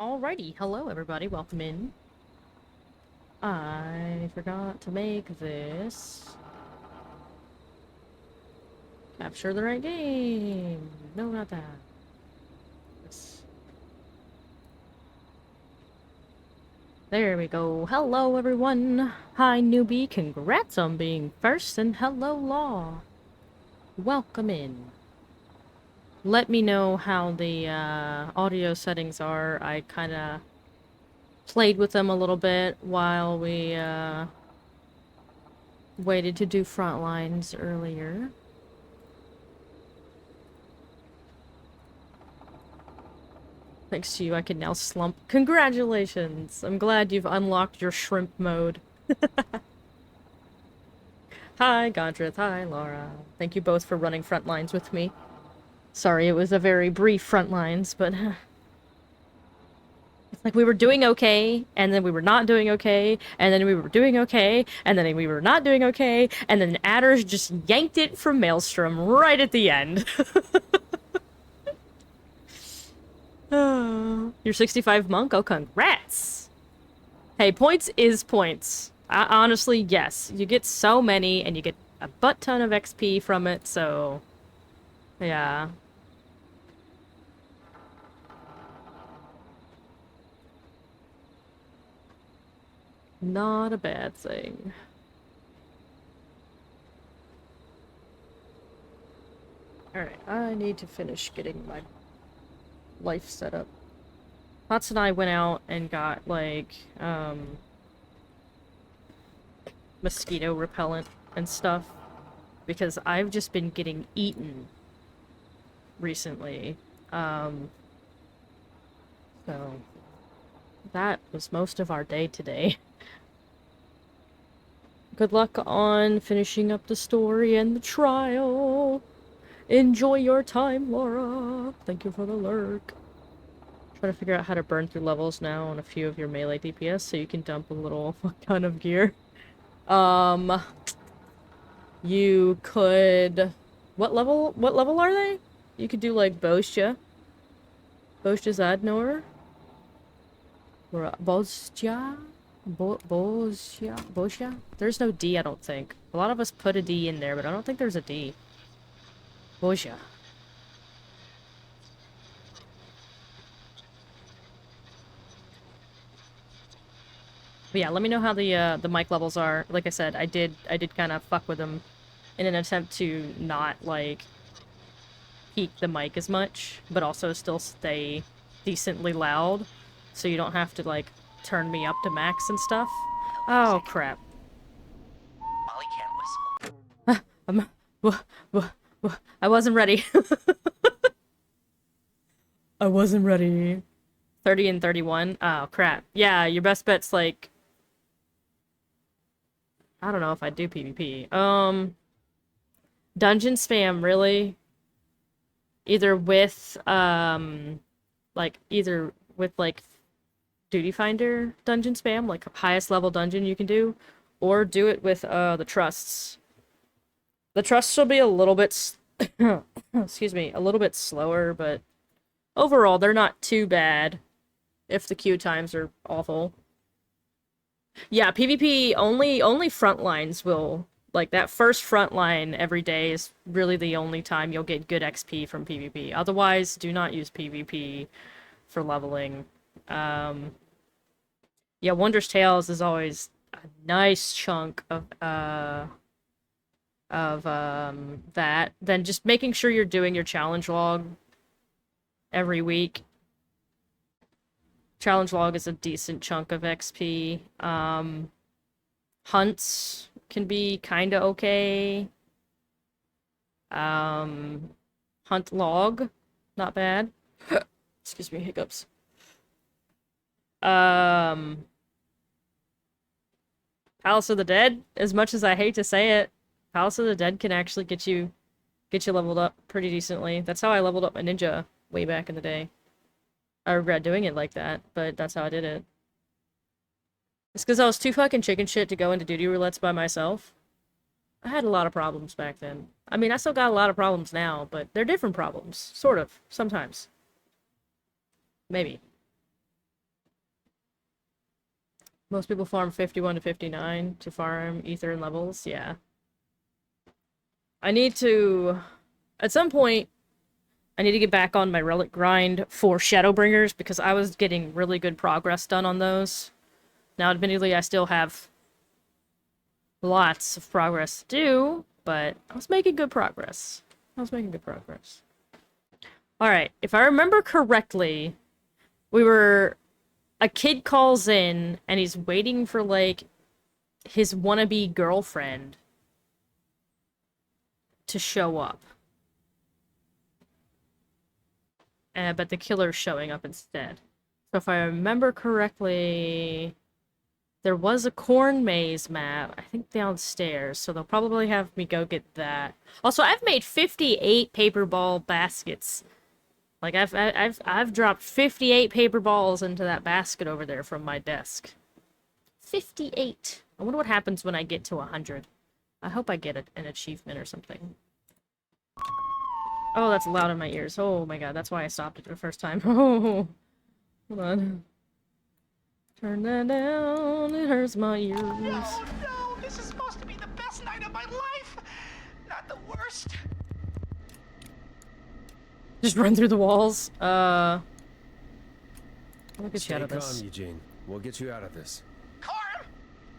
Alrighty, hello everybody, welcome in. I forgot to make this. Capture the right game. No, not that. This. There we go. Hello everyone. Hi newbie, congrats on being first, and hello Law. Welcome in. Let me know how the audio settings are. I kinda played with them a little bit while we waited to do front lines earlier. Thanks to you, I can now slump. Congratulations! I'm glad you've unlocked your shrimp mode. Hi, Gondrith. Hi, Laura. Thank you both for running front lines with me. Sorry, it was a very brief front lines, but... it's like we were doing okay, and then we were not doing okay, and then we were doing okay, and then we were not doing okay, and then Adders just yanked it from Maelstrom right at the end. You're 65 monk? Oh, congrats! Hey, points is points. Honestly, yes. You get so many, and you get a butt ton of XP from it, so... yeah. Not a bad thing. Alright, I need to finish getting my life set up. Pots and I went out and got, like, mosquito repellent and stuff. Because I've just been getting eaten recently. So... that was most of our day today. Good luck on finishing up the story and the trial. Enjoy your time, Laura. Thank you for the lurk. Trying to figure out how to burn through levels now on a few of your melee DPS so you can dump a little ton of gear. You could... What level are they? You could do, like, Bostia. Bostia Zadnor. Or Bostia? Bostia? There's no D, I don't think. A lot of us put a D in there, but I don't think there's a D. Bostia. But yeah, let me know how the mic levels are. Like I said, I did kind of fuck with them in an attempt to not, like, peak the mic as much, but also still stay decently loud, so you don't have to, like, turn me up to max and stuff. Oh, crap. Molly can't whistle. I wasn't ready. I wasn't ready. 30 and 31? Oh, crap. Yeah, your best bet's, like... I don't know if I do PvP. Dungeon spam, really? Either with, either with, like, Duty Finder dungeon spam, like, highest level dungeon you can do, or do it with, the trusts. The trusts will be a little bit, excuse me, a little bit slower, but overall, they're not too bad if the queue times are awful. Yeah, PvP, only front lines will... like, that first front line every day is really the only time you'll get good XP from PvP. Otherwise, do not use PvP for leveling. Yeah, Wondrous Tales is always a nice chunk of, that. Then just making sure you're doing your challenge log every week. Challenge log is a decent chunk of XP. Hunts can be kinda okay. Hunt log, not bad. Excuse me, hiccups. Palace of the Dead, as much as I hate to say it, Palace of the Dead can actually get you leveled up pretty decently. That's how I leveled up my ninja way back in the day. I regret doing it like that, but that's how I did it. It's because I was too fucking chicken shit to go into duty roulettes by myself. I had a lot of problems back then. I mean, I still got a lot of problems now, but they're different problems. Sort of. Sometimes. Maybe. Most people farm 51 to 59 to farm ether and levels, yeah. I need to... At some point, I need to get back on my relic grind for Shadowbringers, because I was getting really good progress done on those. Now, admittedly, I still have lots of progress to do, but I was making good progress. Alright, if I remember correctly, a kid calls in, and he's waiting for, like, his wannabe girlfriend to show up. But the killer's showing up instead. So if I remember correctly, there was a corn maze map, I think downstairs, so they'll probably have me go get that. Also, I've made 58 paper ball baskets. Like, I've dropped 58 paper balls into that basket over there from my desk. 58! I wonder what happens when I get to 100. I hope I get an achievement or something. Oh, that's loud in my ears. Oh my god, that's why I stopped it the first time. Oh, hold on. Turn that down, it hurts my ears. No, no, this is supposed to be the best night of my life. Not the worst. Just run through the walls. I'll get you out of Stay this. calm, Eugene. We'll get you out of this. Carm,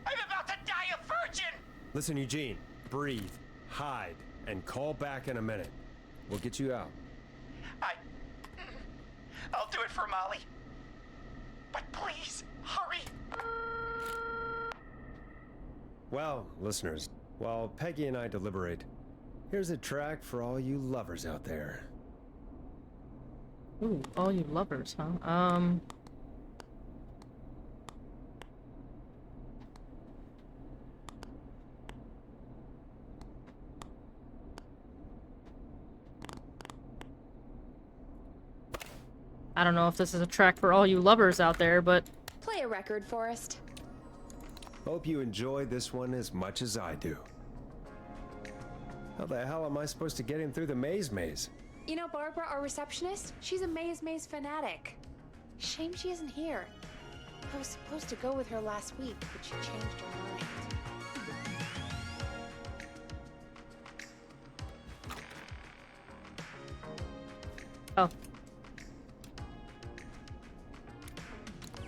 I'm about to die a virgin. Listen, Eugene. Breathe, hide, and call back in a minute. We'll get you out. I'll do it for Molly. But please, hurry. Well, listeners, while Peggy and I deliberate, here's a track for all you lovers out there. Ooh, all you lovers, huh? I don't know if this is a track for all you lovers out there, but... Play a record, Forrest. Hope you enjoy this one as much as I do. How the hell am I supposed to get him through the maze? You know Barbara, our receptionist? She's a Maze fanatic. Shame she isn't here. I was supposed to go with her last week, but she changed her mind. Oh.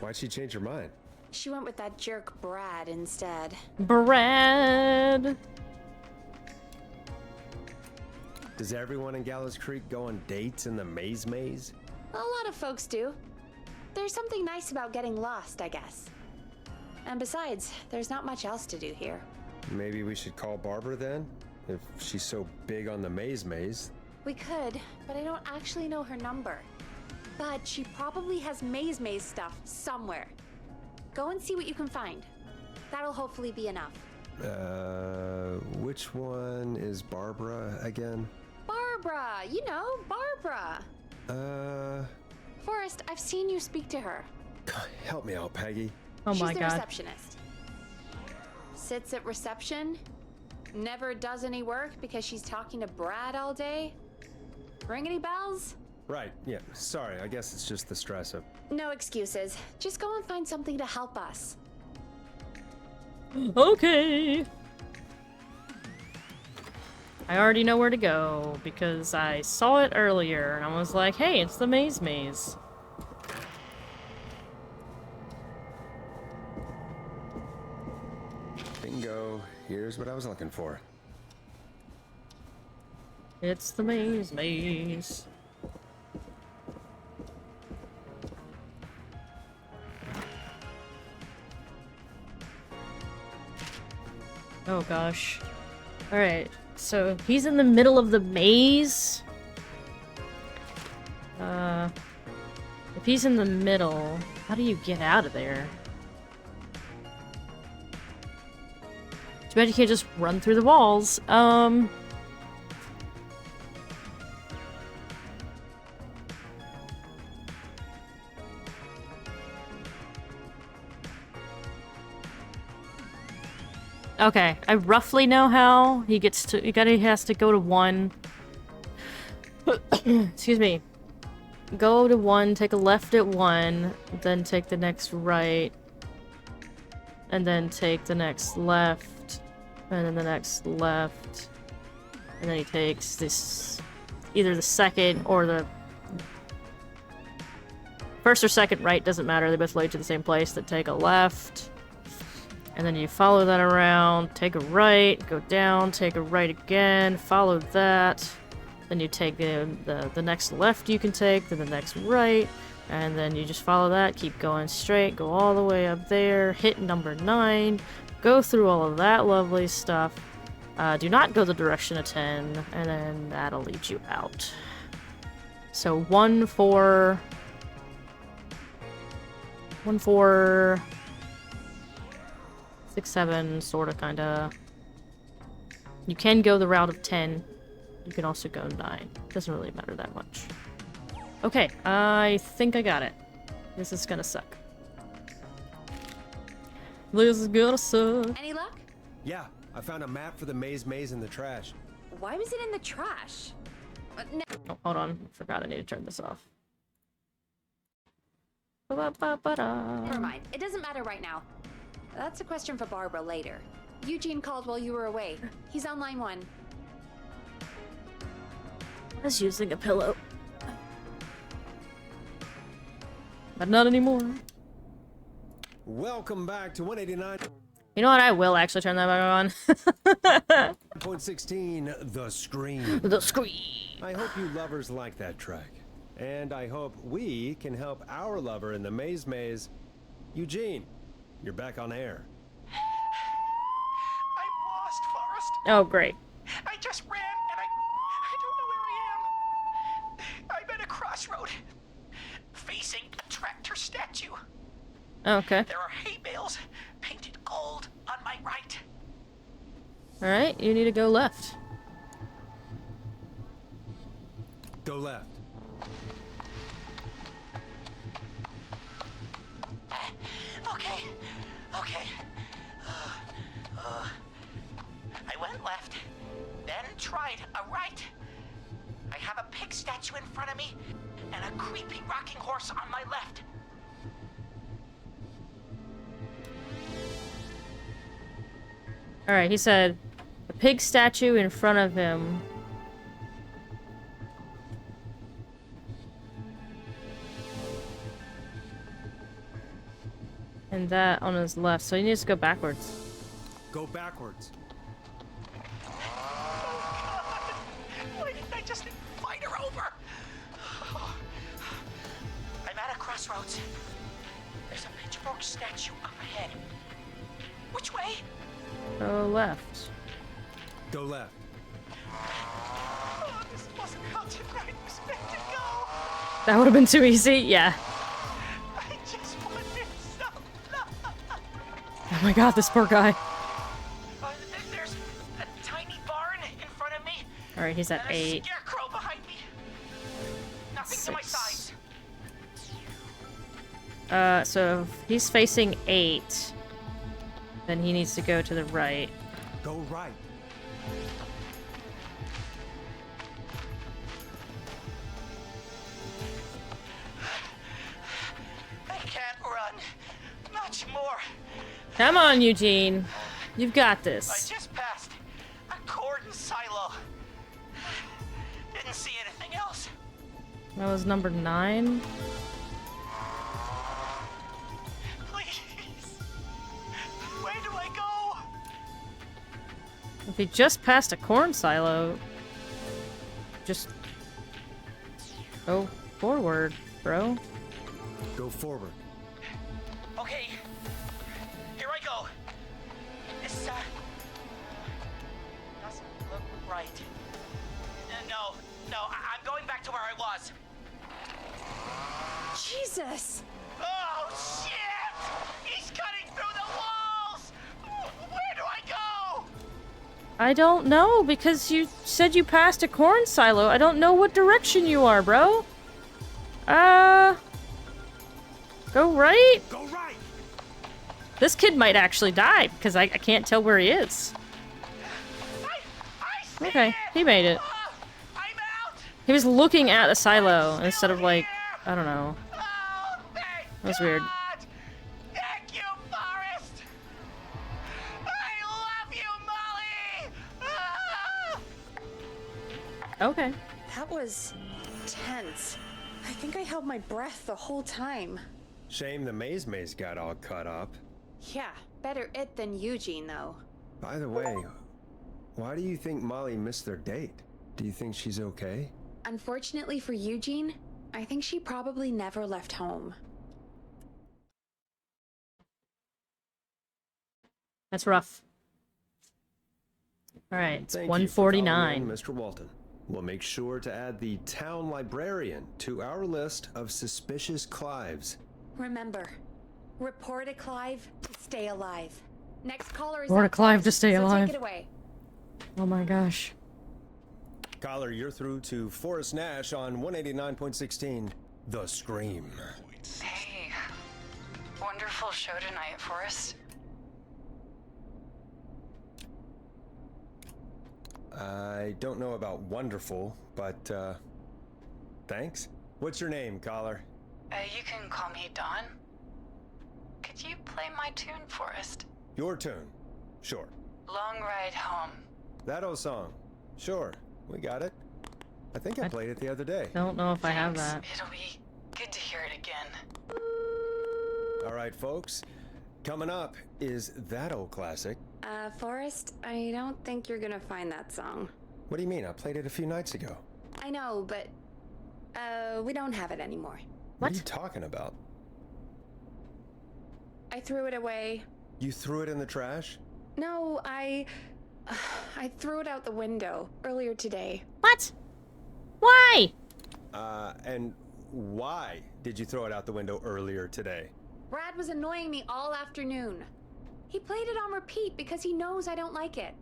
Why'd she change her mind? She went with that jerk Brad instead. Brad! Does everyone in Gallows Creek go on dates in the maze? A lot of folks do. There's something nice about getting lost, I guess. And besides, there's not much else to do here. Maybe we should call Barbara then? If she's so big on the maze. We could, but I don't actually know her number. But she probably has maze stuff somewhere. Go and see what you can find. That'll hopefully be enough. Which one is Barbara again? Barbara! You know, Barbara! Forrest, I've seen you speak to her. Help me out, Peggy. Oh She's my the god. receptionist. Sits at reception. Never does any work because she's talking to Brad all day. Ring any bells? Right, yeah, sorry, I guess it's just the stress of... No excuses. Just go and find something to help us. Okay. I already know where to go, because I saw it earlier, and I was like, hey, it's the maze. Bingo, here's what I was looking for. It's the maze. Oh gosh. Alright, so he's in the middle of the maze. If he's in the middle, how do you get out of there? Too bad you can't just run through the walls. Okay, I roughly know how he gets to. He has to go to 1. Excuse me. Go to 1, take a left at 1, then take the next right. and then take the next left, and then the next left, and then he takes this, either the second or the first or second right, doesn't matter, they both lead to the same place. Then take a left, and then you follow that around, take a right, go down, take a right again, follow that, then you take the next left you can take, then the next right, and then you just follow that, keep going straight, go all the way up there, hit number 9, go through all of that lovely stuff, do not go the direction of 10, and then that'll lead you out. So 1, 4, 1, 4, 6, 7, sorta, kinda. You can go the route of 10. You can also go 9. Doesn't really matter that much. Okay, I think I got it. This is gonna suck. This is gonna suck. Any luck? Yeah, I found a map for the maze in the trash. Why was it in the trash? No. Oh, hold on. I forgot I need to turn this off. Ba-ba-ba-ba-da. Never mind. It doesn't matter right now. That's a question for Barbara later. Eugene called while you were away. He's on line 1. I was using a pillow. But not anymore. Welcome back to 189.16, You know what? I will actually turn that back on. The Scream. The scream. I hope you lovers like that track. And I hope we can help our lover in the maze. Eugene, you're back on air. I'm lost, Forrest. Oh, great. I just ran and I don't know where I am. I'm at a crossroad, facing a tractor statue. Okay. There are hay bales painted gold on my right. Alright, you need to go left. Go left. Okay. I went left, then tried a right. I have a pig statue in front of me and a creepy rocking horse on my left. Alright, he said a pig statue in front of him. And that on his left, so he needs to go backwards. Go backwards. Why didn't I just invite her over? I'm at a crossroads. There's a pitchfork statue up ahead. Which way? Go left. Go left. Oh, this wasn't how tonight was meant to go. That would have been too easy, yeah. I just wanted some love. Oh my god, this poor guy. There's a tiny barn in front of me. Alright, he's at And a 8. scarecrow behind me. Nothing to my 6. size. So if he's facing 8, then he needs to go to the right. Go right. I can't run much more. Come on, Eugene. You've got I this. just passed a cordon silo. Didn't see anything else. That was number 9. Please. Where do I go? If he just passed a corn silo, just go forward, bro. Go forward. Okay. Here I go. This, doesn't look right. No, I'm going back to where I was. Jesus! Oh, shit! He's cutting through the walls! Where do I go? I don't know, because you said you passed a corn silo. I don't know what direction you are, bro. Go right? Go right. This kid might actually die, because I can't tell where he is. I see Okay, it! he made it. I'm out! He was looking at the silo instead of, like, I don't know. Oh, thank That was weird. God! Thank you, Forrest! Okay. That was tense. I think I held my breath the whole time. Shame the maze got all cut up. Yeah, better it than Eugene, though. By the way, why do you think Molly missed their date? Do you think she's okay? Unfortunately for Eugene, I think she probably never left home. That's rough. All right, it's Thank you for calling 1:49. in, Mr. Walton. We'll make sure to add the town librarian to our list of suspicious Clives. Remember, report a Clive to stay alive. Next caller is Report a up Clive to first, stay so alive. Take it away. Oh my gosh. Caller, you're through to Forrest Nash on 189.16, The Scream. Hey, wonderful show tonight, Forrest. I don't know about wonderful, but, thanks. What's your name, caller? You can call me Dawn. Could you play my tune, Forrest? Your tune. Sure. Long Ride Home. That old song. Sure. We got it. I think I played it the other day. Don't know if I have Thanks. that. It'll be good to hear it again. All right, folks. Coming up is that old classic. Forrest, I don't think you're gonna find that song. What do you mean? I played it a few nights ago. I know, but, we don't have it anymore. What are you talking about? I threw it away. You threw it in the trash? No, I threw it out the window earlier today. What? Why? And why did you throw it out the window earlier today? Brad was annoying me all afternoon. He played it on repeat because he knows I don't like it.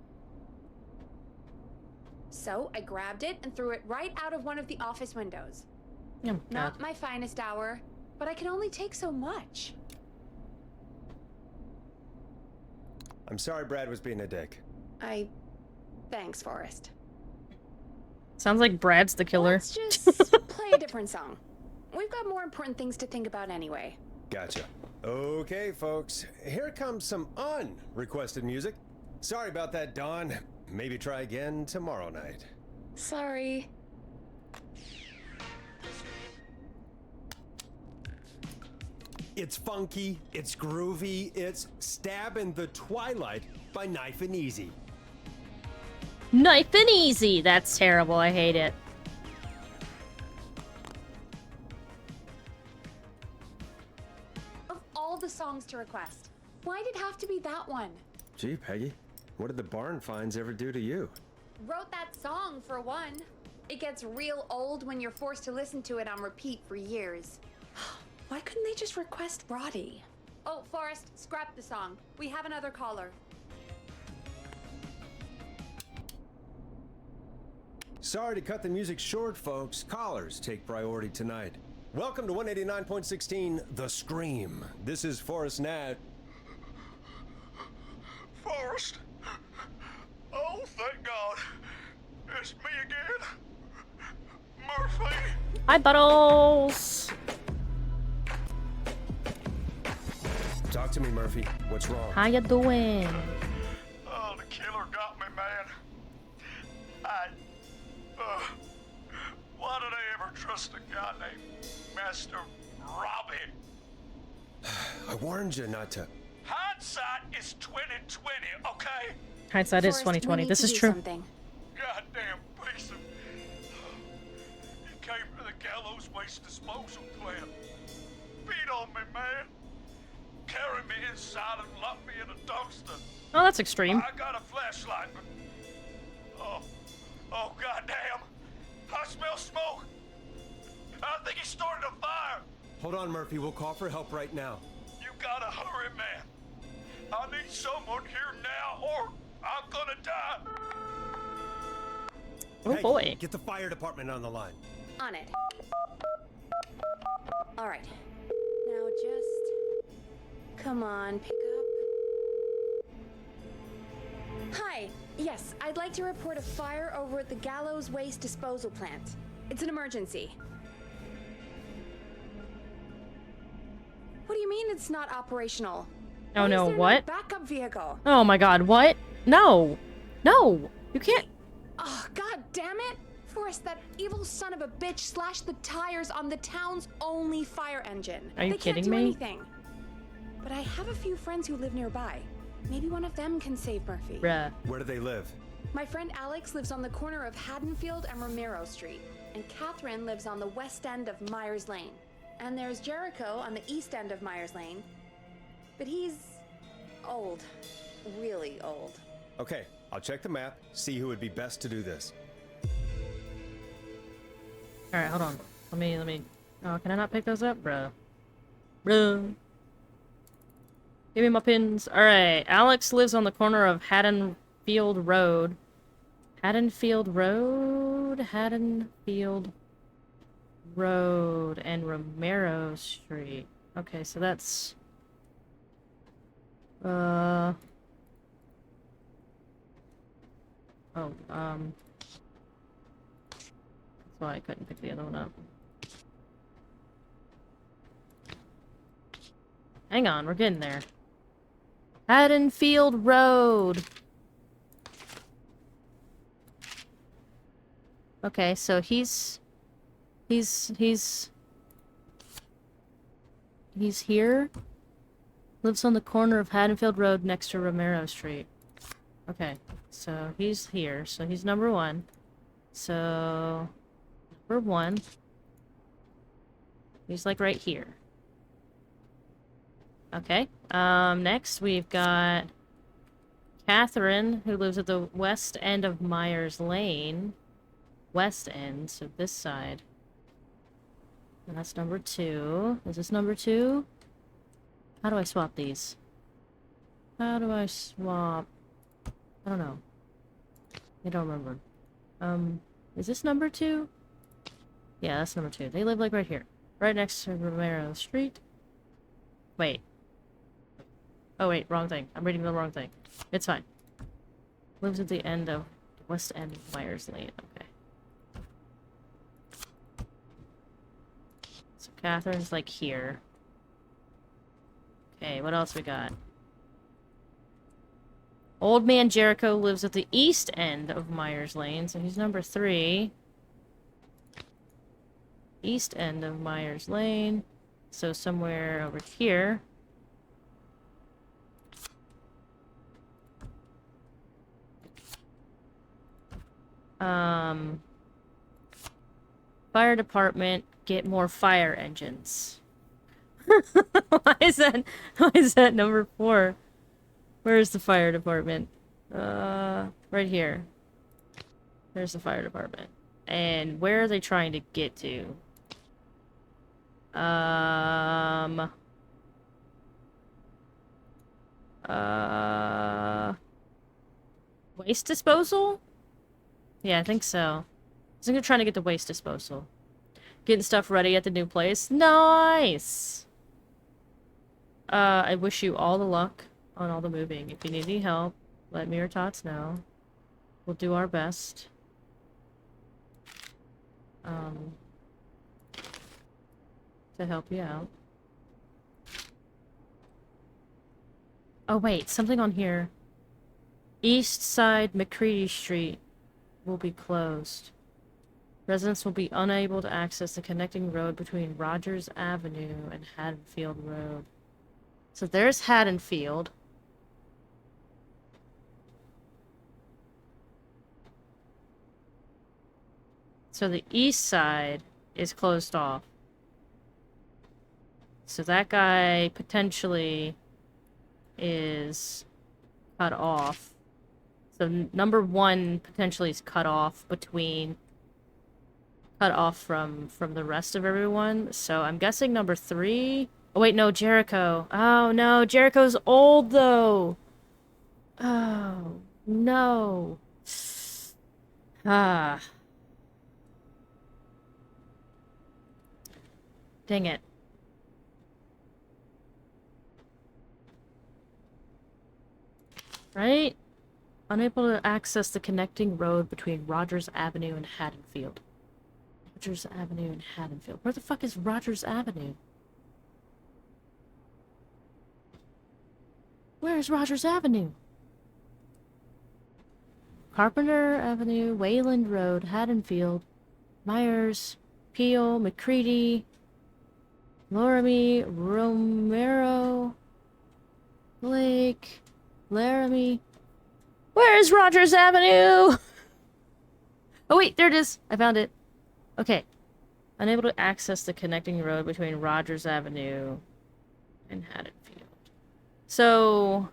So I grabbed it and threw it right out of one of the office windows. Oh, Not God. my finest hour, but I can only take so much. I'm sorry Brad was being a dick. Thanks, Forrest. Sounds like Brad's the killer. Let's just play a different song. We've got more important things to think about anyway. Gotcha. Okay, folks. Here comes some unrequested music. Sorry about that, Dawn. Maybe try again tomorrow night. Sorry. It's funky, it's groovy, it's Stab in the Twilight by Knife and Easy. Knife and Easy. That's terrible. I hate it. Of all the songs to request, why'd it have to be that one? Gee, Peggy, what did the barn finds ever do to you? Wrote that song for one. It gets real old when you're forced to listen to it on repeat for years. Why couldn't they just request Roddy? Oh, Forrest, scrap the song. We have another caller. Sorry to cut the music short, folks. Callers take priority tonight. Welcome to 189.16, The Scream. This is Forrest Nat. Forrest? Oh, thank God. It's me again. Murphy. Hi, Buttles. Talk to me, Murphy. What's wrong? How you doing? Oh, the killer got me, man. Why did I ever trust a guy named Master Robbie? I warned you not to. Hindsight is 2020, okay? Hindsight is Forrest, we 2020. need This to is do true. Something. Goddamn piece of... He came to the gallows waste disposal plant. Beat on me, man. Carry me inside and lock me in a dumpster. Oh, that's extreme. I got a flashlight, but... Oh, goddamn. I smell smoke. I think he started a fire. Hold on, Murphy. We'll call for help right now. You gotta hurry, man. I need someone here now, or I'm gonna die. Oh Hey, boy. Get the fire department on the line. On it. All right. Now just... Come on, pick up. Hi. Yes, I'd like to report a fire over at the Gallows Waste Disposal Plant. It's an emergency. What do you mean it's not operational? Oh Why no, is there what? No backup vehicle. Oh my god, what? No. No. You can't. Oh, god damn it! Forrest, that evil son of a bitch slashed the tires on the town's only fire engine. Are you They kidding can't do me? anything. But I have a few friends who live nearby. Maybe one of them can save Murphy. Bruh. Where do they live? My friend Alex lives on the corner of Haddonfield and Romero Street, and Catherine lives on the west end of Myers Lane. And there's Jericho on the east end of Myers Lane. But he's old. Really old. Okay, I'll check the map, see who would be best to do this. Alright, hold on. Let me... Oh, can I not pick those up? Bruh. Bruh. Give me my pins. Alright, Alex lives on the corner of Haddonfield Road. Haddonfield Road? Haddonfield Road and Romero Street. Okay, so that's... Oh, that's why I couldn't pick the other one up. Hang on, we're getting there. Haddonfield Road. Okay, so he's here. Lives on the corner of Haddonfield Road next to Romero Street. Okay, so he's here. So he's number one. So number one. He's like right here. Okay. Next we've got Catherine, who lives at the west end of Myers Lane. West end, so this side. And that's number 2. Is this number 2? How do I swap these? How do I swap? I don't know. I don't remember. Is this number 2? Yeah, that's number 2. They live like right here. Right next to Romero Street. Wait. Oh wait, wrong thing. I'm reading the wrong thing. It's fine. Lives at the end of west end of Myers Lane. Okay. So Catherine's like here. Okay, what else we got? Old Man Jericho lives at the east end of Myers Lane, so he's number 3. East end of Myers Lane. So somewhere over here. Fire department, get more fire engines. Why is that number 4? Where is the fire department? Right here. There's the fire department. And where are they trying to get to? Waste disposal? Yeah, I think so. I think they're trying to get the waste disposal. Getting stuff ready at the new place. Nice! I wish you all the luck on all the moving. If you need any help, let me or Tots know. We'll do our best. To help you out. Oh wait, something on here. East side McCready Street will be closed. Residents will be unable to access the connecting road between Rogers Avenue and Haddonfield Road. So there's Haddonfield. So the east side is closed off. So that guy potentially is cut off. So number 1 potentially is cut off between... Cut off from the rest of everyone. So I'm guessing number 3... Oh wait, no, Jericho. Oh no, Jericho's old though! Oh, no. Ah. Dang it. Right? Unable to access the connecting road between Rogers Avenue and Haddonfield. Rogers Avenue and Haddonfield. Where the fuck is Rogers Avenue? Where is Rogers Avenue? Carpenter Avenue, Wayland Road, Haddonfield, Myers, Peel, McCready, Loramie, Romero, Blake, Laramie. Where is Rogers Avenue? Oh wait, there it is. I found it. Okay. Unable to access the connecting road between Rogers Avenue and Haddonfield. So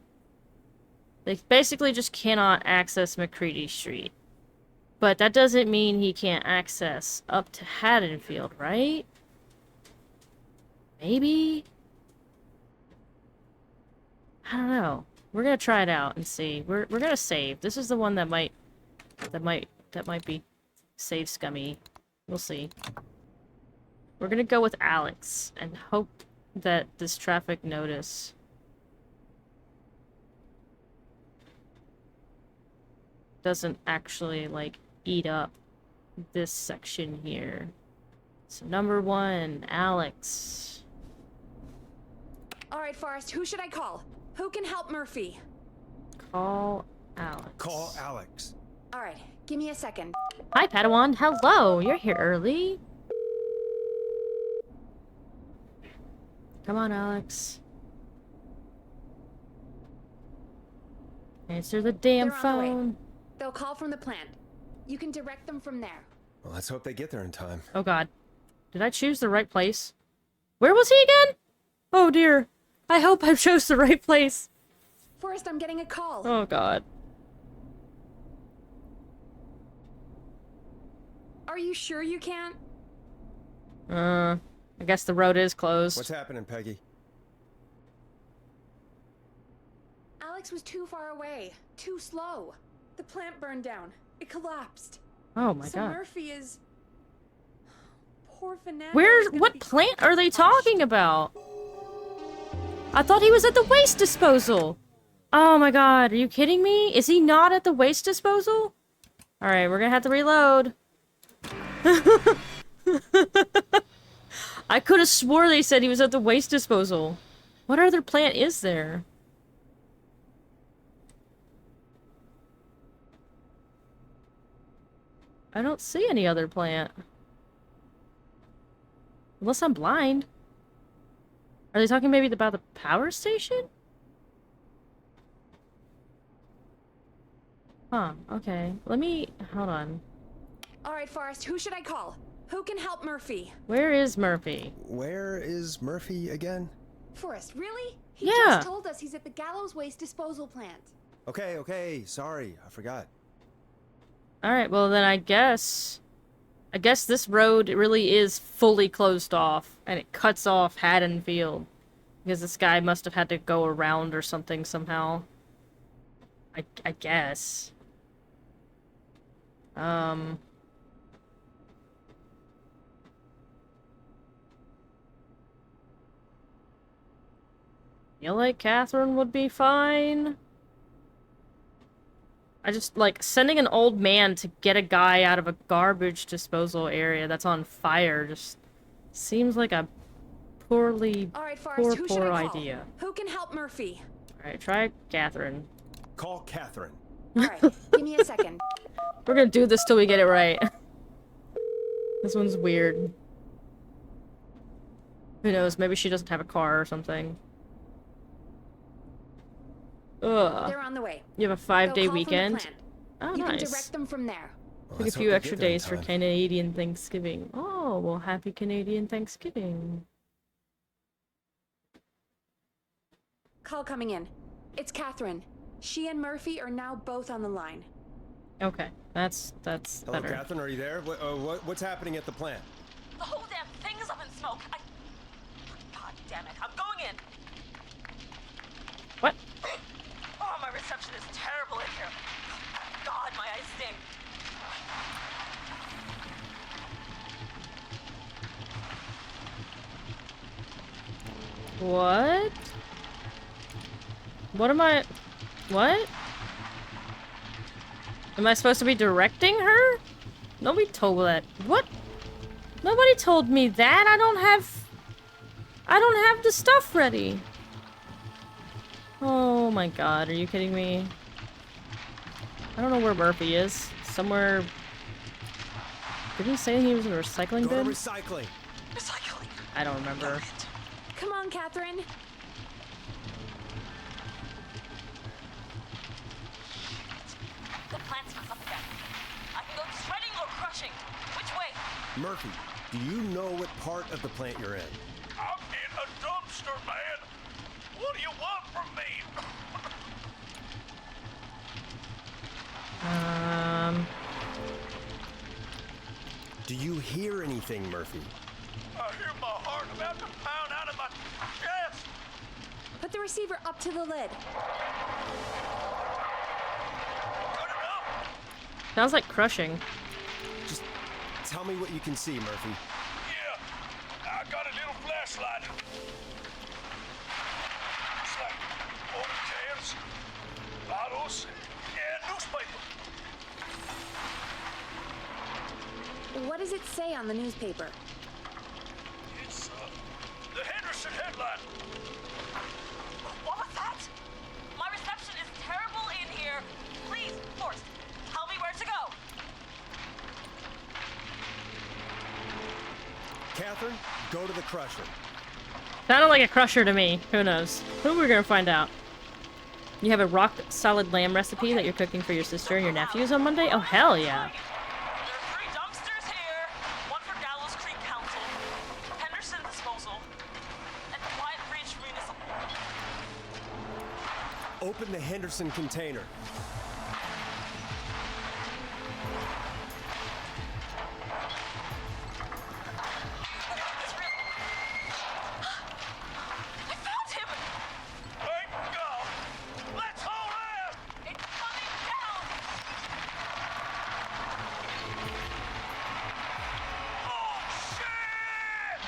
they basically just cannot access McCready Street. But that doesn't mean he can't access up to Haddonfield, right? Maybe? I don't know. We're gonna try it out and see. We're gonna save. This is the one that might be save scummy. We'll see. We're gonna go with Alex and hope that this traffic notice doesn't actually, like, eat up this section here. So number 1, Alex. All right, Forrest, who should I call? Who can help Murphy? Call Alex. Call Alex. All right, give me a second. Hi, Padawan. Hello. You're here early. Come on, Alex. Answer the damn They're on the way. phone. They'll call from the plant. You can direct them from there. Well, let's hope they get there in time. Oh god. Did I choose the right place? Where was he again? Oh dear. I hope I chose the right place. Forrest, I'm getting a call. Oh god. Are you sure you can't? I guess the road is closed. What's happening, Peggy? Alex was too far away. Too slow. The plant burned down. It collapsed. Oh my So god. Murphy is... Poor Fernando. Where's... is gonna what be plant are they crushed. talking about? I thought he was at the waste disposal. Oh my god, are you kidding me? Is he not at the waste disposal? Alright, we're gonna have to reload. I could have swore they said he was at the waste disposal. What other plant is there? I don't see any other plant. Unless I'm blind. Are they talking maybe about the power station? Huh, okay. Let me... hold on. All right, Forrest, who should I call? Who can help Murphy? Where is Murphy? Where is Murphy again? Forrest, really? He Yeah. just told us he's at the Gallows Waste Disposal Plant. Okay, sorry, I forgot. Alright, well then I guess this road really is fully closed off, and it cuts off Haddonfield. Because this guy must have had to go around or something somehow. I guess. Feel like Catherine would be fine. I just, like, sending an old man to get a guy out of a garbage disposal area that's on fire just seems like a poorly, All right, Forrest, who should poor I call? idea. Who can help Murphy? Alright, try Catherine. Call Catherine. All right, give me a second. We're gonna do this till we get it right. This one's weird. Who knows, maybe she doesn't have a car or something. Ugh. They're on the way. You have a They'll 5-day call from the weekend? plant. Oh, You can nice. direct them from there. Well, Take a let's few hope they extra get there in days for time. Canadian Thanksgiving. Oh, well, happy Canadian Thanksgiving. Call coming in. It's Catherine. She and Murphy are now both on the line. Okay, that's Hello, better. Catherine, are you there? What's happening at the plant? The whole damn thing is up in smoke. God damn it. I'm going in. What? Oh, my reception is terrible in here. God, my eyes sting. What? What am I... What? Am I supposed to be directing her? Nobody told that. What? Nobody told me that. I don't have the stuff ready. Oh my god, are you kidding me? I don't know where Murphy is. Somewhere... Didn't he say he was in a recycling Go bin? to recycling. Recycling. I don't remember. Come on, Catherine. The plant's up again. I can go shredding or crushing. Which way? Murphy, do you know what part of the plant you're in? I'm in a dumpster, man. What do you want from me? Do you hear anything, Murphy? I hear my heart about to pound out of my chest. Put the receiver up to the lid. Good enough. Sounds like crushing. Just tell me what you can see, Murphy. Yeah, I got a little flashlight. It's like old cans, bottles, and newspaper. What does it say on the newspaper? It's the Henderson headline. What was that? My reception is terrible in here. Please, Forrest, tell me where to go. Catherine, go to the crusher. Sounded like a crusher to me. Who knows? Who we're gonna find out. You have a rock-solid lamb recipe that you're cooking for your sister and your nephews on Monday? Oh, hell yeah. There are 3 dumpsters here. One for Gallows Creek Council, Henderson Disposal, and Quiet Ridge Municipal. Open the Henderson container. It's real. I found him! Thank God. Let's hold out. It's coming down! Oh, shit!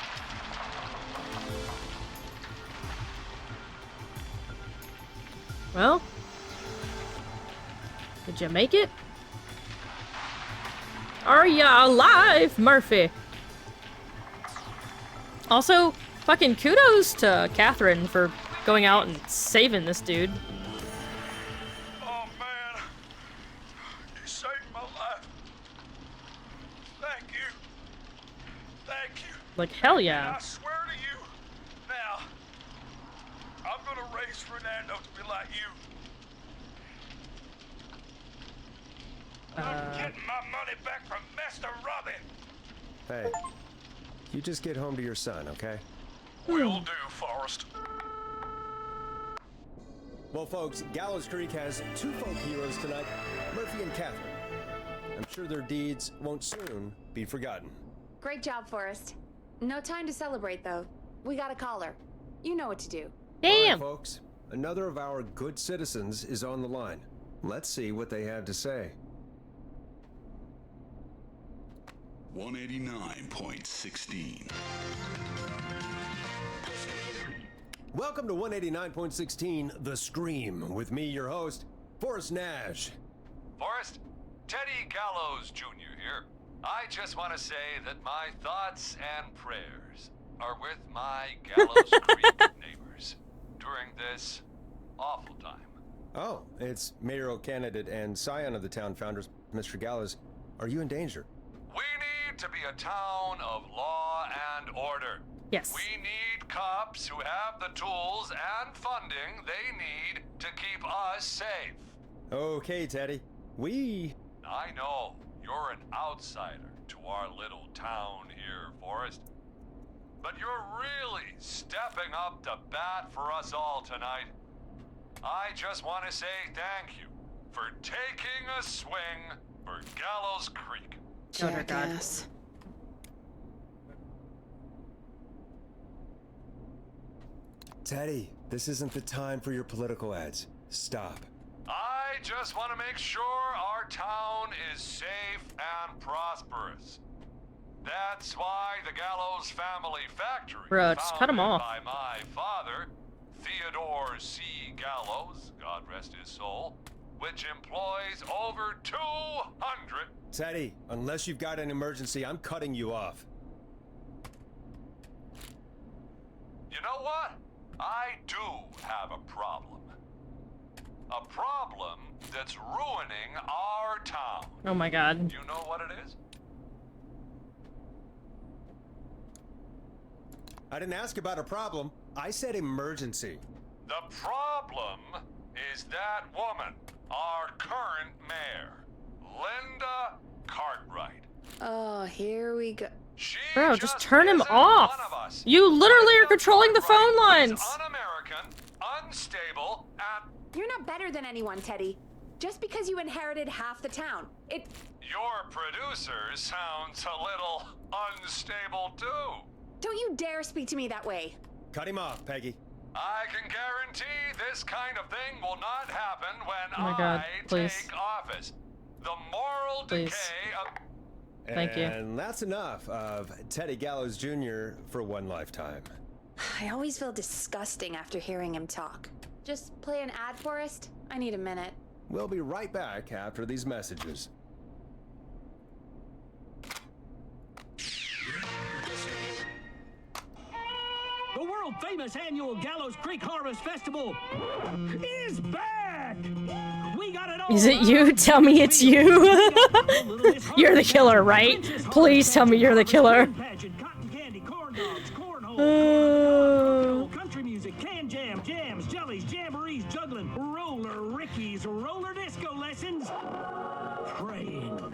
Well, did you make it? Are ya alive, Murphy? Also, fucking kudos to Catherine for going out and saving this dude. Oh, man. You saved my life. Thank you. Thank you. Like, hell And yeah. I swear to you, now, I'm gonna raise Fernando to be like you. I'm getting my money back from Master Robbie. Hey, you just get home to your son, okay? Will do, Forrest. Well, folks, Gallows Creek has 2 folk heroes tonight, Murphy and Catherine. I'm sure their deeds won't soon be forgotten. Great job, Forrest. No time to celebrate, though. We got a caller. You know what to do. All right, Damn. folks, another of our good citizens is on the line. Let's see what they have to say. 189.16. Welcome to 189.16 The Scream, with me, your host, Forrest Nash. Forrest, Teddy Gallows Jr. here. I just want to say that my thoughts and prayers are with my Gallows Creek neighbors during this awful time. Oh, it's mayoral candidate and scion of the town founders, Mr. Gallows. Are you in danger? We need to be a town of law and order. Yes. We need cops who have the tools and funding they need to keep us safe. Okay, Teddy. I know you're an outsider to our little town here, Forrest. But you're really stepping up to bat for us all tonight. I just want to say thank you for taking a swing for Gallows Creek. Oh, dear God. Jackass. Teddy, this isn't the time for your political ads. Stop. I just want to make sure our town is safe and prosperous. That's why the Gallows Family Factory, Bro, just cut 'em founded off. by my father, Theodore C. Gallows, God rest his soul, which employs over 200. Teddy, unless you've got an emergency, I'm cutting you off. You know what? I do have a problem. a problem that's ruining our town. Oh my god. You know what it is? I didn't ask about a problem. I said emergency. The problem is that woman, our current mayor, Linda Cartwright. Oh, here we go. She Bro, just turn him isn't off. one of us. You literally are Linda controlling the phone Cartwright lines. is un-American, unstable, and You're not better than anyone, Teddy. Just because you inherited half the town. your producer sounds a little unstable too. Don't you dare speak to me that way. Cut him off, Peggy. I can guarantee this kind of thing will not happen when Oh my God, I please. take office. The moral Please. decay of... Thank you. And that's enough of Teddy Gallows Jr. for one lifetime. I always feel disgusting after hearing him talk. Just play an ad, Forrest. I need a minute. We'll be right back after these messages. The world-famous annual Gallows Creek Harvest Festival is back! We got it all. Is it you? Tell me it's you. You're the killer, right? Please tell me you're the killer. Cotton candy, corn dogs, cornhole, country music, can jam, jams, jellies, jamborees, juggling, roller rickies, roller disco lessons, praying.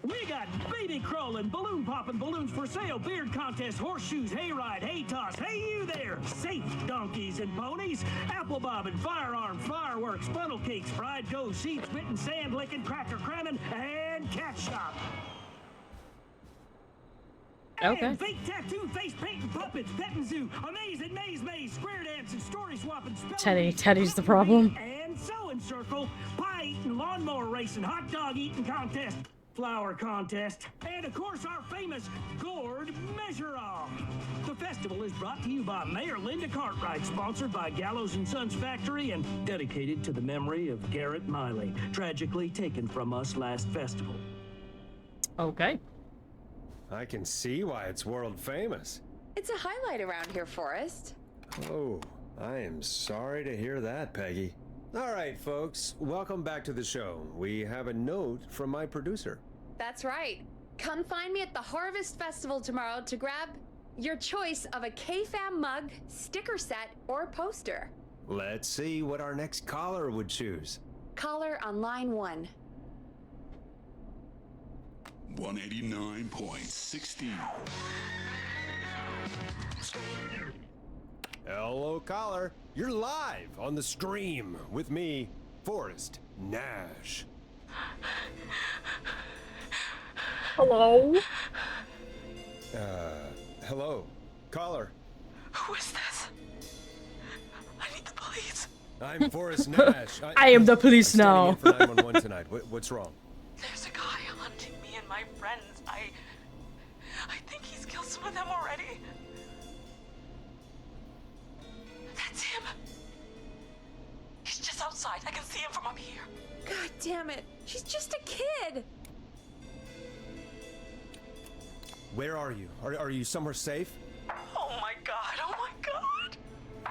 We got baby crawling, balloon popping, balloons for sale, beard contest, horseshoes, hayride, hay toss, hey you there, safe donkeys and ponies, apple bobbing, firearm, fireworks, funnel cakes, fried dough, sheep spitting, sand licking, cracker cramming, and cat shop. Okay. And fake tattoo, face painting, puppets, petting zoo, amazing maze, square dancing, story swapping, spelling Teddy's the problem. and sewing circle, pie eating, lawnmower racing, hot dog eating contest, flower contest, and of course our famous gourd measure-off. The festival is brought to you by Mayor Linda Cartwright, sponsored by Gallows and Sons Factory, and dedicated to the memory of Garrett Miley, tragically taken from us last festival. Okay. I can see why it's world famous. It's a highlight around here, Forrest. Oh, I am sorry to hear that, Peggy. All right, folks, welcome back to the show. We have a note from my producer. That's right. Come find me at the Harvest Festival tomorrow to grab your choice of a K-Fam mug, sticker set, or poster. Let's see what our next caller would choose. Caller on line 1. 189.16. Hello, caller. You're live on the stream with me, Forrest Nash. Hello. Hello, caller. Who is this? I need the police. I'm Forrest Nash. I am the police I'm standing now. in for 911 tonight. What's wrong? There's a guy hunting me and my friends. I think he's killed some of them already. That's him. He's just outside. I can see him from up here. God damn it. She's just a kid. Where are you? Are you somewhere safe? Oh my god. Oh my god.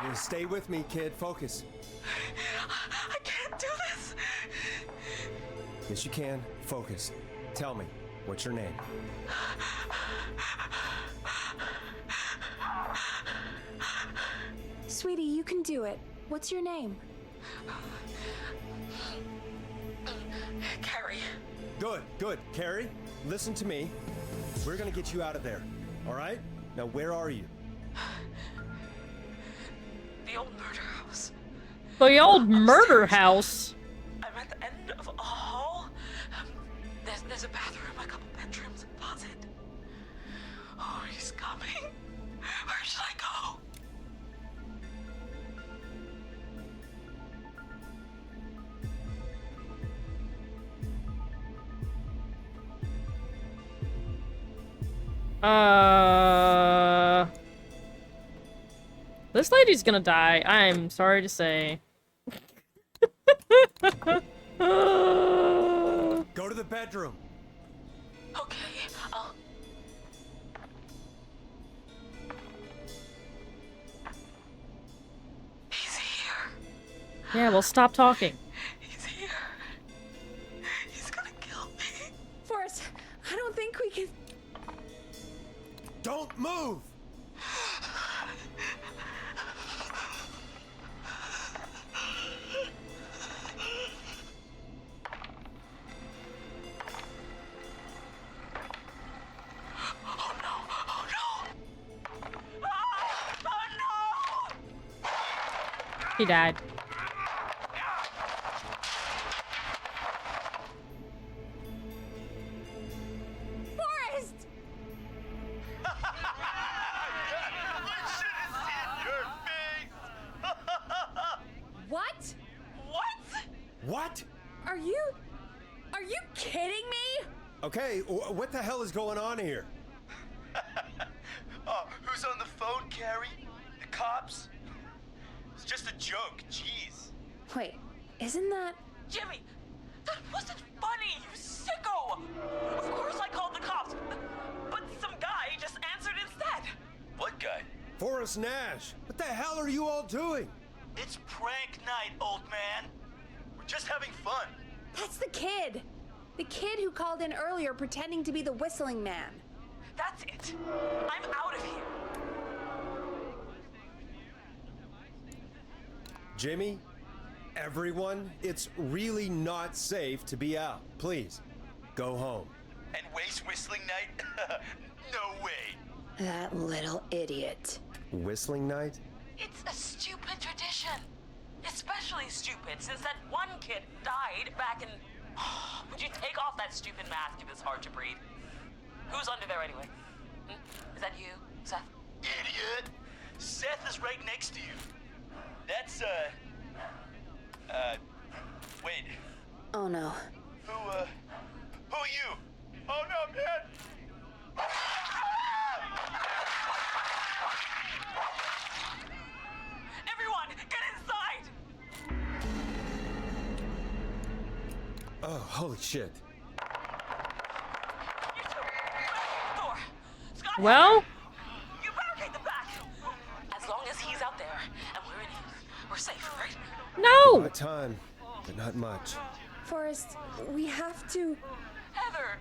You stay with me, kid. Focus. I can't do this. Yes, you can. Focus. Tell me, what's your name? Sweetie, you can do it. What's your name? Carrie. Good. Carrie, listen to me. We're gonna get you out of there, all right? Now, where are you? The old murder house. The old murder house. I'm at the end of a hall. There's a bathroom, a couple bedrooms, a closet. Oh, he's coming. Where should I go? This lady's gonna die. I'm sorry to say. Go to the bedroom. Okay, He's here. Yeah, well, stop talking. He's here. He's gonna kill me. Forrest, I don't think we can. Don't move! Oh no! Oh no! Oh no! He died. Forrest! What? What? What? Are you kidding me? Okay, what the hell is going on here? Oh, who's on the phone, Carrie? The cops? It's just a joke, jeez. Wait, isn't that? Jimmy, that wasn't funny, you sicko! Of course I called the cops, but some guy just answered instead. What guy? Forrest Nash, what the hell are you all doing? It's prank night, old man. We're just having fun. That's the kid. The kid who called in earlier pretending to be the whistling man. That's it. I'm out of here. Jimmy, everyone, it's really not safe to be out. Please, go home. And waste whistling night? No way. That little idiot. Whistling night? It's a stupid tradition. Especially stupid since that one kid died back in... Would you take off that stupid mask if it's hard to breathe? Who's under there anyway? Is that you, Seth? Idiot. Seth is right next to you. That's, wait. Oh no. Who are you? Oh no, man! Everyone, get inside! Oh, holy shit. You two, door. Scott, Well, you barricade the back. As long as he's out there and we're in here, we're safe, right? no! Got time, but not much. Forrest, we have to. Heather,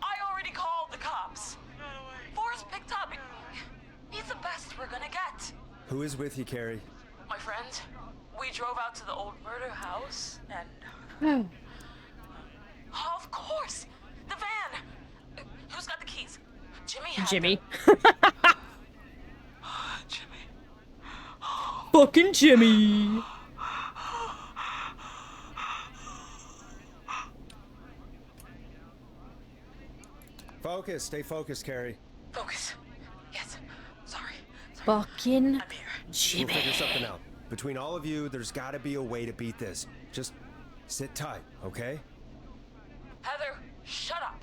I already called the cops. Forrest picked up. He's the best we're gonna get. Who is with you, Carrie? My friend, we drove out to the old murder house and... Of course! The van! Who's got the keys? Jimmy had Jimmy. them. Jimmy. Fucking Jimmy. Focus, stay focused, Carrie. Focus. Yes. Sorry. Fucking I'm here. We'll Jimmy. figure something out. Between all of you, there's gotta be a way to beat this. Just sit tight, okay? Heather, shut up.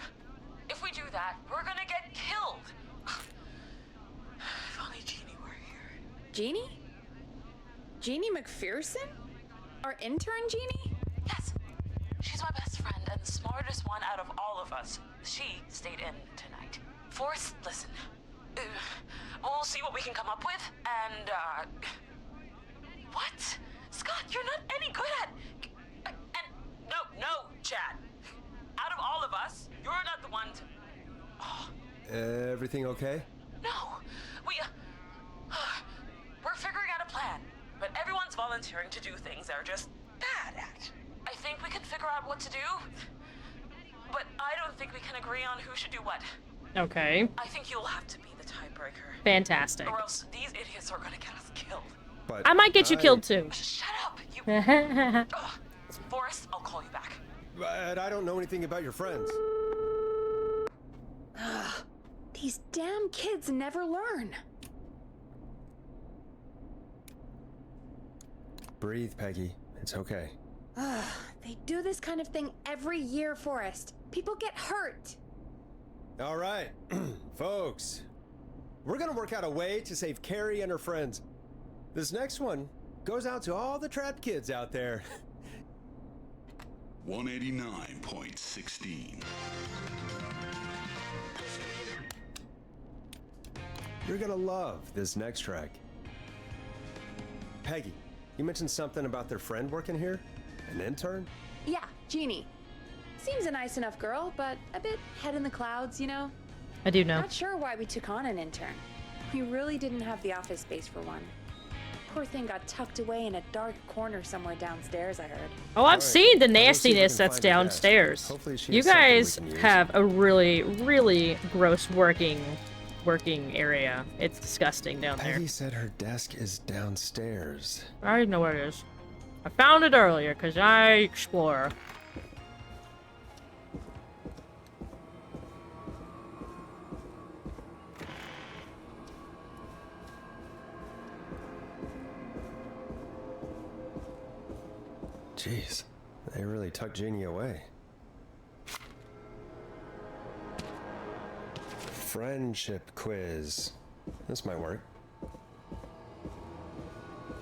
If we do that, we're gonna get killed. If only Jeannie were here. Jeannie? Jeannie McPherson? Our intern Jeannie? Yes. She's my best friend and the smartest one out of all of us. She stayed in tonight. Forrest, listen. We'll see what we can come up with, and, What? Scott, you're not any good at... And... No, Chad. Out of all of us, you're not the one to... Oh, Everything okay? no. We're figuring out a plan, but everyone's volunteering to do things they're just bad at. I think we can figure out what to do, but I don't think we can agree on who should do what. Okay. I think you'll have to be the tiebreaker. Fantastic. Or else these idiots are gonna get us killed. But I might get you killed too. Shut up, you... Ugh. Forrest, I'll call you back. But I don't know anything about your friends. These damn kids never learn. Breathe, Peggy. It's okay. They do this kind of thing every year, Forrest. People get hurt. All right, folks. We're gonna work out a way to save Carrie and her friends. This next one goes out to all the trapped kids out there. 189.16. You're gonna love this next track. Peggy, You mentioned something about their friend working here? An intern? Yeah, Jeannie. Seems a nice enough girl, but a bit head in the clouds, you know? I do know. Not sure why we took on an intern. We really didn't have the office space for one. Poor thing got tucked away in a dark corner somewhere downstairs, I heard. Oh, I've seen the Well, we'll see if we nastiness can that's find her desk. downstairs. Hopefully she You has something we guys can use. have a really, really gross working area. It's disgusting down there. Peggy said her desk is downstairs. I already know where it is. I found it earlier because I explore. Jeez, they really tucked Jeannie away. Friendship quiz. This might work.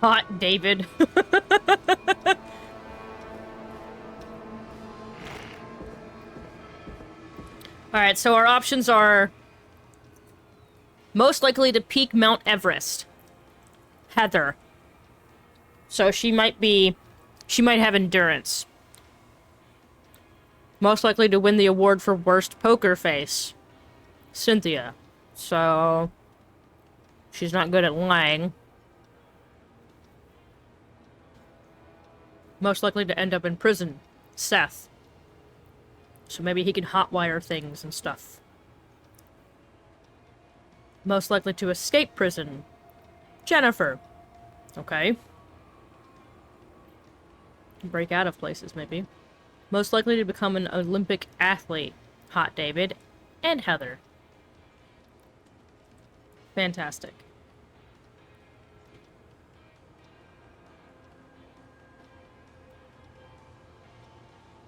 Hot David. Alright, so our options are most likely to peak Mount Everest. Heather. So she might have endurance. Most likely to win the award for worst poker face. Cynthia. So she's not good at lying. Most likely to end up in prison. Seth. So maybe he can hotwire things and stuff. Most likely to escape prison. Jennifer. Okay. Break out of places, maybe. Most likely to become an Olympic athlete. Hot David. And Heather. Fantastic.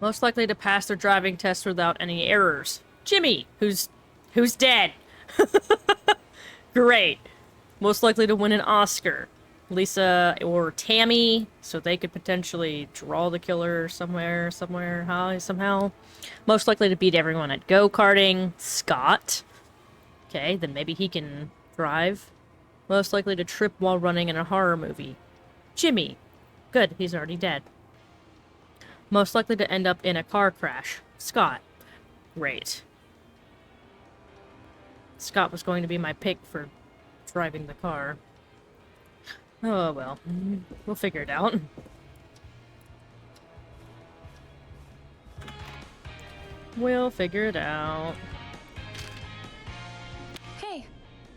Most likely to pass their driving test without any errors. Jimmy, who's dead. Great. Most likely to win an Oscar. Lisa or Tammy, so they could potentially draw the killer somehow. Most likely to beat everyone at go-karting. Scott. Okay, then maybe he can drive. Most likely to trip while running in a horror movie. Jimmy. Good, he's already dead. Most likely to end up in a car crash. Scott. Great. Scott was going to be my pick for driving the car. Oh, well. We'll figure it out. We'll figure it out. Hey,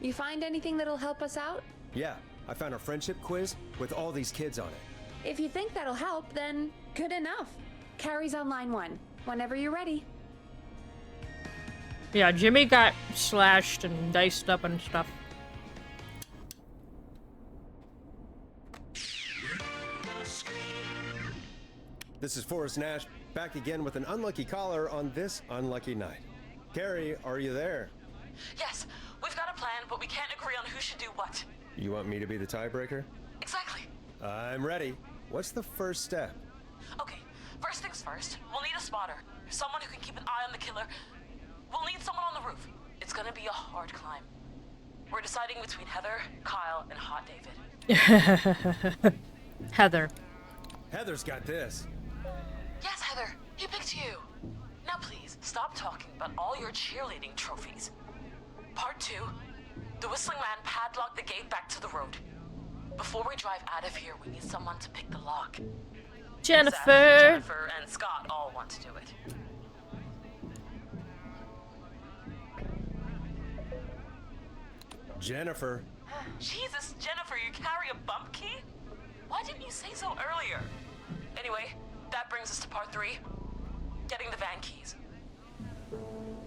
you find anything that'll help us out? Yeah, I found a friendship quiz with all these kids on it. If you think that'll help, then good enough. Carrie's on line 1. Whenever you're ready. Yeah, Jimmy got slashed and diced up and stuff. This is Forrest Nash, back again with an unlucky caller on this unlucky night. Carrie, are you there? Yes, we've got a plan, but we can't agree on who should do what. You want me to be the tiebreaker? Exactly. I'm ready. What's the first step? Okay, first things first, we'll need a spotter. Someone who can keep an eye on the killer. We'll need someone on the roof. It's gonna be a hard climb. We're deciding between Heather, Kyle, and Hot David. Heather. Heather's got this. Yes, Heather, he picked you. Now please, stop talking about all your cheerleading trophies. Part 2, the Whistling Man padlocked the gate back to the road. Before we drive out of here, we need someone to pick the lock. Jennifer! Seth, Jennifer, and Scott all want to do it. Jennifer. Jesus, Jennifer, you carry a bump key? Why didn't you say so earlier? Anyway, that brings us to part 3. Getting the van keys.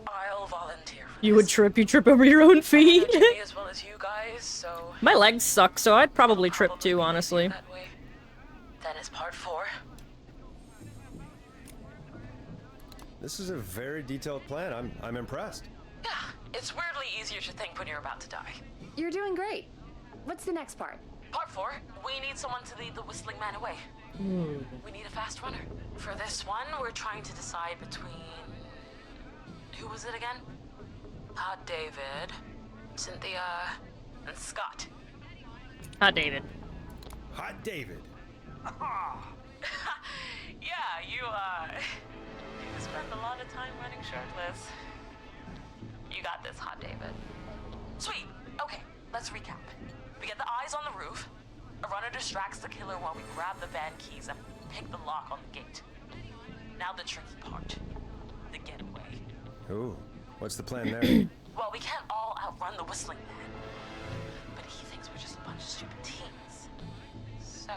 I'll volunteer for You this. would trip over your own feet. I know Jimmy as well as you guys, so... My legs suck, so I'd probably trip too, honestly. That way. Then it's part 4. This is a very detailed plan. I'm impressed. Yeah, it's weirdly easier to think when you're about to die. You're doing great. What's the next part? Part 4, we need someone to lead the Whistling Man away. We need a fast runner. For this one, we're trying to decide between... Who was it again? Hot David, Cynthia, and Scott. Hot David. Hot David. Yeah, you spend a lot of time running shirtless. You got this, Hot David. Sweet. Okay, let's recap. We get the eyes on the roof. A runner distracts the killer while we grab the van keys and pick the lock on the gate. Now the tricky part. The getaway. Ooh, what's the plan there? Well, we can't all outrun the whistling man. But he thinks we're just a bunch of stupid teens. So,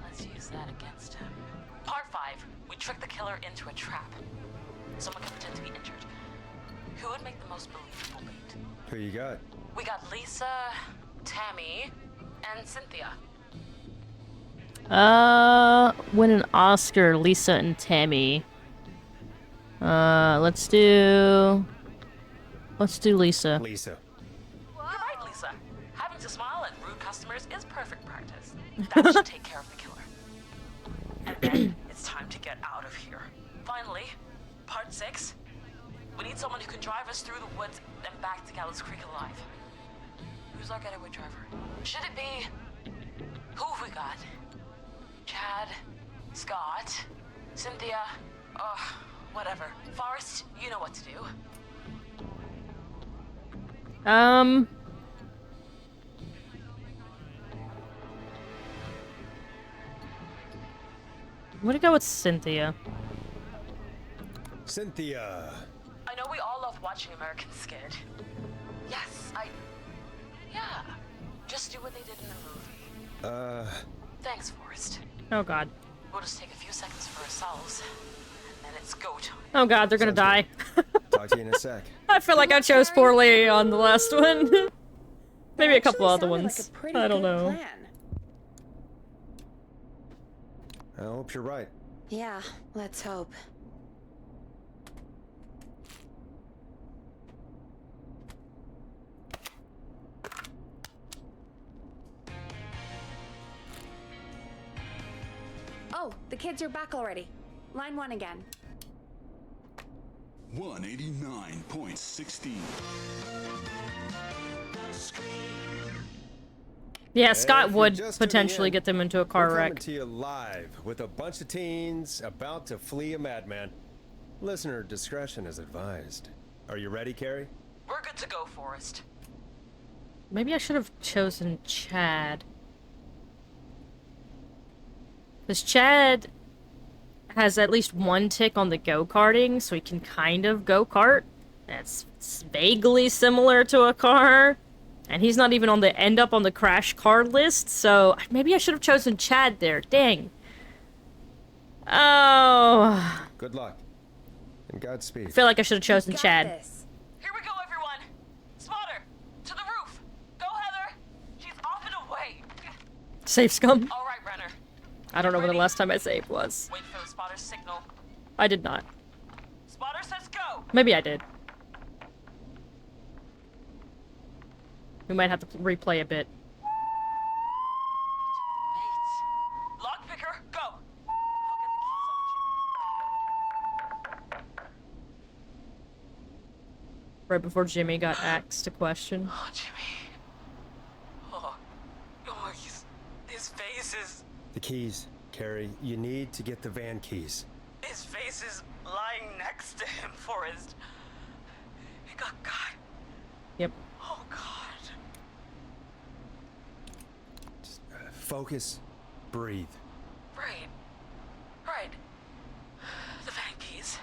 let's use that against him. Part 5. We trick the killer into a trap. Someone can pretend to be injured. Who would make the most believable bait? Who you got? We got Lisa, Tammy, and Cynthia. Win an Oscar, Lisa and Tammy. Let's do Lisa. Lisa. You're right, Lisa. Having to smile at rude customers is perfect practice. That should take care of the killer. And then it's time to get out of here. Finally, part 6. We need someone who can drive us through the woods and back to Gallows Creek alive. Who's our getaway driver? Should it be... Who have we got? Chad, Scott, Cynthia, whatever. Forrest, you know what to do. I'm gonna go with Cynthia. Cynthia. I know we all love watching American Skid. Yes, yeah. Just do what they did in the movie. Thanks, Forrest. Oh god. We'll just take a few seconds for ourselves, and then it's go time. Oh god, they're gonna die. Talk to you in a sec. I feel like I chose poorly on the last one. Maybe a couple other ones. I don't know. I hope you're right. Yeah, let's hope. Oh, the kids are back already. Line 1 again. 189.16. Yeah, Scott If you're would just potentially tuning in, get them into a car we're coming wreck. to you live with a bunch of teens about to flee a madman. Listener discretion is advised. Are you ready, Carrie? We're good to go, Forrest. Maybe I should have chosen Chad. Because Chad has at least one tick on the go-karting, so he can kind of go-kart. It's vaguely similar to a car. And he's not even on the end up on the crash car list, so maybe I should have chosen Chad there. Dang. Oh. Good luck. And Godspeed. I feel like I should have chosen Got Chad. this. Here we go, everyone. Spotter, to the roof. Go, Heather. She's off and away. Save scum. All right, Renner. I don't know when the Ready? last time I saved was. Wait for the spotter's signal. I did not. Spotter says go. Maybe I did. We might have to replay a bit. Wait. Lockpicker, go. I'll get the keys off Jimmy. Right before Jimmy got asked a question. Oh, Jimmy. Oh, his face is... The keys, Carrie. You need to get the van keys. His face is lying next to him, Forrest. He got caught. Yep. Oh, God. Just, focus. Breathe. Right. Right. The van keys.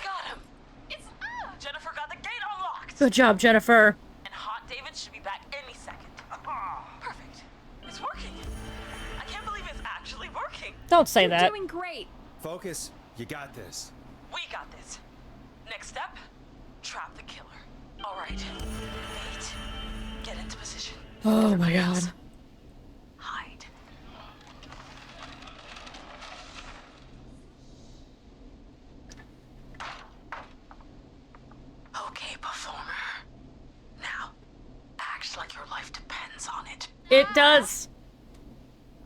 Got him. It's... Jennifer got the gate unlocked. Good job, Jennifer. And Hot David should be back any second. Perfect. It's working. I can't believe it's actually working. Don't say You're that. doing great. Focus. You got this. We got this. Next step, trap the killer. All right. Wait. Get into position. Oh my god. Hide. Okay, performer. Now, act like your life depends on it. It does.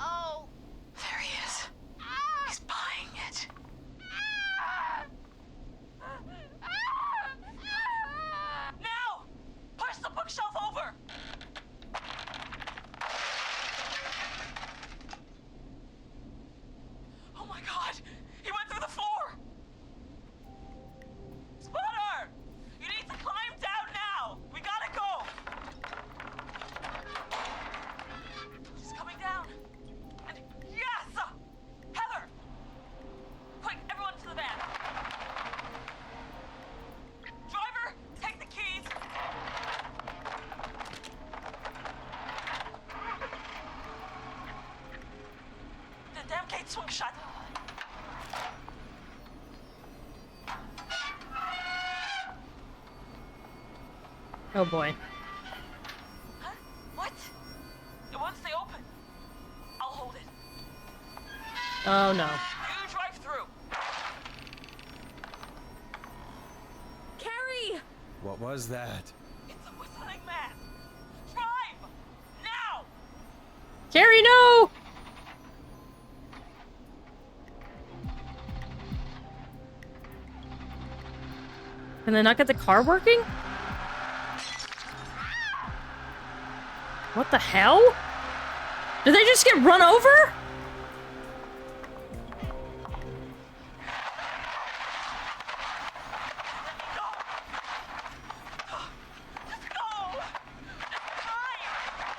Oh. There he is. He's buying it. Now! Push the bookshelf over! swing shot. Oh boy. Huh? What? Once they open, I'll hold it. Oh no. You drive through. Carrie! What was that? It's a whistling man. Drive! Now! Carrie, no! Can they not get the car working? What the hell? Did they just get run over?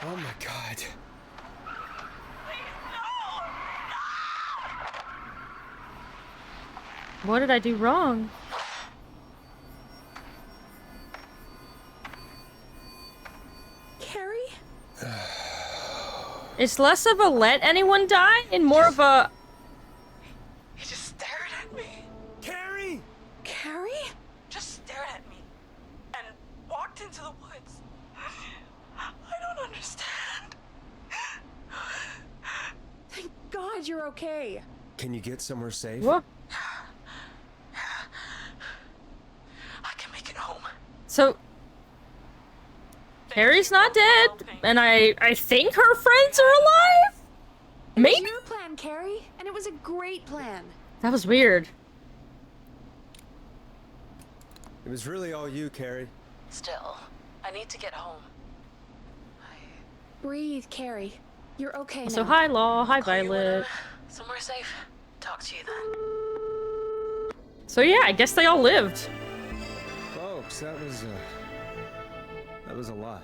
Oh my god. What did I do wrong? Carrie? It's less of a let anyone die and more of a... He just stared at me. Carrie! Carrie? Just stared at me. And walked into the woods. I don't understand. Thank God you're okay. Can you get somewhere safe? What? I can make it home. So... Carrie's not dead, and I think her friends are alive? It was Maybe? your plan, Carrie, and it was a great plan. That was weird. It was really all you, Carrie. Still, I need to get home. Breathe, Carrie. You're okay So now. hi, Law. Hi, Call you when Violet. I'm somewhere safe. Talk to you then. So yeah, I guess they all lived. Folks, that was a lot.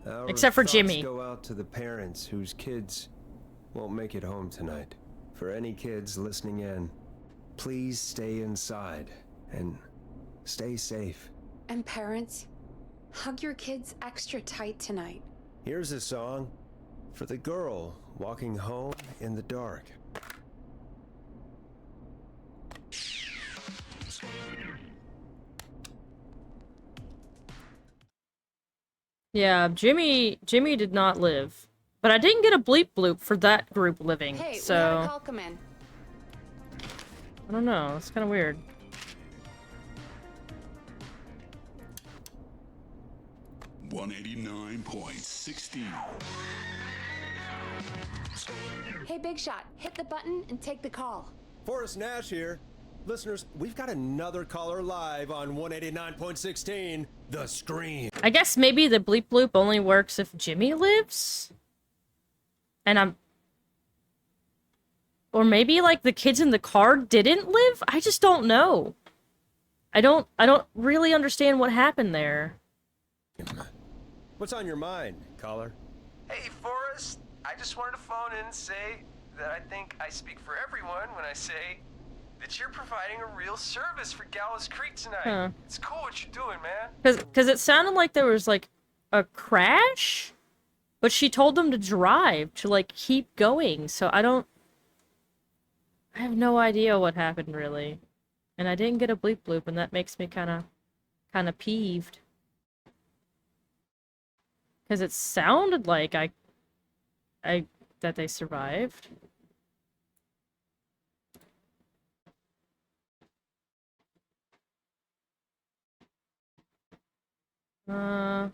Our Except for thoughts Jimmy. Go out to the parents whose kids won't make it home tonight. For any kids listening in, please stay inside and stay safe. And parents, hug your kids extra tight tonight. Here's a song for the girl walking home in the dark. Yeah, Jimmy did not live. But I didn't get a bleep bloop for that group living, Hey, we had a so... call come in. I don't know, it's kind of weird. $189.16. Hey, Big Shot, hit the button and take the call. Forrest Nash here. Listeners, we've got another caller live on 189.16, The Scream. I guess maybe the bleep bloop only works if Jimmy lives? And I'm... Or maybe, like, the kids in the car didn't live? I just don't know. I don't really understand what happened there. What's on your mind, caller? Hey, Forrest. I just wanted to phone in and say that I think I speak for everyone when I say that you're providing a real service for Gallows Creek tonight. Huh. It's cool what you're doing, man. Because it sounded like there was, like, a crash? But she told them to drive, to, like, keep going, so I have no idea what happened, really. And I didn't get a bleep bloop, and that makes me kinda peeved. Because it sounded like that they survived. I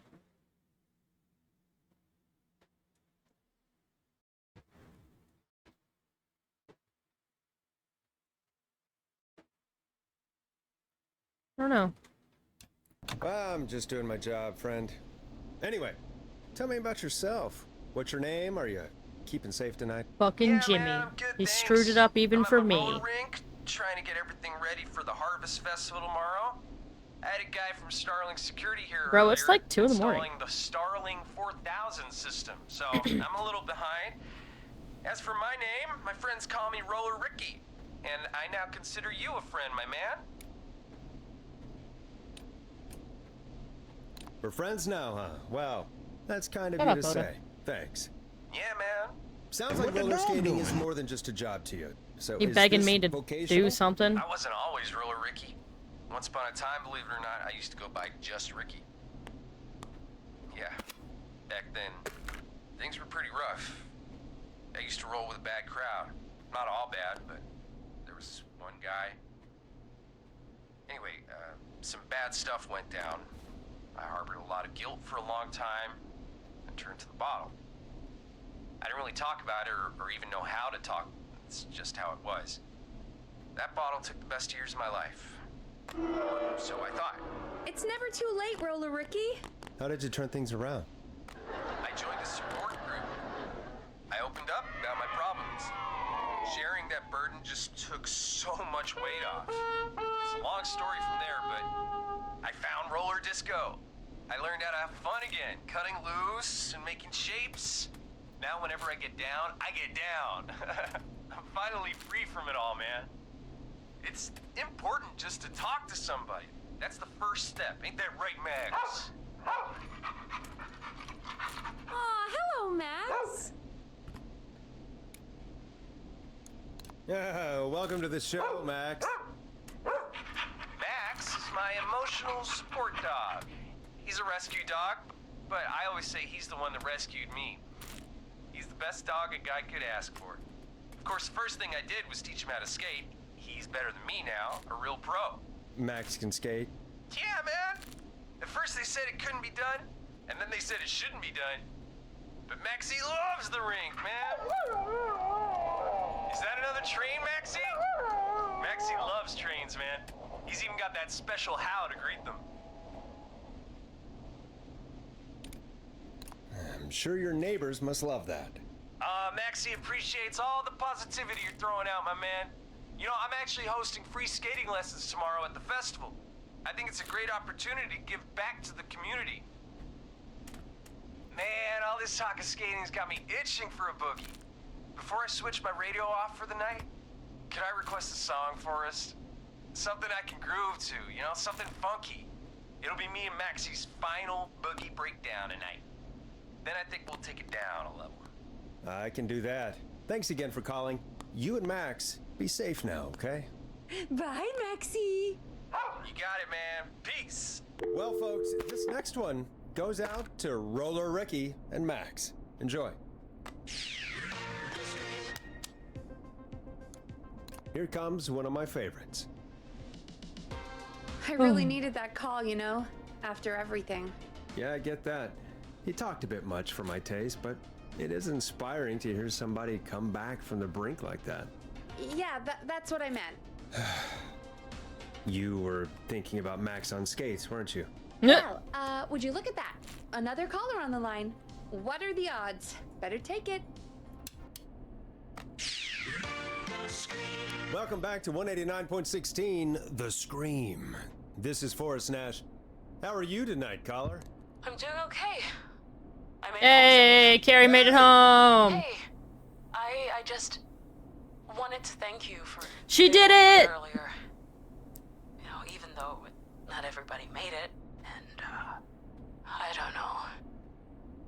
don't know. Well, I'm just doing my job, friend. Anyway, tell me about yourself. What's your name? Are you keeping safe tonight? Fucking Yeah, Jimmy. man, I'm good, He thanks. screwed it up even I'm for at the me. roller rink, trying to get everything ready for the Harvest Festival tomorrow. I had a guy from Starling Security here Bro, earlier it's like 2 in the morning. installing the Starling 4000 system, so I'm a little behind. As for my name, my friends call me Roller Ricky, and I now consider you a friend, my man. We're friends now, huh? Well, that's kind of Shut you up, to Oda. say. Thanks. Yeah, man. Sounds like roller skating is more than just a job to you. So You is begging this me to vocational? do something? I wasn't always Roller Ricky. Once upon a time, believe it or not, I used to go by just Ricky. Yeah, back then, things were pretty rough. I used to roll with a bad crowd. Not all bad, but there was one guy. Anyway, some bad stuff went down. I harbored a lot of guilt for a long time and turned to the bottle. I didn't really talk about it or even know how to talk. It's just how it was. That bottle took the best years of my life. So I thought. It's never too late, Roller Ricky. How did you turn things around? I joined a support group. I opened up about my problems. Sharing that burden just took so much weight off. It's a long story from there, but I found roller disco. I learned how to have fun again, cutting loose and making shapes. Now whenever I get down, I get down. I'm finally free from it all, man. It's important just to talk to somebody. That's the first step. Ain't that right, Max? Aw, hello, Max. Yeah, welcome to the show, Max. Max is my emotional support dog. He's a rescue dog, but I always say he's the one that rescued me. He's the best dog a guy could ask for. Of course, the first thing I did was teach him how to skate. He's better than me now, a real pro. Max can skate. Yeah, man. At first they said it couldn't be done, and then they said it shouldn't be done. But Maxie loves the rink, man. Is that another train, Maxie? Maxie loves trains, man. He's even got that special how to greet them. I'm sure your neighbors must love that. Maxie appreciates all the positivity you're throwing out, my man. You know, I'm actually hosting free skating lessons tomorrow at the festival. I think it's a great opportunity to give back to the community. Man, all this talk of skating's got me itching for a boogie. Before I switch my radio off for the night, could I request a song for us? Something I can groove to, you know, something funky. It'll be me and Maxie's final boogie breakdown tonight. Then I think we'll take it down a level. I can do that. Thanks again for calling. You and Max, be safe now, okay? Bye, Maxie. You got it, man. Peace. Well, folks, this next one goes out to Roller Ricky and Max. Enjoy. Here comes one of my favorites. I really needed that call, you know, after everything. Yeah, I get that. He talked a bit much for my taste, but it is inspiring to hear somebody come back from the brink like that. Yeah, that's what I meant. You were thinking about Max on skates, weren't you? Well, would you look at that? Another caller on the line. What are the odds? Better take it. Welcome back to 189.16, The Scream. This is Forrest Nash. How are you tonight, caller? I'm doing okay. I made Hey, Carrie made it home. Hey, I just wanted to thank you for. She did it earlier. You know, even though not everybody made it, and I don't know.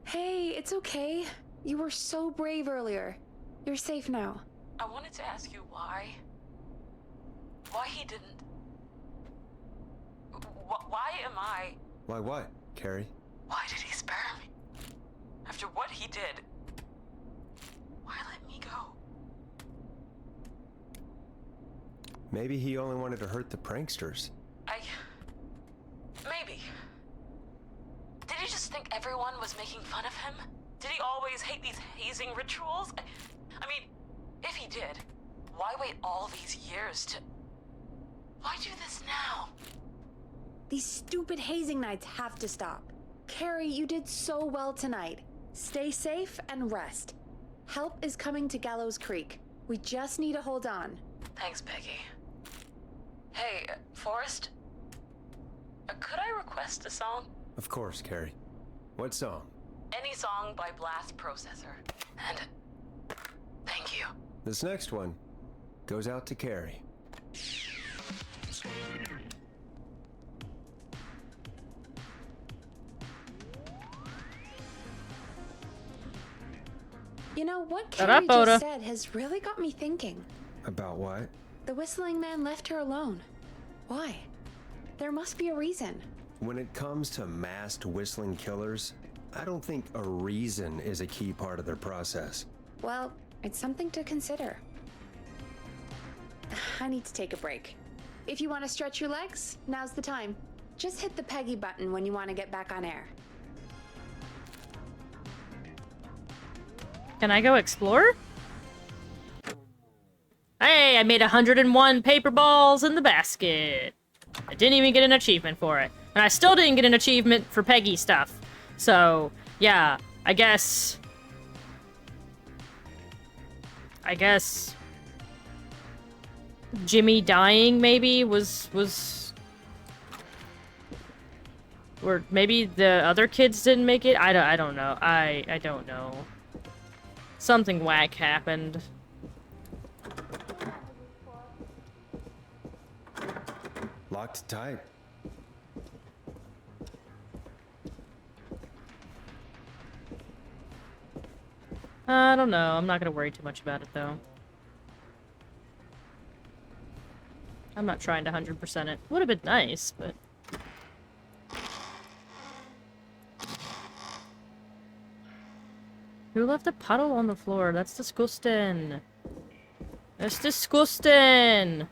Hey, it's okay. You were so brave earlier. You're safe now. I wanted to ask you why he didn't. Why am I? Why what, Carrie? Why did he spare me? After what he did, why let me go? Maybe he only wanted to hurt the pranksters. Maybe. Did he just think everyone was making fun of him? Did he always hate these hazing rituals? I mean, if he did, why wait all these years to... Why do this now? These stupid hazing nights have to stop. Carrie, you did so well tonight. Stay safe and rest. Help is coming to Gallows Creek. We just need to hold on. Thanks, Peggy. Hey, Forrest? Could I request a song? Of course, Carrie. What song? Any song by Blast Processor. And thank you. This next one goes out to Carrie. You know, what Shut Carrie up, Oda. just said has really got me thinking. About what? The whistling man left her alone. Why? There must be a reason. When it comes to masked whistling killers, I don't think a reason is a key part of their process. Well, it's something to consider. I need to take a break. If you want to stretch your legs, now's the time. Just hit the Peggy button when you want to get back on air. Can I go explore? Hey, I made 101 paper balls in the basket. I didn't even get an achievement for it. And I still didn't get an achievement for Peggy stuff. So, yeah, I guess Jimmy dying maybe was or maybe the other kids didn't make it. I don't know. I don't know. Something whack happened. Locked tight. I don't know. I'm not gonna worry too much about it, though. I'm not trying to 100% it. Would have been nice, but... Who left a puddle on the floor? That's disgusting. That's disgusting!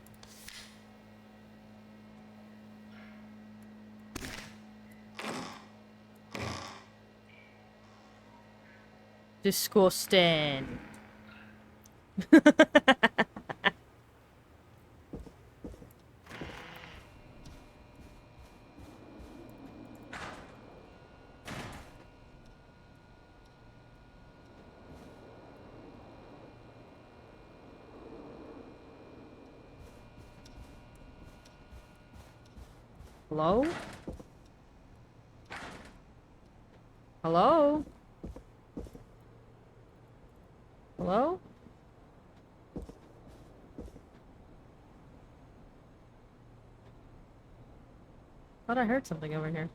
Disgusting. Hello? Hello? Hello? Thought I heard something over here.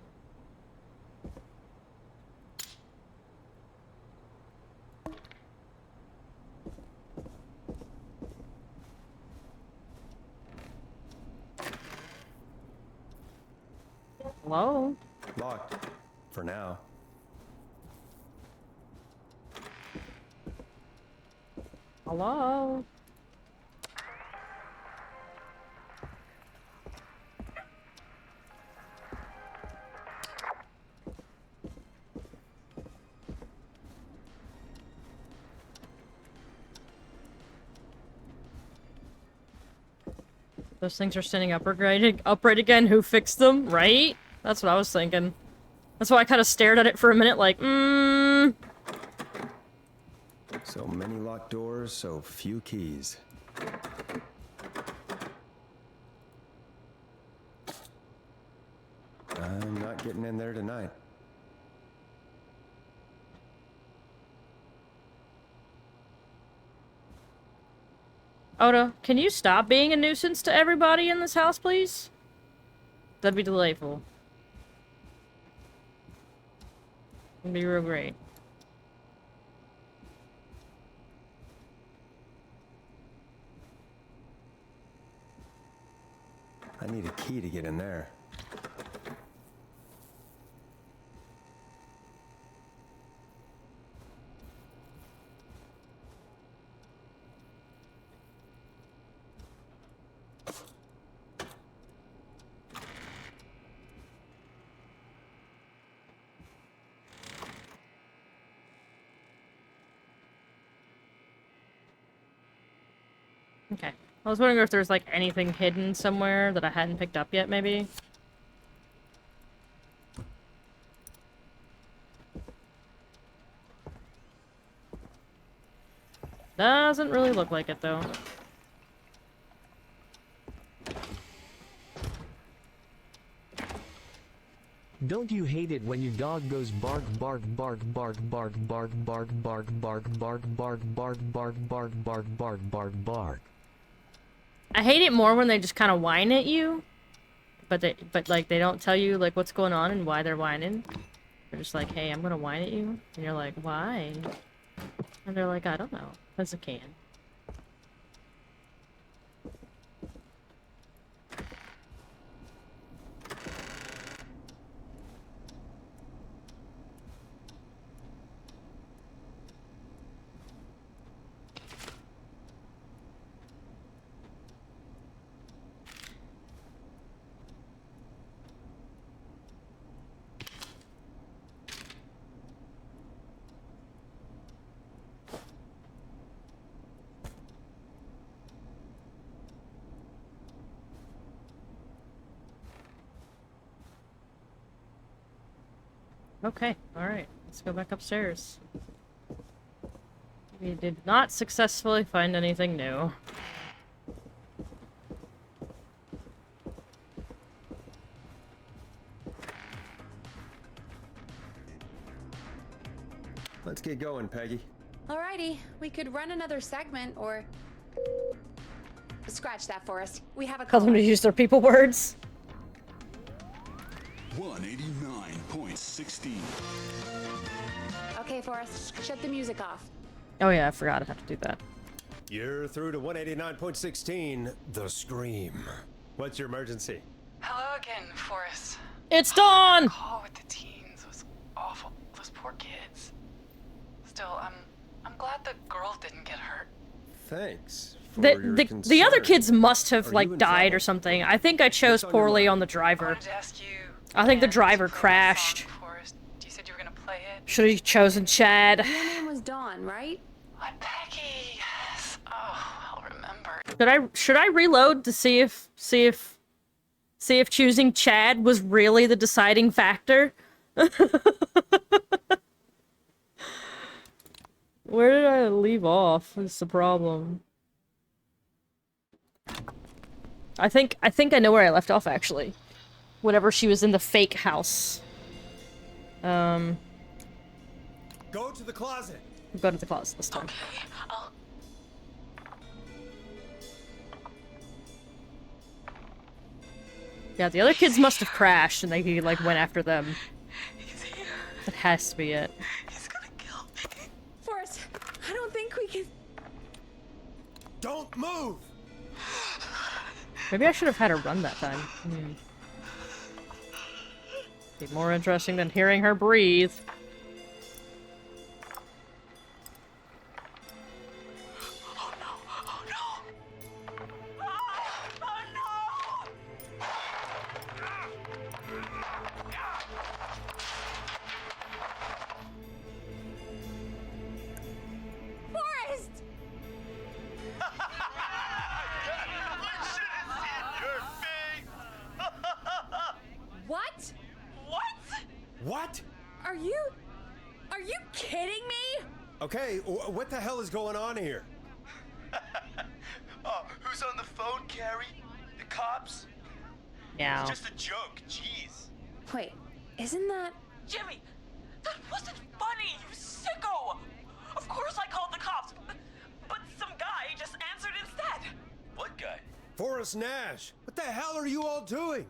Hello? Locked. For now. Hello? Those things are standing upright again. Who fixed them? Right? That's what I was thinking. That's why I kind of stared at it for a minute like, So many locked doors, so few keys. I'm not getting in there tonight. Oda, can you stop being a nuisance to everybody in this house, please? That'd be delightful. It'd be real great. I need a key to get in there. Okay. I was wondering if there's, like, anything hidden somewhere that I hadn't picked up yet, maybe? Doesn't really look like it, though. Don't you hate it when your dog goes bark bark bark bark bark bark bark bark bark bark bark bark bark bark bark bark bark bark? I hate it more when they just kind of whine at you, but like they don't tell you like what's going on and why they're whining. They're just like, "Hey, I'm gonna whine at you," and you're like, "Why?" And they're like, I don't know. As a can. Okay, alright. Let's go back upstairs. We did not successfully find anything new. Let's get going, Peggy. Alrighty, we could run another segment or... Scratch that, Forrest. We have a Tell call. them to use their people words. 189.16. Okay, Forrest, shut the music off. Oh yeah, I forgot I have to do that. You're through to 189.16, The Scream. What's your emergency? Hello again, Forrest. It's Dawn! The call with the teens was awful. Those poor kids. Still, I'm glad the girl didn't get hurt. Thanks. The other kids must have, Are like, you in died trouble? or something. I think I chose What's on your poorly mind? on the I driver. wanted to ask you. I think the again driver to play that crashed. song, Forrest. You said you were gonna play it. Should have chosen Chad. Your name was Dawn, right? What, Peggy? Yes. Oh, I'll remember. Should I reload to see if choosing Chad was really the deciding factor? Where did I leave off? That's the problem. I think I know where I left off actually. Whenever she was in the fake house. Go to the closet. Go to the closet this time. Okay, I'll... Yeah, the other kids must have crashed and they like went after them. He's here. That has to be it. He's gonna kill me. Forrest, I don't think we can... Don't move! Maybe I should have had her run that time. Be more interesting than hearing her breathe. Oh no! Oh no! Oh no! Forrest! What? What? What? Are you kidding me? Okay, what the hell is going on here? Oh, who's on the phone, Carrie? The cops? Yeah. It's just a joke, jeez. Wait, isn't that... Jimmy, that wasn't funny, you sicko! Of course I called the cops, but some guy just answered instead. What guy? Forrest Nash, what the hell are you all doing?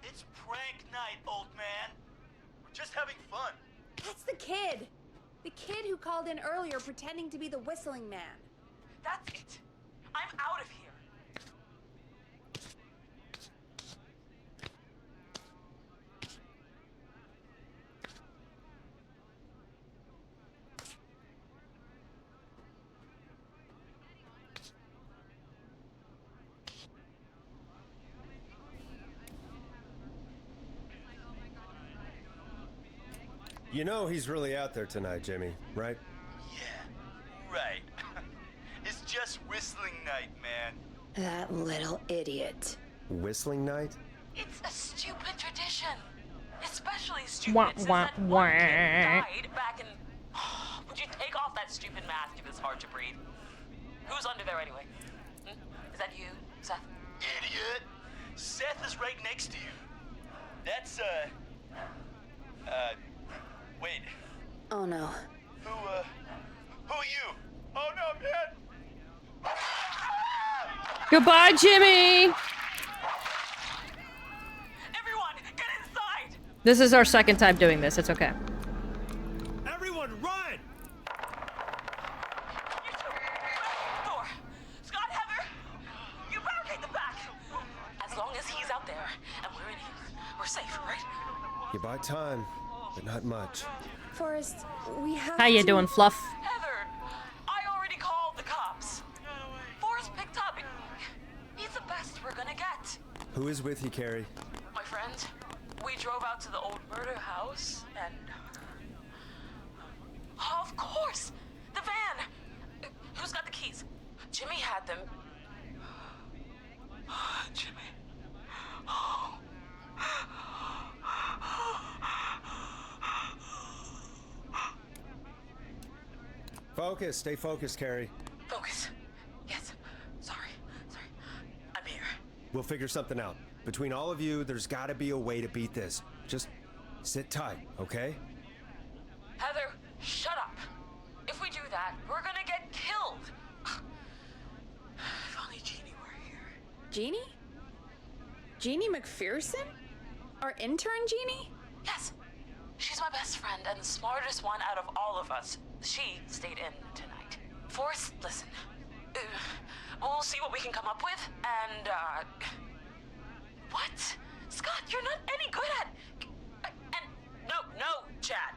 It's prank night, old man. We're just having fun. That's the kid! The kid who called in earlier pretending to be the whistling man. That's it. I'm out of here. You know he's really out there tonight, Jimmy, right? Yeah, right. It's just whistling night, man. That little idiot. Whistling night? It's a stupid tradition. Especially stupid Wah, since wah, that one wah. kid died back in... Would you take off that stupid mask if it's hard to breathe? Who's under there anyway? Is that you, Seth? Idiot. Seth is right next to you. That's, wait. Oh no. Who are you? Oh no, man! Goodbye, Jimmy! Everyone, get inside! This is our second time doing this. It's okay. Everyone run! You buy time, but not much. Forrest, we have How you to... doing, Fluff? Heather, I already called the cops. Forrest picked up. He's the best we're gonna get. Who is with you, Carrie? My friend, we drove out to the old murder house and... Oh, of course! The van! Who's got the keys? Jimmy had them. Jimmy. Oh. Focus, stay focused, Carrie. Focus. Yes. Sorry. I'm here. We'll figure something out. Between all of you, there's gotta be a way to beat this. Just sit tight, okay? Heather, shut up. If we do that, we're gonna get killed. If only Jeannie were here. Jeannie? Jeannie McPherson? Our intern Jeannie? Yes. She's my best friend and the smartest one out of all of us. She stayed in tonight. Forrest, listen. We'll see what we can come up with, and, What? Scott, you're not any good at... And... No, Chad.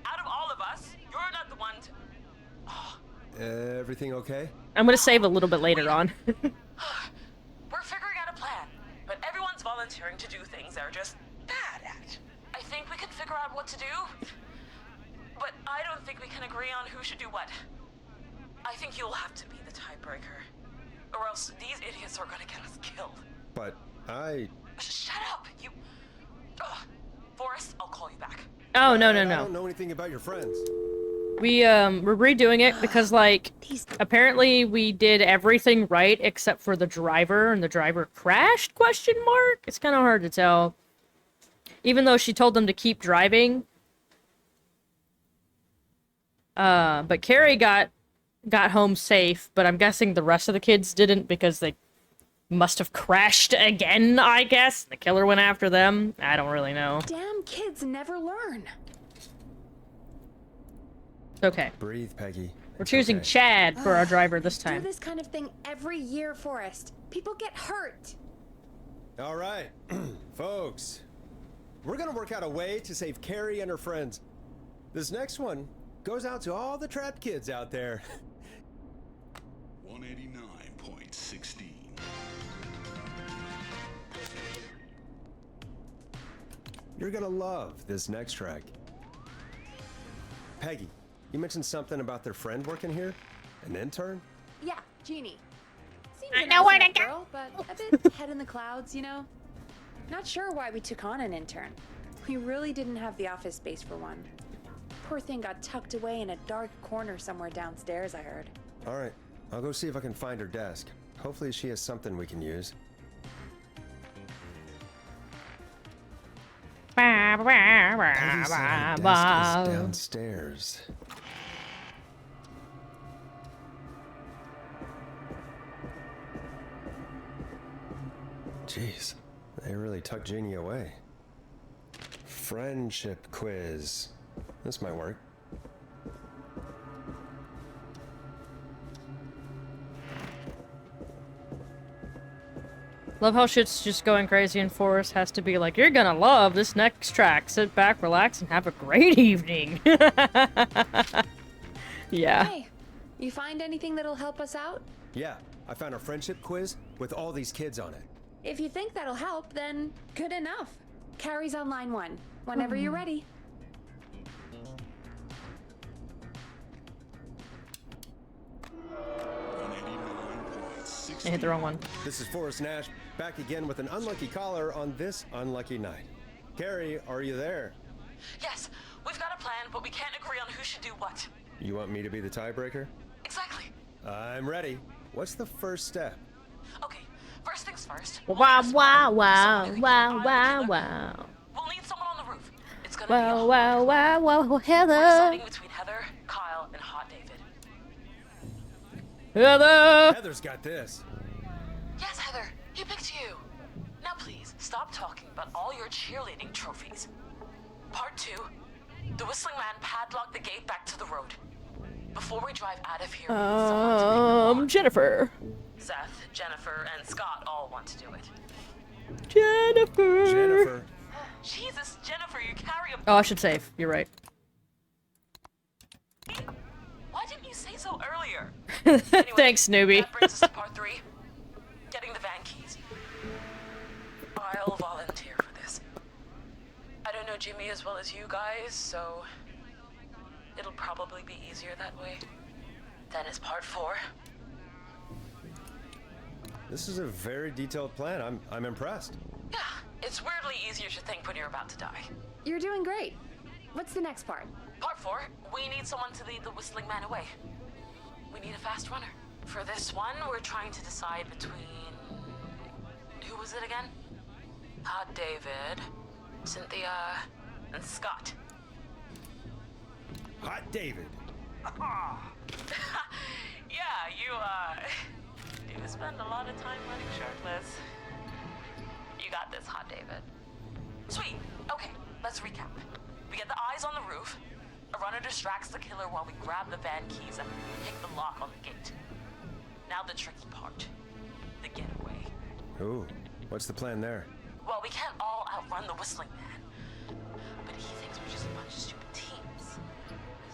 Out of all of us, you're not the one to... Oh. Everything okay? I'm gonna save a little bit later on. We're figuring out a plan, but everyone's volunteering to do things they're just bad at. I think we can figure out what to do, but I don't think we can agree on who should do what. I think you'll have to be the tiebreaker, or else these idiots are gonna get us killed. But I... Shut up, you... Ugh. Forrest, I'll call you back. Oh, no. I don't know anything about your friends. We're redoing it because, like, apparently we did everything right except for the driver, and the driver crashed, question mark? It's kind of hard to tell. Even though she told them to keep driving. But Carrie got home safe, but I'm guessing the rest of the kids didn't because they must have crashed again, I guess. The killer went after them. I don't really know. Damn kids never learn. Okay. Breathe, Peggy. We're choosing okay. Chad for our driver this Do time. this kind of thing every year, Forrest. People get hurt. All right, folks. We're gonna work out a way to save Carrie and her friends. This next one goes out to all the trapped kids out there. 189.16. You're gonna love this next track. Peggy, you mentioned something about their friend working here? An intern? Yeah, Jeannie. Seems I a know nice where to enough go. girl, but a bit head in the clouds, you know? Not sure why we took on an intern. We really didn't have the office space for one. Poor thing got tucked away in a dark corner somewhere downstairs, I heard. All right, I'll go see if I can find her desk. Hopefully she has something we can use. Peggy said her desk is downstairs. Jeez, they really tucked Jeannie away. Friendship quiz. This might work. Love how shit's just going crazy and Forrest has to be like, you're gonna love this next track. Sit back, relax, and have a great evening. Yeah. Hey, you find anything that'll help us out? Yeah, I found a friendship quiz with all these kids on it. If you think that'll help, then good enough. Carrie's on line 1. Whenever you're ready. I hit the wrong one. This is Forrest Nash, back again with an unlucky caller on this unlucky night. Carrie, are you there? Yes, we've got a plan, but we can't agree on who should do what. You want me to be the tiebreaker? Exactly. I'm ready. What's the first step? Okay, first things first. Wow, wow, wow, wow, wow, wow. We'll need someone on the roof. It's gonna Wow, be a wow, wow, wow, We're Heather. deciding between Heather, Kyle, and Hot David. Heather! Heather's got this. Yes, Heather, he picked you. Now please, stop talking about all your cheerleading trophies. Part 2. The Whistling Man padlocked the gate back to the road. Before we drive out of here, we need someone to make the lock. Jennifer. Seth, Jennifer, and Scott all want to do it. Jennifer. Jennifer. Jesus, Jennifer, you carry a... Oh, I should save. You're right. Why didn't you say so earlier? Anyway, Thanks, newbie. That brings us to part 3. Getting the van keys. I'll volunteer for this. I don't know Jimmy as well as you guys, so... it'll probably be easier that way. Then it's part 4. This is a very detailed plan. I'm impressed. Yeah, it's weirdly easier to think when you're about to die. You're doing great. What's the next part? Part 4, we need someone to lead the Whistling Man away. We need a fast runner. For this one, we're trying to decide between... who was it again? David, Cynthia, and Scott. Hot David. Yeah, you spend a lot of time running shirtless. You got this, Hot David. Sweet. Okay, let's recap. We get the eyes on the roof. A runner distracts the killer while we grab the van keys and pick the lock on the gate. Now the tricky part. The getaway. Ooh, what's the plan there? Well, we can't all outrun the Whistling Man. But he thinks we're just a bunch of stupid teens.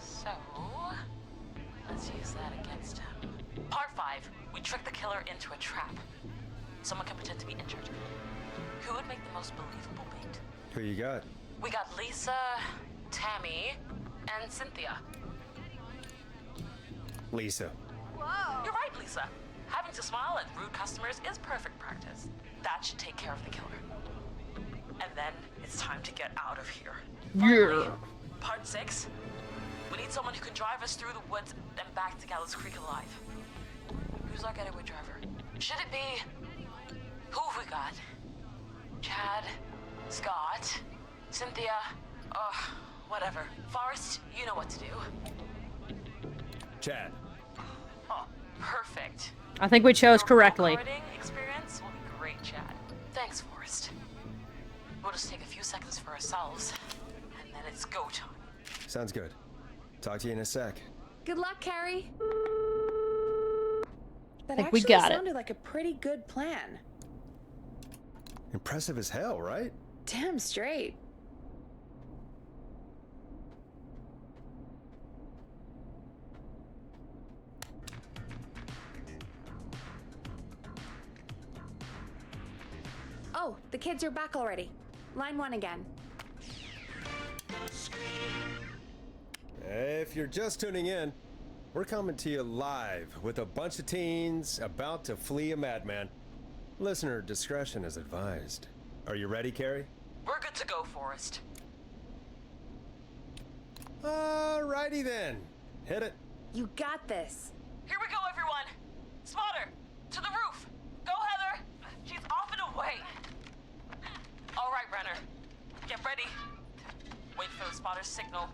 So, let's use that against him. Part 5, we trick the killer into a trap. Someone can pretend to be injured. Who would make the most believable bait? Who you got? We got Lisa, Tammy, and Cynthia. Lisa. Whoa! You're right, Lisa. Having to smile at rude customers is perfect practice. That should take care of the killer. And then it's time to get out of here. Yeah. Part 6. We need someone who can drive us through the woods and back to Gallows Creek alive. Who's our getaway driver? Should it be... who have we got? Chad? Scott? Cynthia? Whatever. Forrest, you know what to do. Chad. Oh, perfect. I think we chose Your correctly. go-karting experience will be great, Chad. Thanks, Forrest. We'll just take a few seconds for ourselves, and then it's go time. Sounds good. Talk to you in a sec. Good luck, Carrie. That Think we actually got it. sounded like a pretty good plan. Impressive as hell, right? Damn straight. Oh, the kids are back already. Line 1 again. If you're just tuning in, we're coming to you live with a bunch of teens about to flee a madman. Listener discretion is advised. Are you ready, Carrie? We're good to go, Forrest. Alrighty then. Hit it. You got this. Here we go, everyone. Spotter, to the roof. Go, Heather. She's off and away. All right, Renner. Get ready. Wait for the spotter's signal.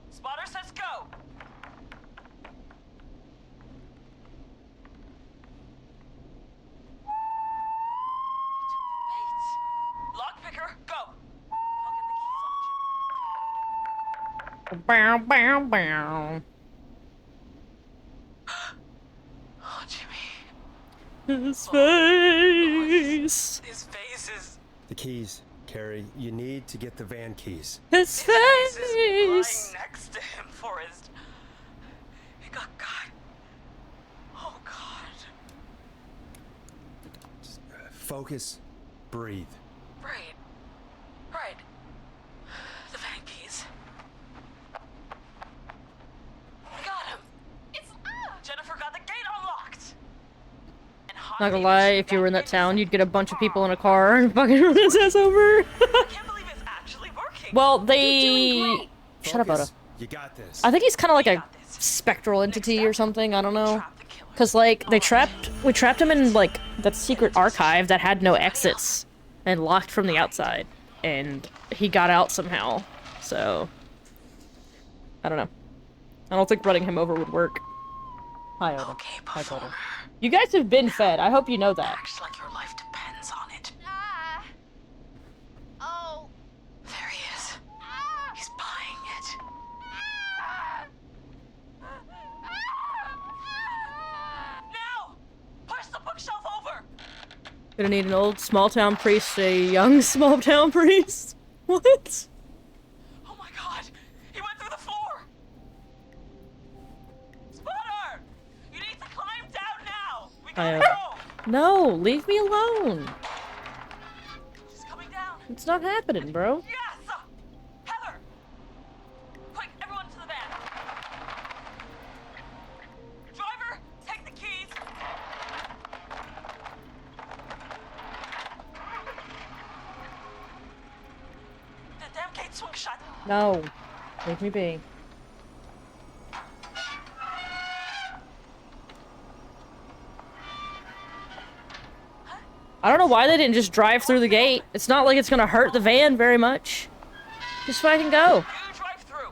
Spotter says go. Wait. Lockpicker, go. I'll get the keys on Bow, bow, bow. Jimmy. Oh, Jimmy. His face. His face is... The keys, Carrie. You need to get the van keys. His face is face. lying next to him, Forrest. He got God. Oh, God. Focus. Breathe. Right. Right. The van keys. We got him. It's... Jennifer got the gate unlocked. And Hot Not gonna David lie, should if you were in that get town, his- you'd get a bunch of people in a car and fucking run his ass over. I can't believe it's actually working. Well, You're doing they... great. Shut up, Oda. Focus. You got this. I think he's kind of like We a got this. spectral entity or something, I don't know. Trap the killer. Cause like, we trapped him in like, that secret archive that had no exits. And locked from the outside. And he got out somehow, so... I don't know. I don't think running him over would work. Hi, Oda. Okay, Hi, Oda. performer. You guys have been fed, I hope you know that. Acts like your life depends on it. Oh. There he is. He's buying it. Now! Push the bookshelf over! Gonna need an old small town priest, a young small town priest. What? Oh my god! He went through the floor! Spotter! You need to climb down now! We gotta go! No, leave me alone. She's coming down. It's not happening, bro. Yes! Heather! Quick, everyone to the van. Driver, take the keys. The damn gate swung shut. No. Leave me be. I don't know why they didn't just drive through the gate. It's not like it's gonna hurt the van very much. Just fucking go. You drive through.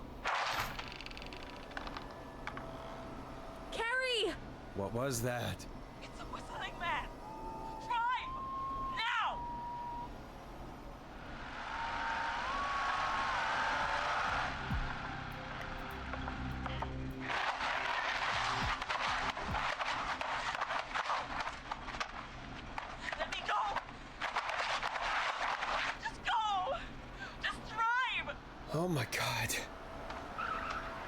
Carrie! What was that? It's a whistling man. Drive! Now! Let me go! Just go! Just drive! Oh my god.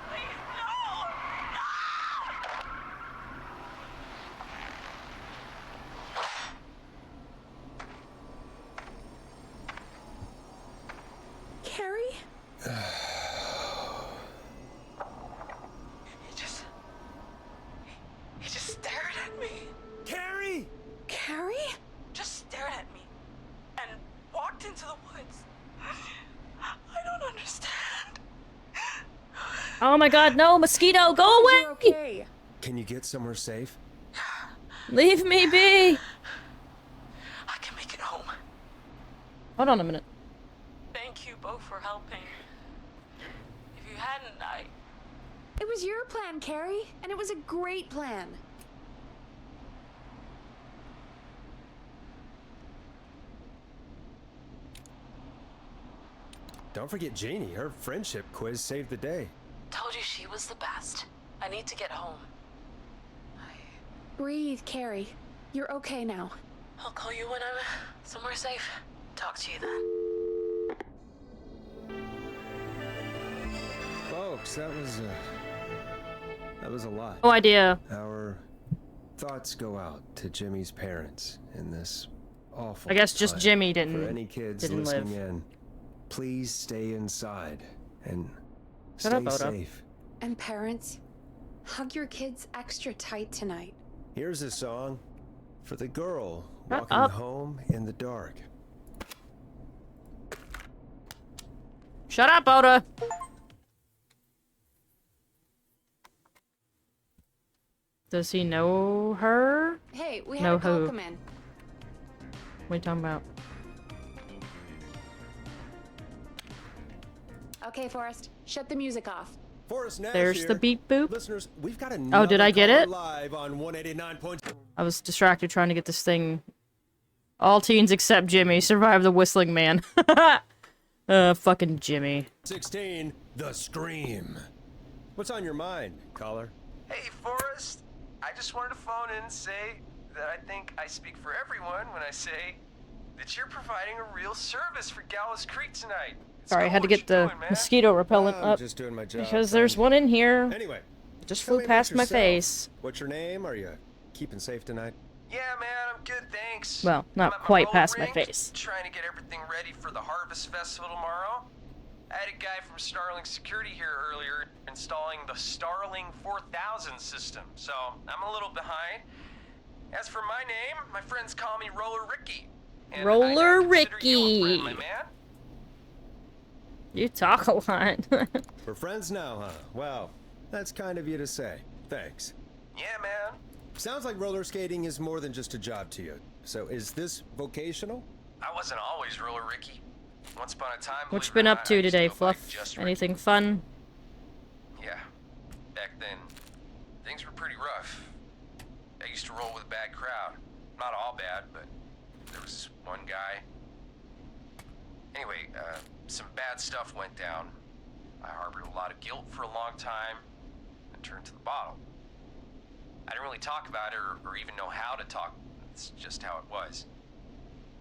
Please, no! Carrie? He just stared at me. Carrie! Carrie? Just stared at me and walked into the woods. I don't understand. Oh my god, no, mosquito, go away! You're okay. Can you get somewhere safe? Leave me be! I can make it home. Hold on a minute. Thank you both for helping. If you hadn't, It was your plan, Carrie, and it was a great plan. Don't forget Jeannie. Her friendship quiz saved the day. told you she was the best. I need to get home. Breathe, Carrie. You're okay now. I'll call you when I'm somewhere safe. Talk to you then. Folks, that was a lot. No idea. Our thoughts go out to Jimmy's parents in this awful I guess just time. Jimmy For didn't any kids listening in, please stay inside and Shut stay up, Oda. safe. And parents, hug your kids extra tight tonight. Here's a song for the girl Shut walking up. home in the dark. Shut up, Oda! Does he know her? Hey, we No had a call who. come in. What are you talking about? Okay, Forrest, shut the music off. Forrest Nash There's here. the beep boop. Listeners, we've got Oh, did I get it? live on 189. I was distracted trying to get this thing. All teens except Jimmy survive the whistling man. Fucking Jimmy. 16, The Scream. What's on your mind, caller? Hey, Forrest. I just wanted to phone in and say that I think I speak for everyone when I say that you're providing a real service for Gallows Creek tonight. It's Sorry, I cool had to what get you're the doing, man. mosquito repellent I'm up. just doing my job. Because there's one in here. Anyway, It just tell flew me past about my yourself. face. What's your name? Are you keeping safe tonight? Yeah, man, I'm good, thanks. Well, not I'm at my quite roller past my rink, face. Trying to get everything ready for the Harvest Festival tomorrow. I had a guy from Starling Security here earlier installing the Starling 4000 system, so I'm a little behind. As for my name, my friends call me Roller Ricky. And Roller I now consider Ricky. you a friend, my man. You talk a lot. We're friends now, huh? Well, that's kind of you to say. Thanks. Yeah, man. Sounds like roller skating is more than just a job to you. So is this vocational? I wasn't always Roller Ricky. Once upon a time, What you believe it been or up not, to I used today, go by Fluff? just Anything fun? Yeah. Back then, things were pretty rough. I used to roll with a bad crowd. Not all bad, but there was this one guy. Anyway, some bad stuff went down. I harbored a lot of guilt for a long time and turned to the bottle. I didn't really talk about it or even know how to talk. It's just how it was.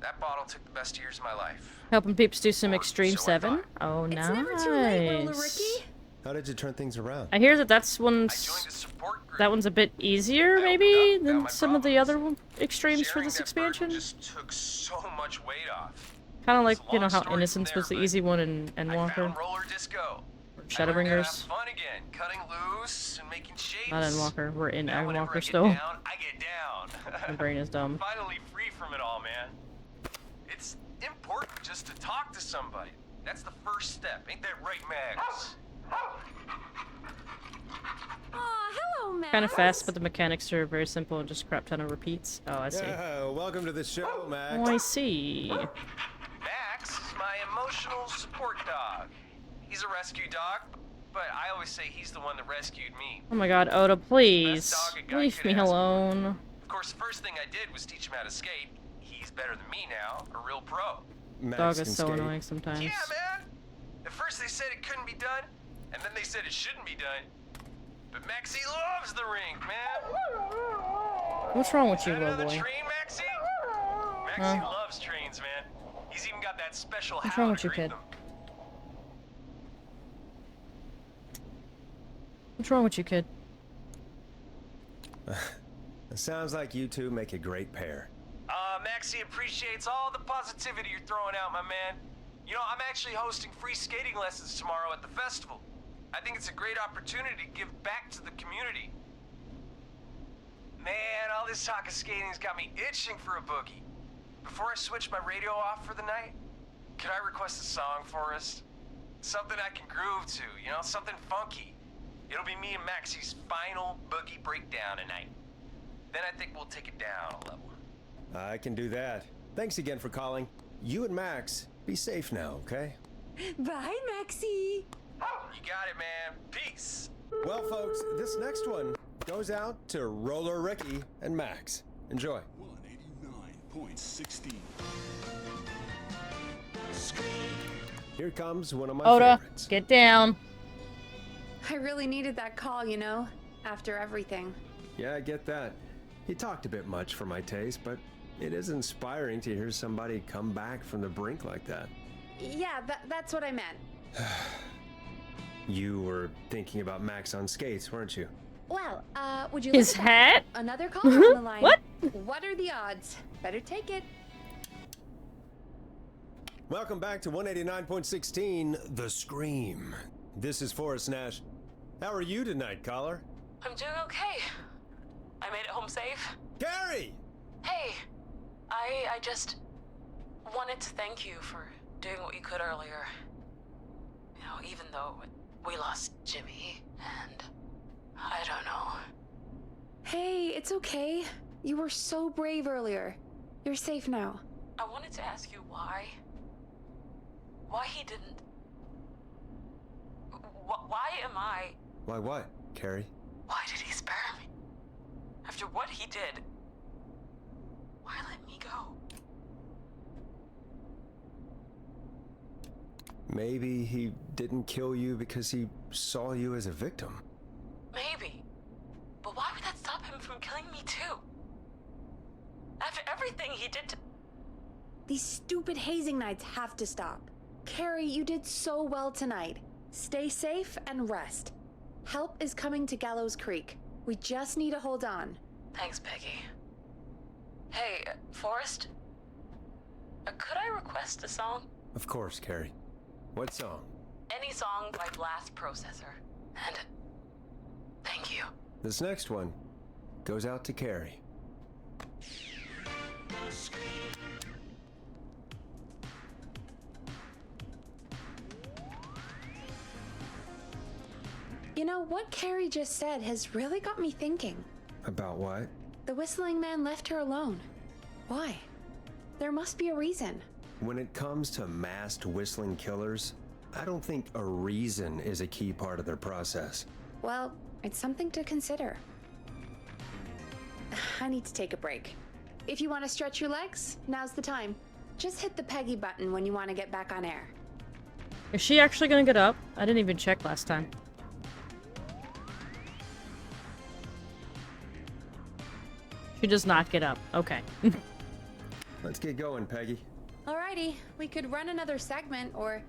That bottle took the best years of my life. Helping peeps do some Or Extreme so I 7. thought. Oh, It's nice. never too late, Roller Ricky. How did you turn things around? I hear that I joined a support group. that one's a bit easier, I maybe, opened up than about my some of the other problems. extremes for Sharing this that burden expansion. just took so much weight off. Kind of like, It's a you know, long how story Innocence from was the there, easy but one in I Walker. found roller disco. Or I learned how to have Shadowbringers. fun again, cutting loose and making shapes. Not in Walker. We're in Now whenever Walker I get still. down, I get down. My brain is dumb. Finally free from it all, man. It's important just to talk to somebody. That's the first step. Ain't that right, Max? Aw, hello, Max. Kind of fast, but the mechanics are very simple and just a crap ton of repeats. Oh, I see. Yeah, welcome to the show, Max. Oh, I see. Max is my emotional support dog. He's a rescue dog, but I always say he's the one that rescued me. Oh my god, Oda, please. Best dog a guy Leave could me ask for. alone. Of course, the first thing I did was teach him how to skate. He's better than me now, a real pro. Max Dog can is so skate. annoying sometimes. Yeah, man. At first they said it couldn't be done, and then they said it shouldn't be done. But Maxie loves the rink, man. What's wrong with Is you, that little another boy? train, Maxie? Maxie loves trains, man. He's even got that special What's howl wrong to with you, greet kid? them. What's wrong with you, kid? It sounds like you two make a great pair. Maxie appreciates all the positivity you're throwing out, my man. You know, I'm actually hosting free skating lessons tomorrow at the festival. I think it's a great opportunity to give back to the community. Man, all this talk of skating's got me itching for a boogie. Before I switch my radio off for the night, could I request a song for us? Something I can groove to, you know, something funky. It'll be me and Maxie's final boogie breakdown tonight. Then I think we'll take it down a level. I can do that. Thanks again for calling. You and Max, be safe now, okay? Bye, Maxie. You got it, man. Peace. Well, folks, this next one goes out to Roller Ricky and Max. Enjoy. 189.16. Here comes one of my Oda, favorites. get down. I really needed that call, you know, after everything. Yeah, I get that. He talked a bit much for my taste, but it is inspiring to hear somebody come back from the brink like that. Yeah, that's what I meant. You were thinking about Max on skates, weren't you? Well, would you His look at that? hat? Another call on the line. What? What are the odds? Better take it. Welcome back to 189.16, The Scream. This is Forrest Nash. How are you tonight, caller? I'm doing okay. I made it home safe. Gary! Hey, I just wanted to thank you for doing what you could earlier. You know, even though we lost Jimmy, and I don't know. Hey, it's okay. You were so brave earlier. You're safe now. I wanted to ask you why. Why he didn't. Why am I. Why what, Carrie? Why did he spare me? After what he did, why let me go? Maybe he didn't kill you because he saw you as a victim. Maybe. But why would that stop him from killing me too? After everything he did to... These stupid hazing nights have to stop. Carrie, you did so well tonight. Stay safe and rest. Help is coming to Gallows Creek. We just need to hold on. Thanks, Peggy. Hey, Forrest? Could I request a song? Of course, Carrie. What song? Any song by Blast Processor. And thank you. This next one goes out to Carrie. You know, what Carrie just said has really got me thinking. About what? The whistling man left her alone. Why? There must be a reason. When it comes to masked whistling killers, I don't think a reason is a key part of their process. Well, it's something to consider. I need to take a break. If you want to stretch your legs, now's the time. Just hit the Peggy button when you want to get back on air. Is she actually gonna get up? I didn't even check last time. She does not get up. Okay. Let's get going, Peggy. Alrighty, we could run another segment or...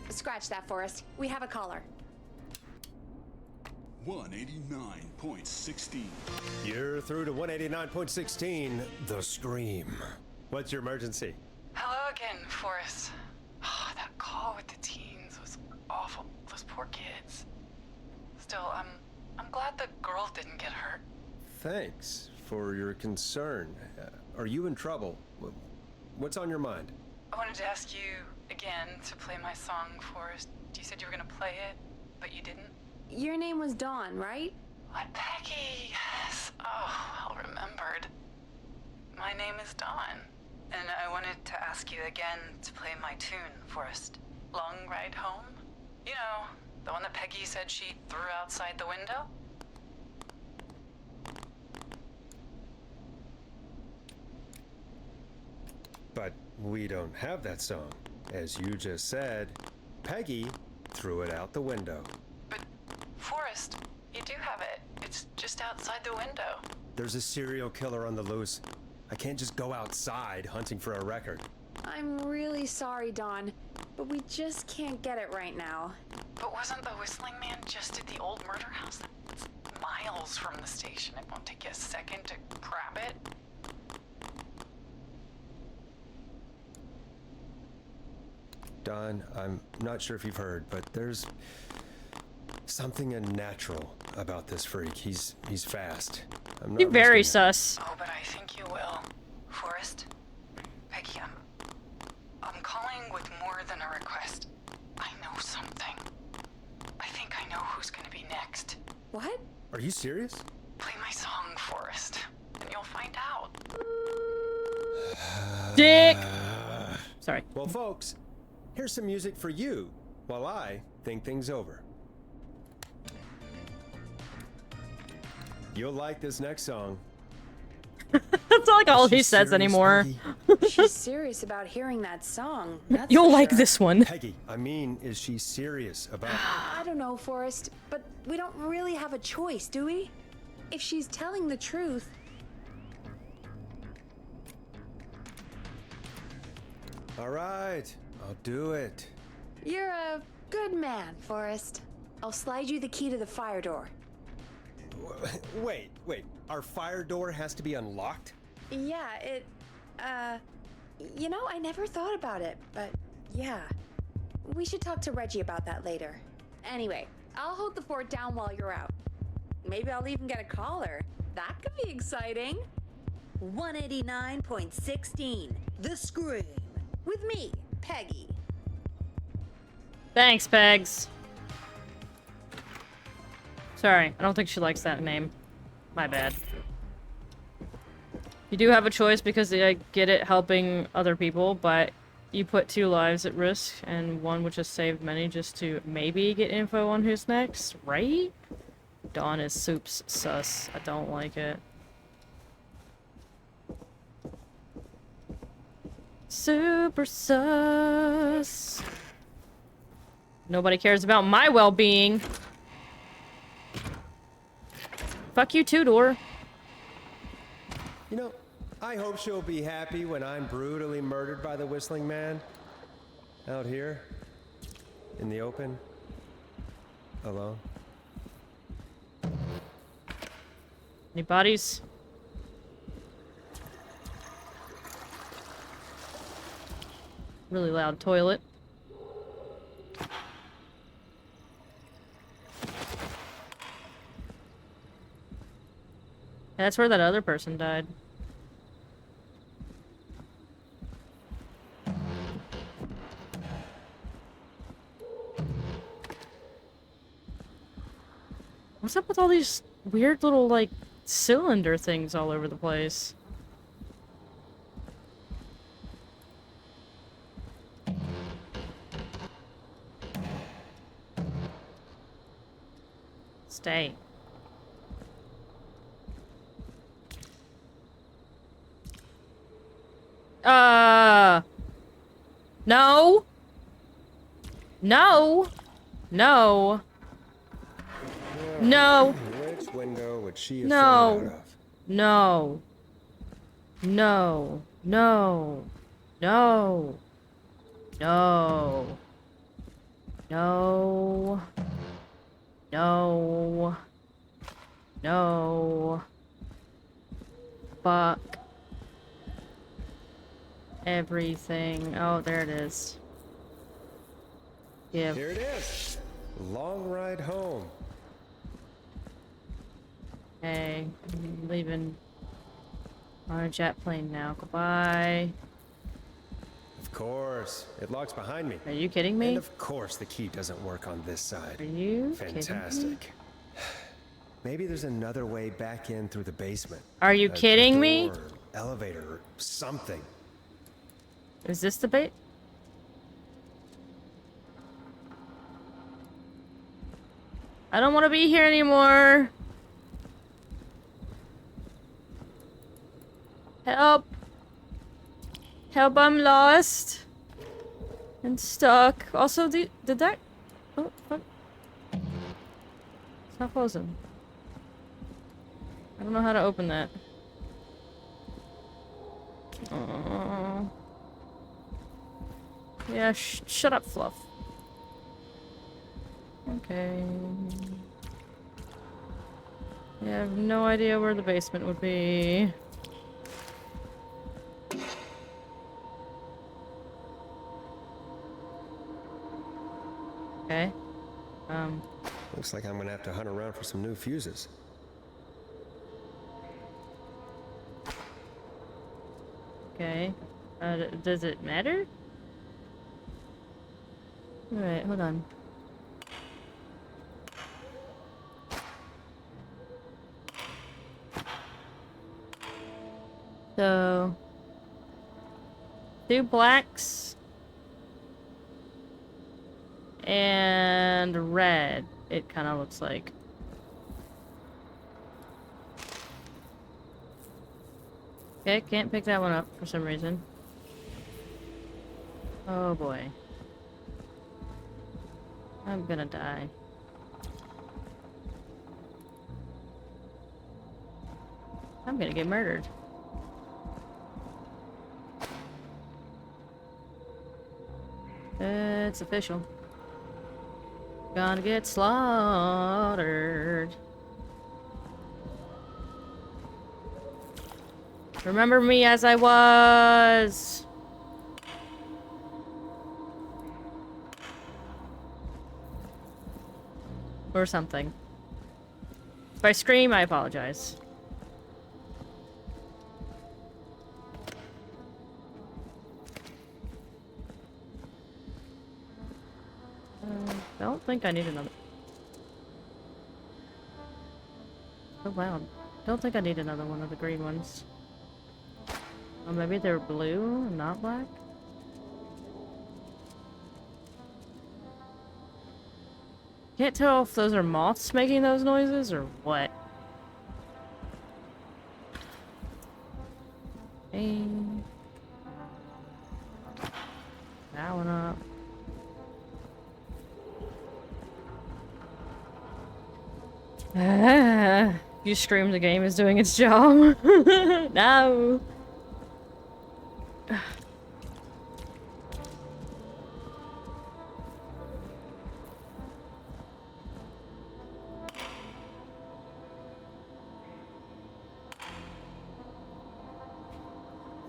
Scratch that, Forrest. We have a caller. 189.16. You're through to 189.16, The Scream. What's your emergency? Hello again, Forrest. Oh, that call with the teens was awful. Those poor kids. Still, I'm glad the girl didn't get hurt. Thanks for your concern. Are you in trouble? What's on your mind? I wanted to ask you again to play my song, Forrest. You said you were gonna play it, but you didn't. Your name was Dawn, right? What, Peggy? Yes. Oh, well remembered. My name is Dawn, and I wanted to ask you again to play my tune, Forrest. Long Ride Home? You know, the one that Peggy said she threw outside the window? But we don't have that song. As you just said, Peggy threw it out the window. But, Forrest, you do have it. It's just outside the window. There's a serial killer on the loose. I can't just go outside hunting for a record. I'm really sorry, Dawn, but we just can't get it right now. But wasn't the Whistling Man just at the old murder house? It's miles from the station. It won't take you a second to grab it. Don, I'm not sure if you've heard, but there's something unnatural about this freak. He's fast. I'm not You're very risking it. sus. Oh, but I think you will. Forrest? Peggy, I'm calling with more than a request. I know something. I think I know who's gonna be next. What? Are you serious? Play my song, Forrest, and you'll find out. Dick! Sorry. Well, folks, here's some music for you while I think things over. You'll like this next song. That's not like all he She's says serious, anymore. Peggy? She's serious about hearing that song. That's You'll for like sure. this one. Peggy, I mean, is she serious about... I don't know, Forrest, but we don't really have a choice, do we? If she's telling the truth... All right, I'll do it. You're a good man, Forrest. I'll slide you the key to the fire door. Wait. Our fire door has to be unlocked? Yeah, you know, I never thought about it, but yeah. We should talk to Reggie about that later. Anyway, I'll hold the fort down while you're out. Maybe I'll even get a caller. That could be exciting. 189.16, The Scream. With me, Peggy. Thanks, Pegs. Sorry, I don't think she likes that name. My bad. You do have a choice because I get it helping other people, but you put 2 lives at risk and one which has saved many just to maybe get info on who's next, right? Dawn is soups sus. I don't like it. Super sus. Nobody cares about my well-being. Fuck you too, Door. You know, I hope she'll be happy when I'm brutally murdered by the Whistling Man. Out here. In the open. Alone. Any bodies? Really loud toilet. That's where that other person died. What's up with all these weird little, like, cylinder things all over the place? Stay. No. No. No. No. Which window would she have No. fallen out of? No. No. No. No. No. No. No. No. Fuck. Everything. Oh, there it is. Yeah. Here it is. Long ride home. Hey, I'm leaving on a jet plane now. Goodbye. Of course. It locks behind me. Are you kidding me? And of course the key doesn't work on this side. Are you Fantastic. kidding me? Maybe there's another way back in through the basement. Are you kidding door, me? Or elevator or something. Is this the bait? I don't want to be here anymore. Help. Help, I'm lost. And stuck. Also, did that... Oh, fuck. It's not closing. I don't know how to open that. Oh. Yeah, shut up, Fluff. Okay. Yeah, I have no idea where the basement would be. Okay. Looks like I'm gonna have to hunt around for some new fuses. Okay. Does it matter? Alright, hold on. So... 2 blacks... and red, it kind of looks like. Okay, can't pick that one up for some reason. Oh boy. I'm gonna die. I'm gonna get murdered. It's official. Gonna get slaughtered. Remember me as I was. Or something. If I scream, I apologize. Don't think I need another. So loud. Don't think I need another one of the green ones. Oh, maybe they're blue and not black? Can't tell if those are moths making those noises or what. Hey. That one up. You scream the game is doing its job. No.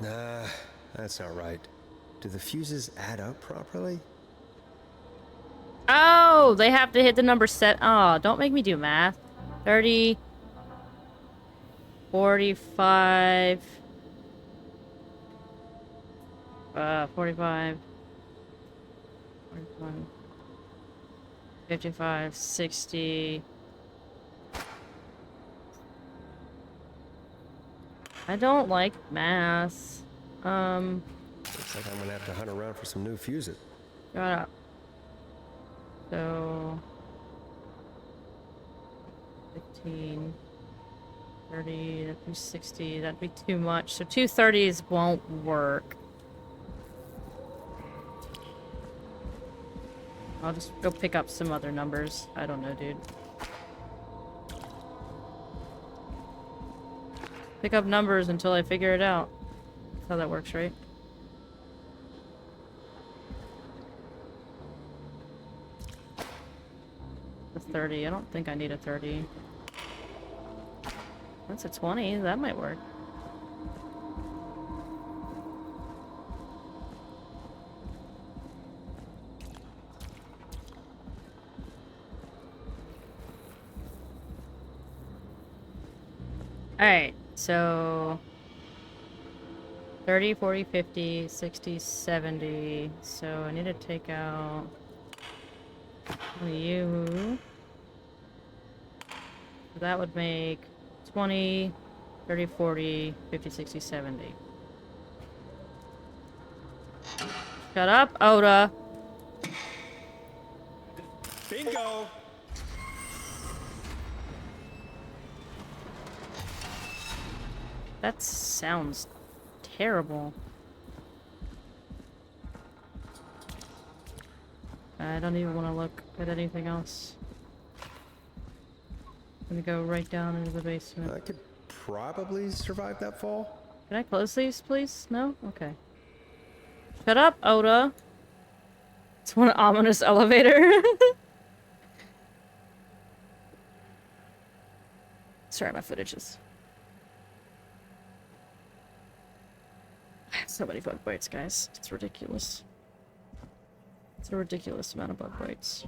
Nah, that's not right. Do the fuses add up properly? Oh, they have to hit the number set. Oh, don't make me do math. 30, 45, 45, 41, 55, 60. I don't like math. Looks like I'm gonna have to hunt around for some new fuses. Shut up. So 15, 30, that'd be 60, that'd be too much. So 230s won't work. I'll just go pick up some other numbers. I don't know, dude. Pick up numbers until I figure it out. how that works, right? A 30. I don't think I need a 30. That's a 20. That might work. Alright, so 30, 40, 50, 60, 70. So I need to take out you. So that would make 20, 30, 40, 50, 60, 70. Shut up, Oda. Bingo! That sounds terrible. I don't even want to look at anything else. I'm gonna go right down into the basement. I could probably survive that fall. Can I close these, please? No? Okay. Shut up, Oda. It's one ominous elevator. Sorry, my footage is... I have so many bug bites, guys. It's ridiculous. It's a ridiculous amount of bug bites.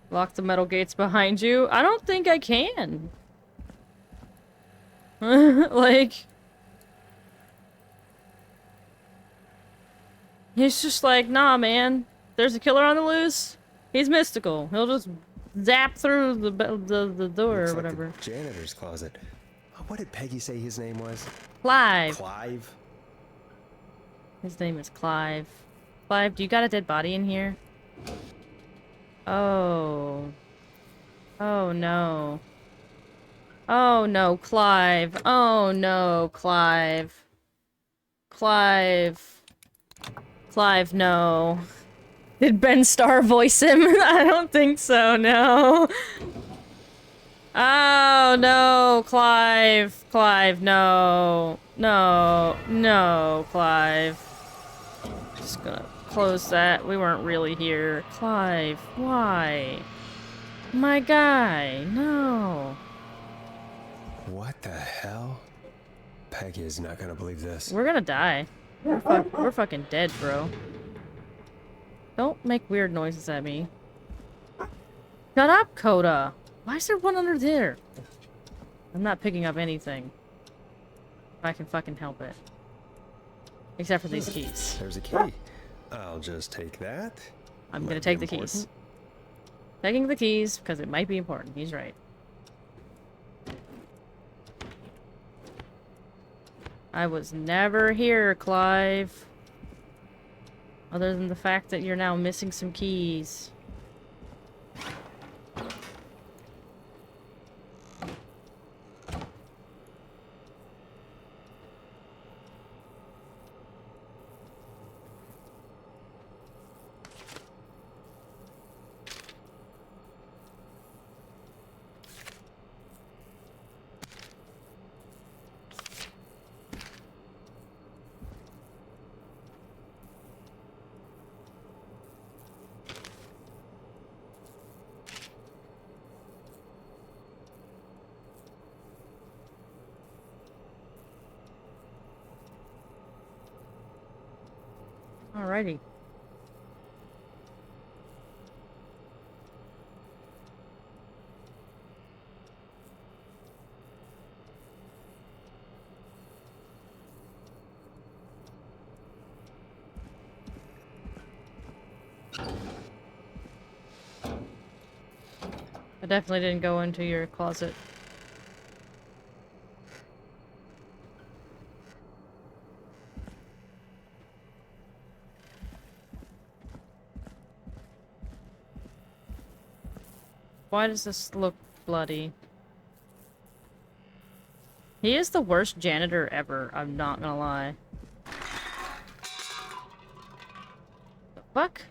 Lock the metal gates behind you. I don't think I can. Like... He's just like, nah, man. There's a killer on the loose. He's mystical. He'll just zap through the door Looks or like whatever. the janitor's closet. What did Peggy say his name was? Clive. Clive? His name is Clive. Clive, do you got a dead body in here? Oh. Oh no. Oh no, Clive. Oh no, Clive. Clive. Clive, no. Did Ben Starr voice him? I don't think so, no. Oh no, Clive. Clive, no. No. No, Clive. Just gonna close that. We weren't really here. Clive, why? My guy, no. What the hell? Peggy is not gonna believe this. We're gonna die. We're fucking dead, bro. Don't make weird noises at me. Shut up, Coda! Why is there one under there? I'm not picking up anything. If I can fucking help it. Except for these keys. There's a key. I'll just take that. I'm gonna take the keys. Taking the keys, because it might be important. He's right. I was never here, Clive. Other than the fact that you're now missing some keys. Alrighty. I definitely didn't go into your closet. Why does this look bloody? He is the worst janitor ever, I'm not gonna lie. The fuck?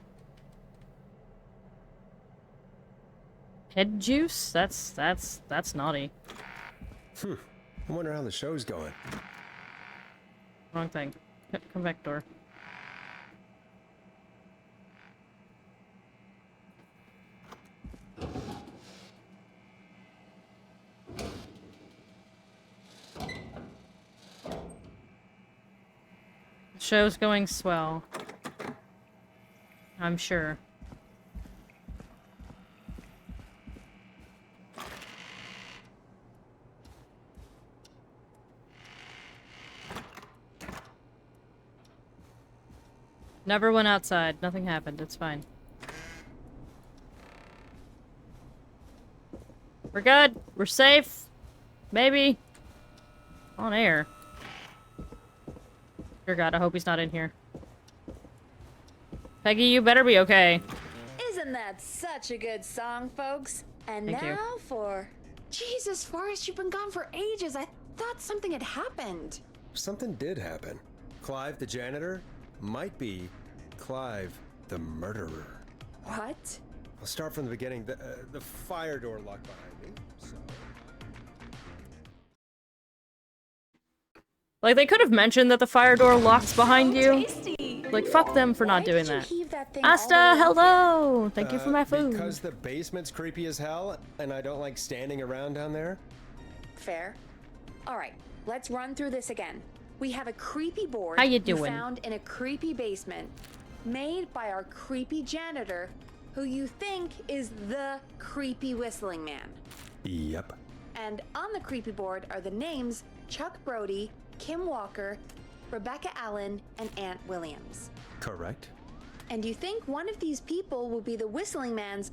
Head juice? That's naughty. I wonder how the show's going. Wrong thing. Come back, door. Show's going swell. I'm sure. Never went outside. Nothing happened. It's fine. We're good. We're safe. Maybe. On air. Dear God, I hope he's not in here. Peggy, you better be okay. Isn't that such a good song, folks? And Thank you. now for... Jesus, Forrest, you've been gone for ages. I thought something had happened. Something did happen. Clive the janitor might be Clive the murderer. What? I'll start from the beginning. The fire door locked behind me, so... Like, they could have mentioned that the fire door locks behind you. Like, fuck them for not doing that. Asta, hello! Thank you for my food. Because the basement's creepy as hell, and I don't like standing around down there? Fair. All right, let's run through this again. We have a creepy board How you doing? found in a creepy basement, made by our creepy janitor, who you think is the creepy whistling man. Yep. And on the creepy board are the names Chuck Brody, Kim Walker, Rebecca Allen, and Aunt Williams. Correct. And you think one of these people will be the whistling man's,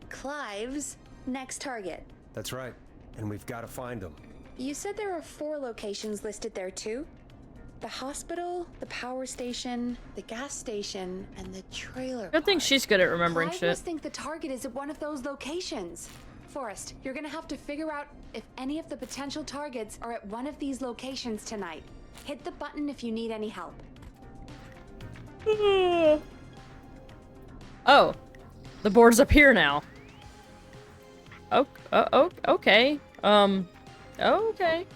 Clive's, next target. That's right. And we've got to find them. You said there are 4 locations listed there too? The hospital, the power station, the gas station, and the trailer Good thing she's good at remembering Clive shit. must think the target is at one of those locations. Forrest, you're gonna have to figure out if any of the potential targets are at one of these locations tonight. Hit the button if you need any help. Oh. The board's up here now. Oh, okay. Okay.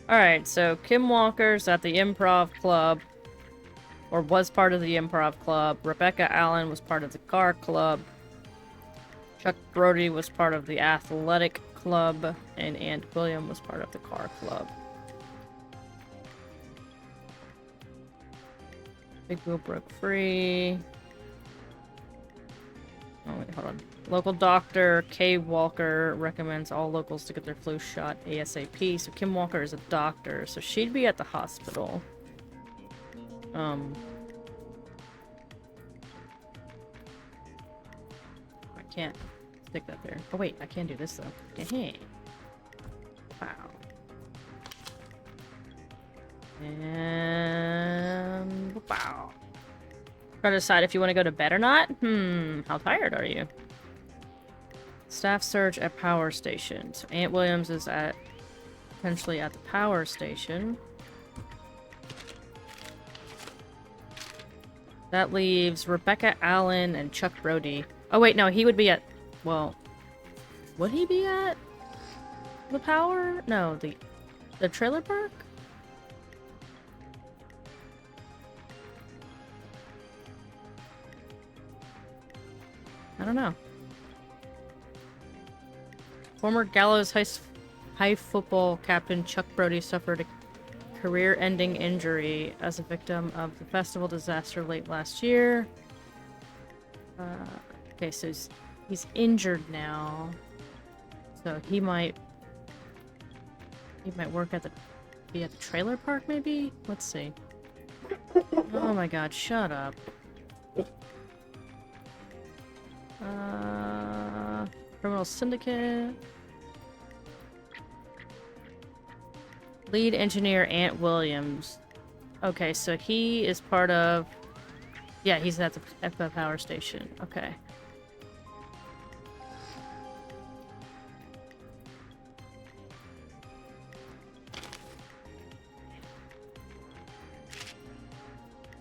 Alright, so Kim Walker's at the Improv Club. Or was part of the Improv Club. Rebecca Allen was part of the Car Club. Chuck Brody was part of the Athletic Club. And Aunt William was part of the Car Club. Big Wheel broke free. Oh, wait, hold on. Local doctor Kay Walker recommends all locals to get their flu shot ASAP. So Kim Walker is a doctor, so she'd be at the hospital. I can't stick that there. Oh wait, I can do this though. Hey. Wow. And wow. Try to decide if you want to go to bed or not. How tired are you? Staff search at power station. So Aunt Williams is potentially at the power station. That leaves Rebecca Allen and Chuck Brody. Oh wait, no, he would be at, well, would he be at the power? No, the trailer park? I don't know. Former Gallows High football captain Chuck Brody suffered a career-ending injury as a victim of the festival disaster late last year. Okay, so he's injured now. So he might work be at the trailer park maybe? Let's see. Oh my god, shut up. Criminal Syndicate. Lead engineer Aunt Williams. Okay, so he is part of... Yeah, he's at the power station. Okay.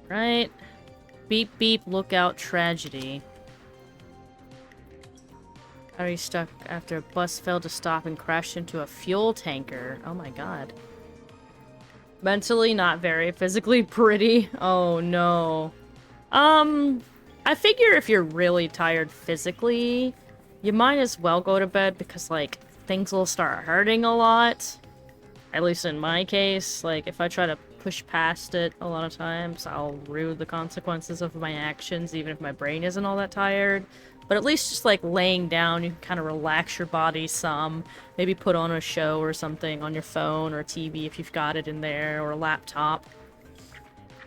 Right. Beep beep, lookout tragedy. Are you stuck after a bus failed to stop and crashed into a fuel tanker? Oh my god. Mentally not very, physically pretty. Oh no. I figure if you're really tired physically, you might as well go to bed because, like, things will start hurting a lot. At least in my case, like, if I try to push past it a lot of times, I'll rue the consequences of my actions, even if my brain isn't all that tired. But at least just, like, laying down, you can kind of relax your body some. Maybe put on a show or something on your phone or TV if you've got it in there, or a laptop.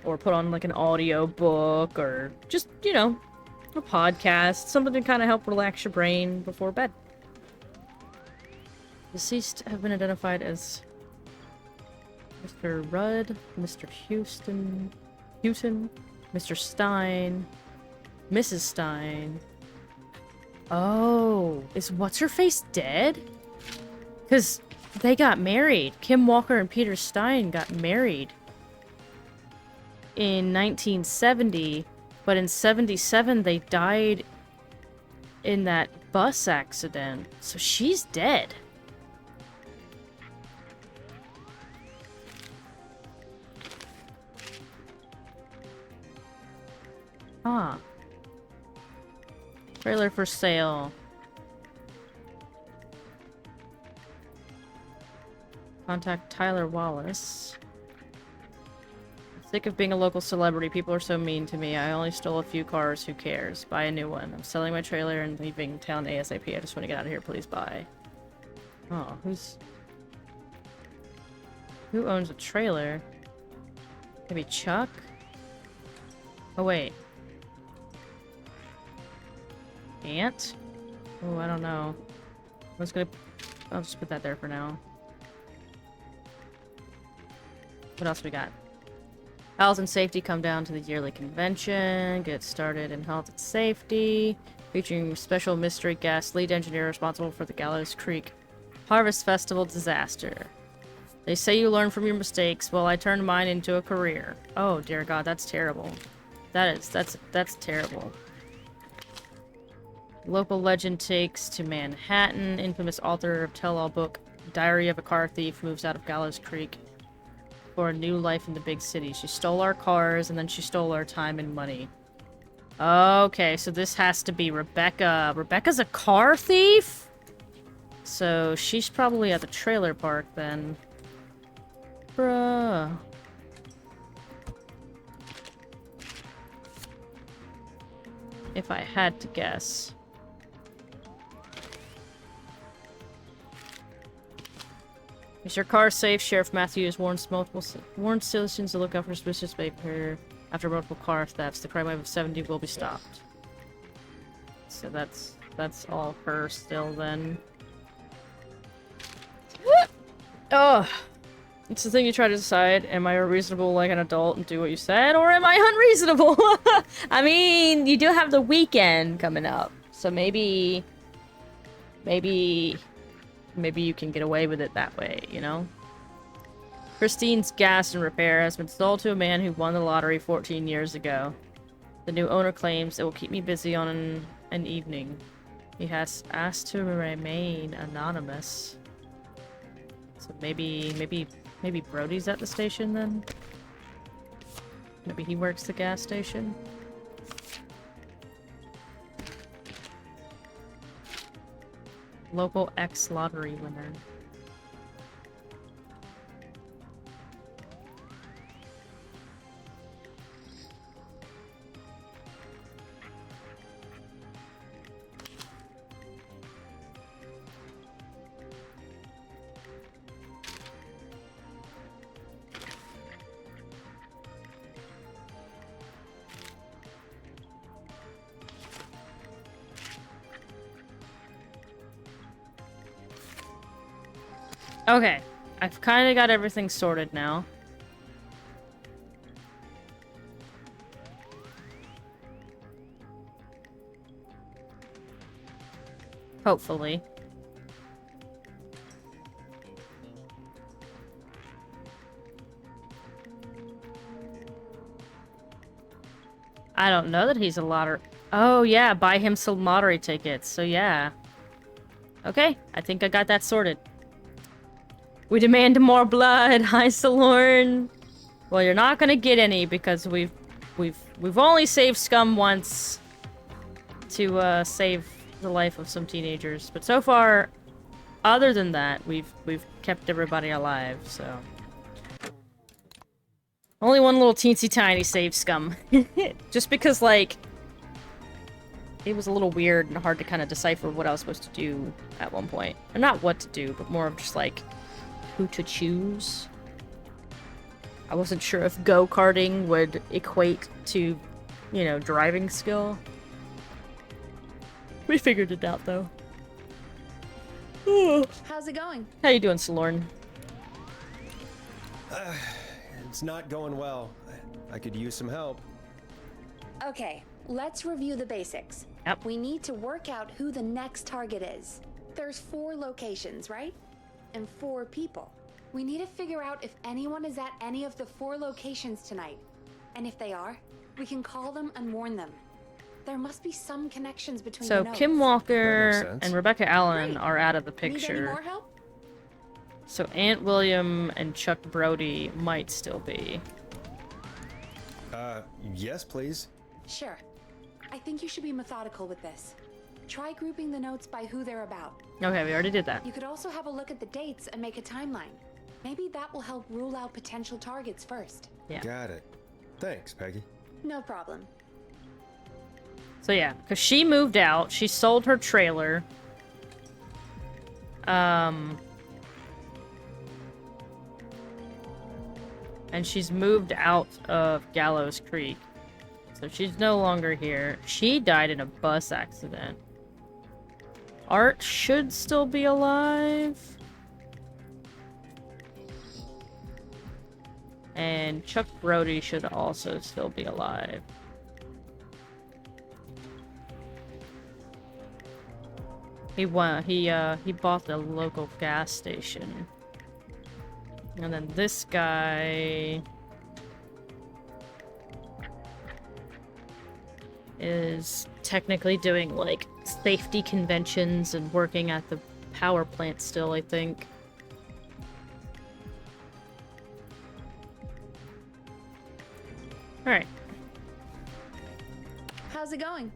Or put on, like, an audio book, or just, you know, a podcast. Something to kind of help relax your brain before bed. Deceased have been identified as Mr. Rudd, Mr. Houghton, Mr. Stein, Mrs. Stein. Oh, is What's-Her-Face dead? Because they got married. Kim Walker and Peter Stein got married in 1970, but in 77 they died in that bus accident. So she's dead. Huh. Trailer for sale. Contact Tyler Wallace. I'm sick of being a local celebrity. People are so mean to me. I only stole a few cars. Who cares? Buy a new one. I'm selling my trailer and leaving town ASAP. I just want to get out of here. Please buy. Oh, who owns a trailer? Maybe Chuck? Oh, wait. Ant? Oh, I don't know. I'll just put that there for now. What else we got? Health and safety come down to the yearly convention. Get started in health and safety. Featuring special mystery guest, lead engineer responsible for the Gallows Creek Harvest Festival disaster. They say you learn from your mistakes. Well, I turned mine into a career. Oh, dear God, that's terrible. That's terrible. Local legend takes to Manhattan. Infamous author of tell-all book Diary of a Car Thief moves out of Gallows Creek for a new life in the big city. She stole our cars, and then she stole our time and money. Okay, so this has to be Rebecca. Rebecca's a car thief? So she's probably at the trailer park then. Bruh. If I had to guess. Is your car safe? Sheriff Matthews warns citizens to look out for suspicious behavior after multiple car thefts. The crime wave of 70 will be stopped. So that's all her still then. Oh, it's the thing you try to decide. Am I reasonable like an adult and do what you said, or am I unreasonable? I mean, you do have the weekend coming up, so maybe you can get away with it that way, you know? Christine's gas and repair has been sold to a man who won the lottery 14 years ago. The new owner claims it will keep me busy on an evening. He has asked to remain anonymous. So maybe Brody's at the station then? Maybe he works the gas station? Local ex-lottery winner. Okay, I've kind of got everything sorted now. Hopefully. I don't know that he's a lottery. Oh yeah, buy him some lottery tickets. So yeah. Okay, I think I got that sorted. We demand more blood. Hi, Salorn. Well, you're not gonna get any because we've only saved scum once to save the life of some teenagers. But so far, other than that, we've kept everybody alive. So only one little teensy tiny save scum. Just because like it was a little weird and hard to kind of decipher what I was supposed to do at one point. And not what to do, but more of just like who to choose. I wasn't sure if go-karting would equate to, you know, driving skill. We figured it out, though. How's it going? How you doing, Salorn? It's not going well. I could use some help. Okay, let's review the basics. Yep. We need to work out who the next target is. There's 4 locations, right? And 4 people. We need to figure out if anyone is at any of the 4 locations tonight. And if they are, we can call them and warn them. There must be some connections between So the notes. Kim Walker That makes sense. and Rebecca Allen Great. are out of the Need any picture. more help? So Aunt William and Chuck Brody might still be. Yes, please. Sure. I think you should be methodical with this. Try grouping the notes by who they're about. Okay, we already did that. You could also have a look at the dates and make a timeline. Maybe that will help rule out potential targets first. Yeah. Got it. Thanks, Peggy. No problem. So yeah, because she moved out, she sold her trailer. And she's moved out of Gallows Creek. So she's no longer here. She died in a bus accident. Art should still be alive. And Chuck Brody should also still be alive. He bought the local gas station. And then this guy is technically doing like safety conventions and working at the power plant still, I think. All right. How's it going?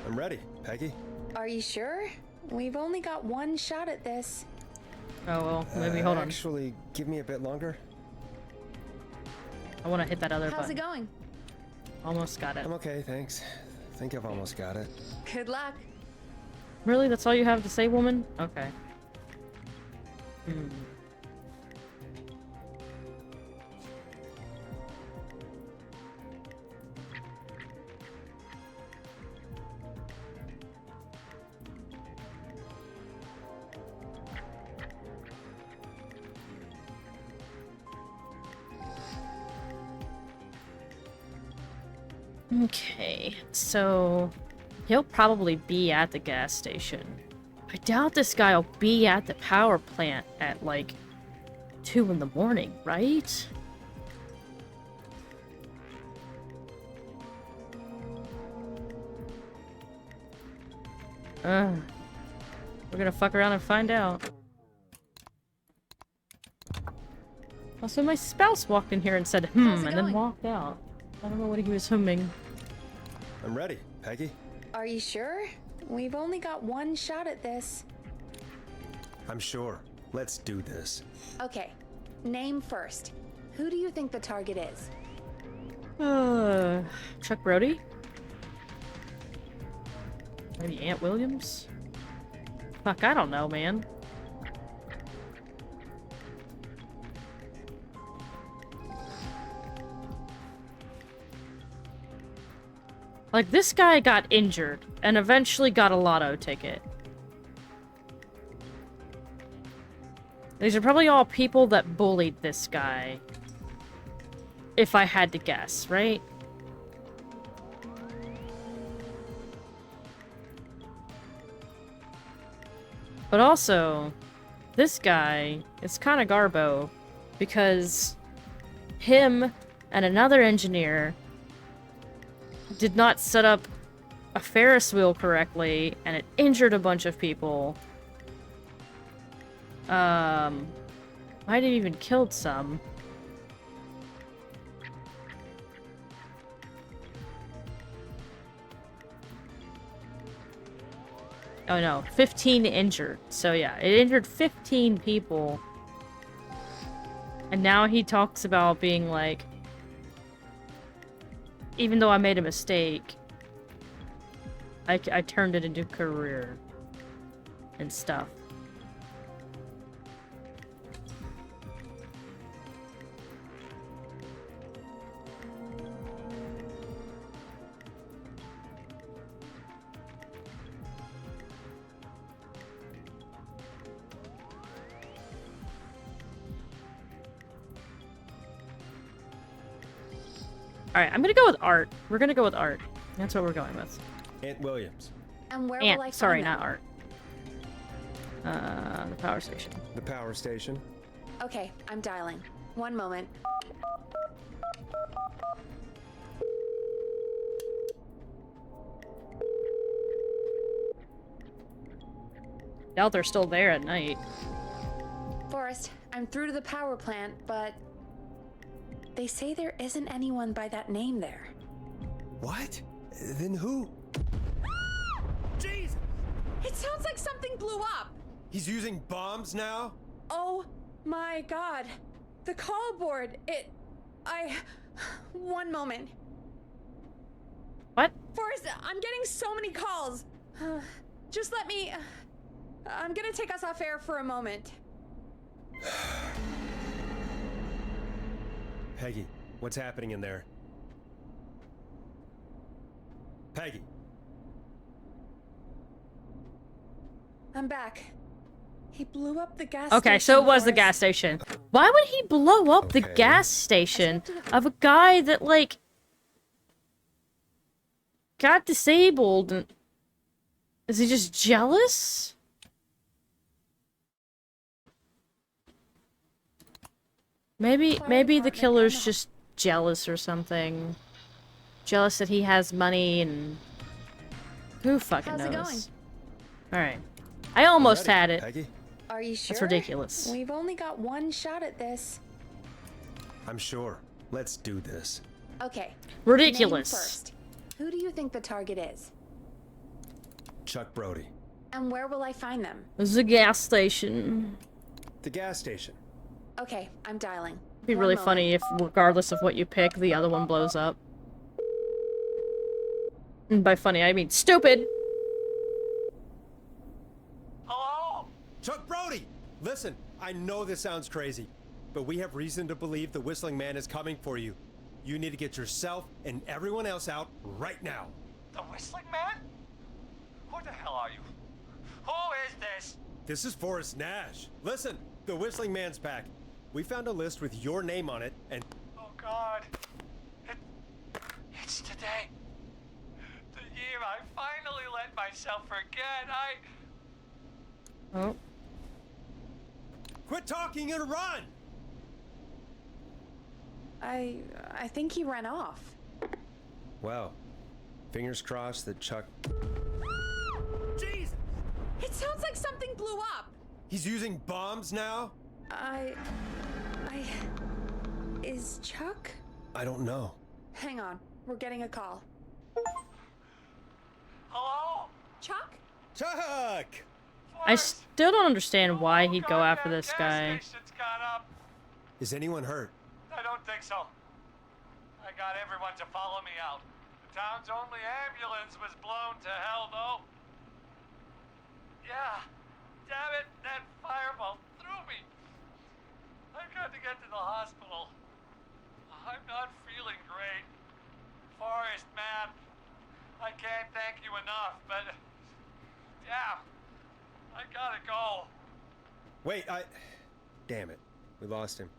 I'm ready, Peggy. Are you sure? We've only got one shot at this. Oh, well, maybe hold on. Actually, give me a bit longer. I want to hit that other How's button. it going? Almost got it. I'm okay, thanks. I think I've almost got it. Good luck. Really? That's all you have to say, woman? Okay. Okay, so he'll probably be at the gas station. I doubt this guy will be at the power plant at like 2 in the morning, right? We're gonna fuck around and find out. Also, my spouse walked in here and said, How's it and then going? walked out. I don't know what he was humming. I'm ready, Peggy. Are you sure? We've only got one shot at this. I'm sure. Let's do this. Okay, name first. Who do you think the target is? Chuck Brody? Maybe Aunt Williams? Fuck, I don't know, man. Like, this guy got injured and eventually got a lotto ticket. These are probably all people that bullied this guy. If I had to guess, right? But also, this guy is kind of garbo because him and another engineer did not set up a Ferris wheel correctly, and it injured a bunch of people. Might have even killed some. Oh no, 15 injured. So yeah, it injured 15 people. And now he talks about being like, even though I made a mistake, I turned it into a career and stuff. Alright, I'm gonna go with art. We're gonna go with art. That's what we're going with. Aunt Williams. And where will I find sorry, them? not art. The power station. The power station. Okay, I'm dialing. One moment. Doubt they're still there at night. Forrest, I'm through to the power plant, but they say there isn't anyone by that name there. What? Then who? Jesus! It sounds like something blew up! He's using bombs now? Oh my god. The call board, one moment. What? Forrest, I'm getting so many calls. Just let me... I'm gonna take us off air for a moment. Peggy, what's happening in there? Peggy. I'm back. He blew up the gas station. Okay, so it was the Forrest. gas station. Why would he blow up the gas station of a guy that, like, got disabled? And is he just jealous? Maybe the killer's just jealous or something. Jealous that he has money and who fucking How's it knows? Alright. I almost Ready, had it. Peggy? Are you sure? That's ridiculous. We've only got one shot at this. I'm sure. Let's do this. Okay. Ridiculous. Name first. Who do you think the target is? Chuck Brody. And where will I find them? There's a gas station. The gas station. Okay, I'm dialing. It'd be One really moment. funny if, regardless of what you pick, the other one blows up. And by funny, I mean stupid. Hello? Chuck Brody! Listen, I know this sounds crazy, but we have reason to believe the Whistling Man is coming for you. You need to get yourself and everyone else out right now. The Whistling Man? Who the hell are you? Who is this? This is Forrest Nash. Listen, the Whistling Man's back. We found a list with your name on it, and... Oh God. It's today. The year I finally let myself forget. Oh. Quit talking and run! I think he ran off. Well, fingers crossed that Chuck... Jesus! It sounds like something blew up! He's using bombs now? Is Chuck? I don't know. Hang on, we're getting a call. Hello? Chuck? Chuck! I still don't understand why he'd go after this guy. Station's gone up. Is anyone hurt? I don't think so. I got everyone to follow me out. The town's only ambulance was blown to hell, though. Yeah. Damn it, that fireball threw me. I've got to get to the hospital. I'm not feeling great. Forrest, man, I can't thank you enough, but... yeah, I gotta go. Wait, Damn it. We lost him.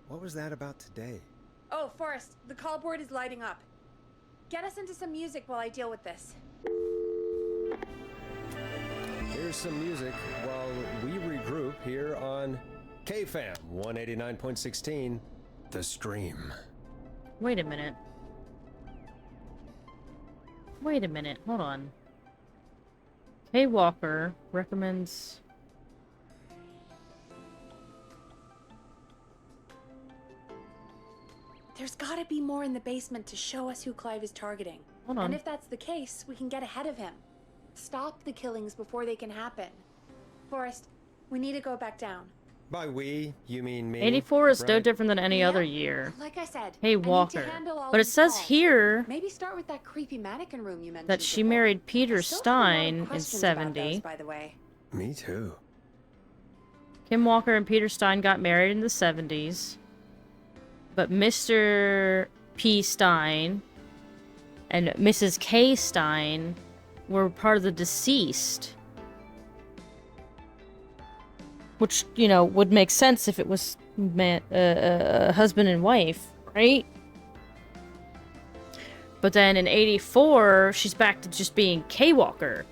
What was that about today? Oh, Forrest, the call board is lighting up. Get us into some music while I deal with this. Here's some music while we regroup here on KFAM 189.16, The Stream. Wait a minute. Wait a minute, hold on. Kay Walker recommends... There's gotta be more in the basement to show us who Clive is targeting. Hold on. And if that's the case, we can get ahead of him. Stop the killings before they can happen. Forrest, we need to go back down. By we, you mean me? 84 is no right? different than any Yeah, other year. Like I said, Hey I need to Walker. handle all But it these says calls. here Maybe start with that creepy mannequin room you mentioned that she before. married Peter I still have a lot of Stein in questions about 70. those, by the way. Me too. Kim Walker and Peter Stein got married in the 70s. But Mr. P. Stein and Mrs. K. Stein were part of the deceased. Which, you know, would make sense if it was husband and wife, right? But then in 84, she's back to just being K. Walker.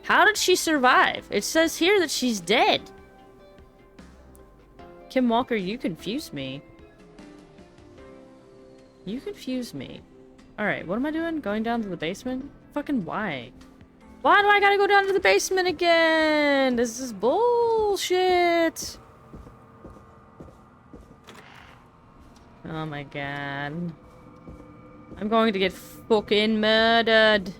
How did she survive? It says here that she's dead. Kim Walker, you confuse me. You confuse me. Alright, what am I doing? Going down to the basement? Fucking why? Why do I gotta go down to the basement again? This is bullshit. Oh my god. I'm going to get fucking murdered.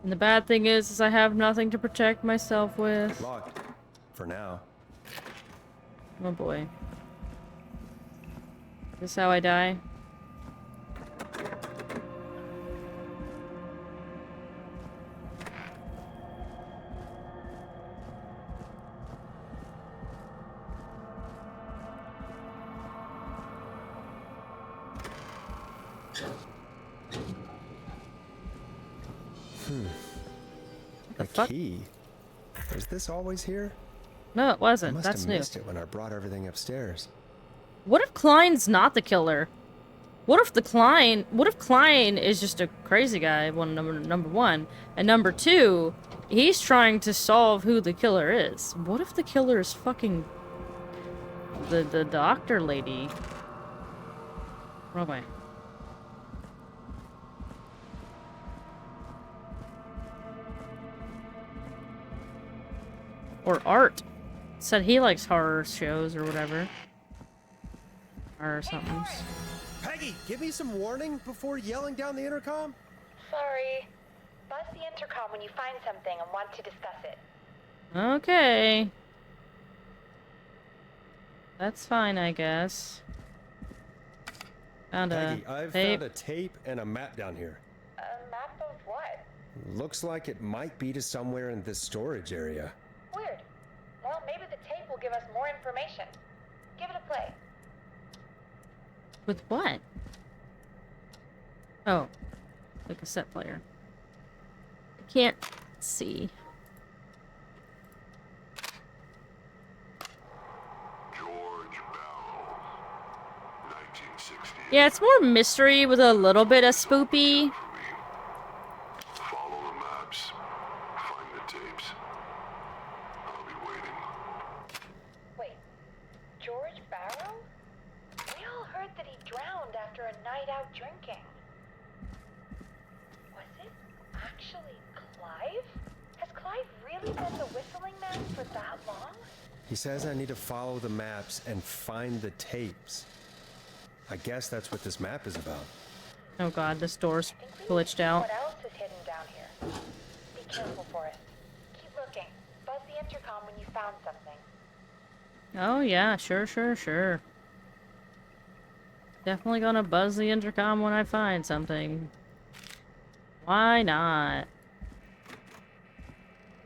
And the bad thing is I have nothing to protect myself with. Locked. For now. Oh boy. Is this how I die? A fuck? key? Was this always here? No, it I wasn't. must That's have new. missed it when I brought everything upstairs. What if Klein's not the killer? What if Klein is just a crazy guy, number one, and number two, he's trying to solve who the killer is. What if the killer is fucking the doctor lady? Wrong way. Or Art. Said he likes horror shows or whatever. Or something. Peggy, give me some warning before yelling down the intercom. Sorry. Buzz the intercom when you find something and want to discuss it. Okay. That's fine, I guess. Found Peggy, a I've tape. found a tape and a map down here. A map of what? Looks like it might be to somewhere in this storage area. Weird. Well, maybe the tape will give us more information. Give it a play. With what? Oh. The cassette player. I can't see. Yeah, it's more mystery with a little bit of spoopy. Follow the maps. Find the tapes. I'll be waiting. Wait. George Barrow? We all heard that he drowned after a night out drinking. Was it actually Clive? Has Clive really been the whistling man for that long? He says I need to follow the maps and find the tapes. I guess that's what this map is about. Oh god, this door's I think we glitched know out. What else is hidden down here? Be careful, Forrest. Keep looking. Buzz the intercom when you found something. Oh yeah, sure. Definitely gonna buzz the intercom when I find something. Why not?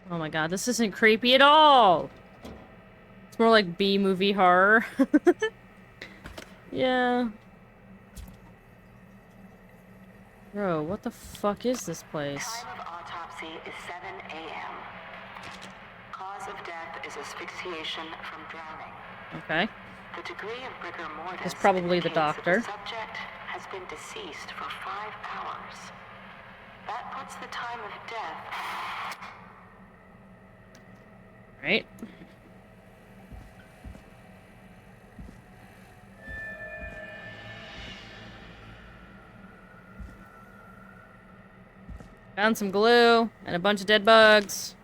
Oh my god, this isn't creepy at all! It's more like B-movie horror. Yeah. Bro, what the fuck is this place? Time of autopsy is 7 a.m. Cause of death is asphyxiation from drowning. Okay. The degree of rigor mortis It's probably the indicates that doctor. the subject has been deceased for 5 hours. That puts the time of death. Right. Found some glue and a bunch of dead bugs.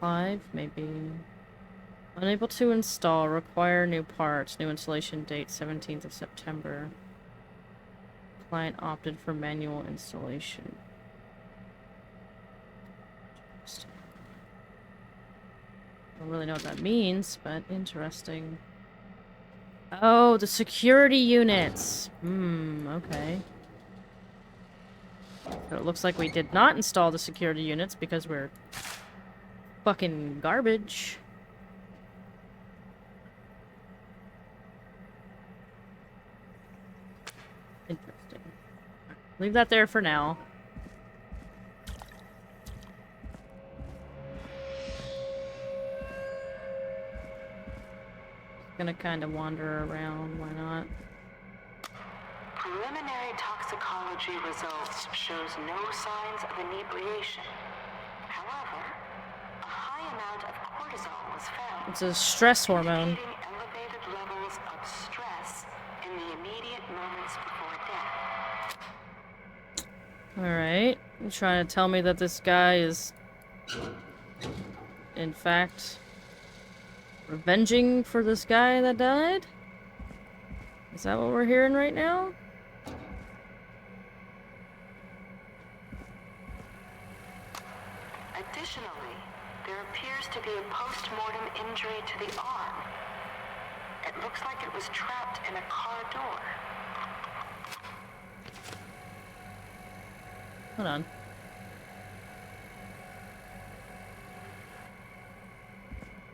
Five, maybe. Unable to install. Require new parts. New installation date 17th of September. Client opted for manual installation. Don't really know what that means, but interesting. Oh, the security units. Okay. So it looks like we did not install the security units because we're fucking garbage. Interesting. Leave that there for now. Gonna kind of wander around, why not? Preliminary toxicology results shows no signs of inebriation. However, a high amount of cortisol was found. It's a stress hormone. Indicating elevated levels of stress in the immediate moments before death. Alright. You're trying to tell me that this guy is, in fact, revenging for this guy that died? Is that what we're hearing right now? Additionally, there appears to be a post-mortem injury to the arm. It looks like it was trapped in a car door. Hold on.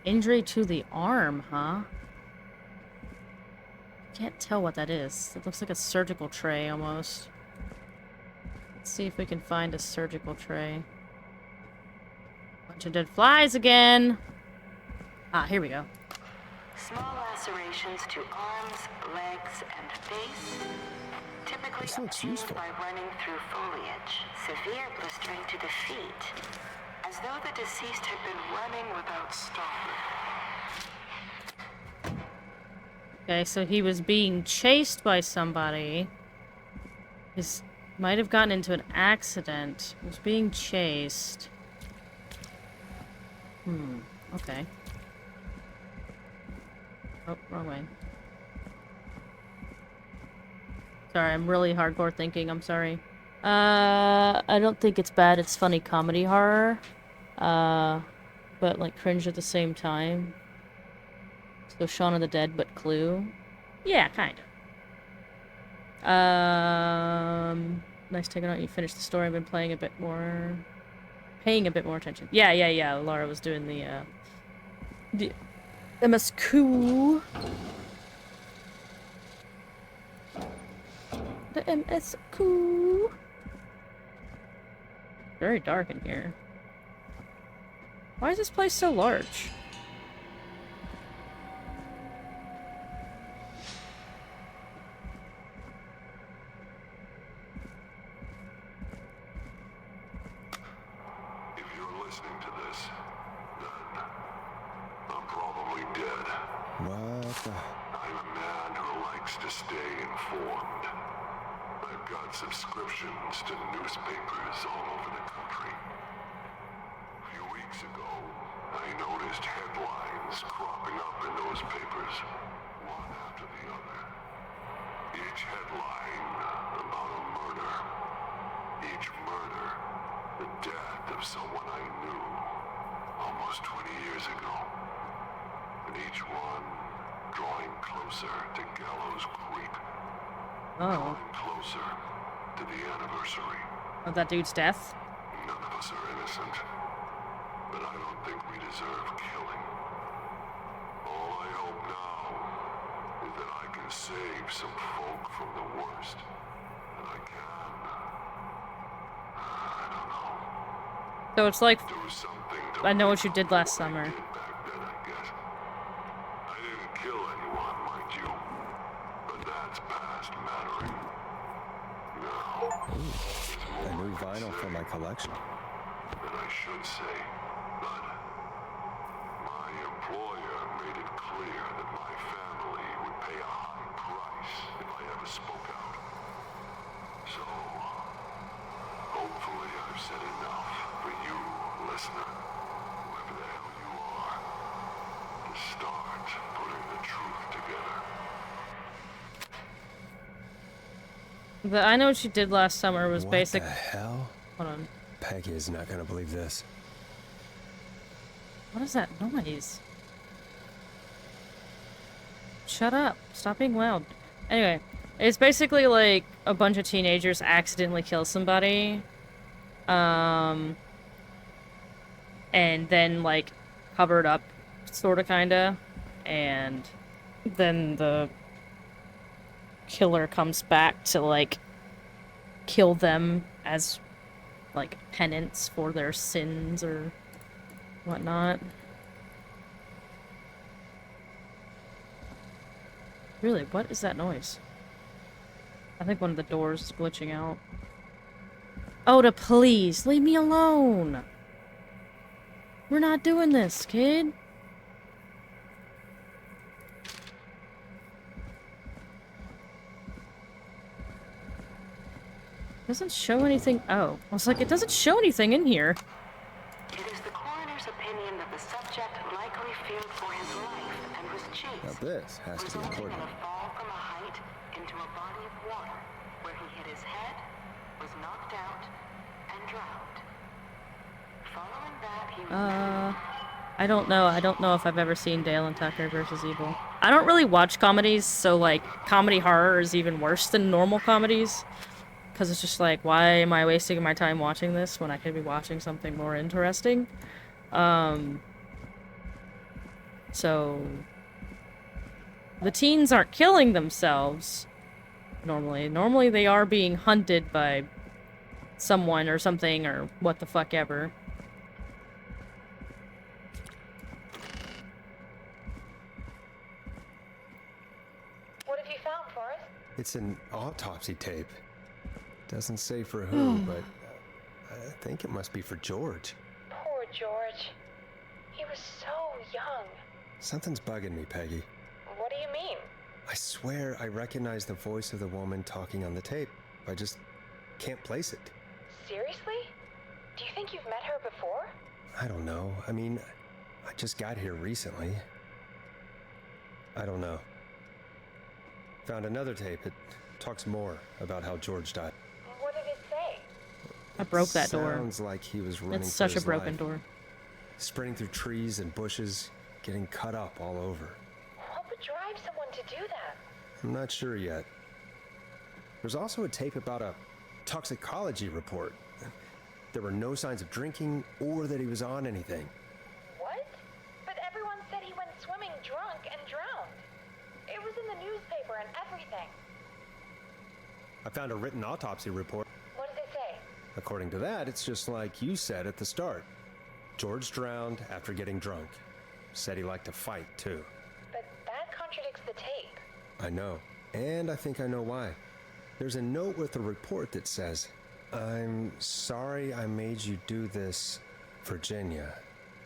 Injury to the arm, huh? Can't tell what that is. It looks like a surgical tray, almost. Let's see if we can find a surgical tray. Bunch of dead flies again! Ah, here we go. Small lacerations to arms, legs, and face. Typically obtained by running through foliage. Severe blistering to the feet. As though the deceased had been running without stopping. Okay, so he was being chased by somebody. He might have gotten into an accident. He was being chased. Okay. Oh, wrong way. Sorry, I'm really hardcore thinking, I'm sorry. I don't think it's bad, it's funny comedy horror. But like cringe at the same time. So Shaun of the Dead, but Clue. Yeah, kind of. Nice taking out. You finished the story. I've been paying a bit more attention. Yeah. Laura was doing the MSQ. The MSQ. Very dark in here. Why is this place so large? If you're listening to this, then I'm probably dead. What the? I'm a man who likes to stay informed. I've got subscriptions to newspapers all over the country. A few weeks ago, I noticed headlines cropping up in those papers, one after the other. Each headline about a murder. Each murder, the death of someone I knew almost 20 years ago. And each one drawing closer to Gallows Creek. Oh. Drawing closer to the anniversary. Of that dude's death? None of us are innocent. But I don't think we deserve killing. All I hope now is that I can save some folk from the worst. And I can. I don't know. So it's like, Do something to I know what you did last summer. back then, I guess. I didn't kill anyone, mind you. But that's past mattering. Now, A new vinyl for my collection. than I should say. But my employer made it clear that my family would pay a high price if I ever spoke I've said enough for you, listener, whoever the hell you are, to start putting the truth together. I know what you did last summer was What basic. the hell? Hold on. Peggy is not gonna believe this. What is that noise? Shut up. Stop being loud. Anyway, it's basically like a bunch of teenagers accidentally kill somebody. And then, like, cover it up, sorta, kinda. And then the killer comes back to, like, kill them as, like, penance for their sins or whatnot. Really, what is that noise? I think one of the doors is glitching out. Oda, please, leave me alone! We're not doing this, kid! Doesn't show anything. Oh, I was like, it doesn't show anything in here. It is the coroner's opinion that the subject likely feared for his life and was chased. Now this has to be resulting important. in a fall from a height into a body of water, where he hit his head, was knocked out, and drowned. Following that, he was I don't know. I don't know if I've ever seen Dale and Tucker versus Evil. I don't really watch comedies, so, like, comedy horror is even worse than normal comedies. Because it's just like, why am I wasting my time watching this when I could be watching something more interesting? So... the teens aren't killing themselves, normally. Normally they are being hunted by someone or something or what the fuck ever. What have you found, Forrest? It's an autopsy tape. Doesn't say for who, but I think it must be for George. Poor George. He was so young. Something's bugging me, Peggy. What do you mean? I swear I recognize the voice of the woman talking on the tape. I just can't place it. Seriously? Do you think you've met her before? I don't know. I mean, I just got here recently. I don't know. Found another tape. It talks more about how George died. What did it say? I broke that door. Sounds like he was running It's for such a his broken life. door. Sprinting through trees and bushes, getting cut up all over. What would drive someone to do that? I'm not sure yet. There's also a tape about a toxicology report. There were no signs of drinking or that he was on anything. What? But everyone said he went swimming drunk and drowned. It was in the newspaper and everything. I found a written autopsy report. What did it say? According to that, it's just like you said at the start. George drowned after getting drunk. Said he liked to fight, too. But that contradicts the tape. I know. And I think I know why. There's a note with the report that says, "I'm sorry I made you do this, Virginia."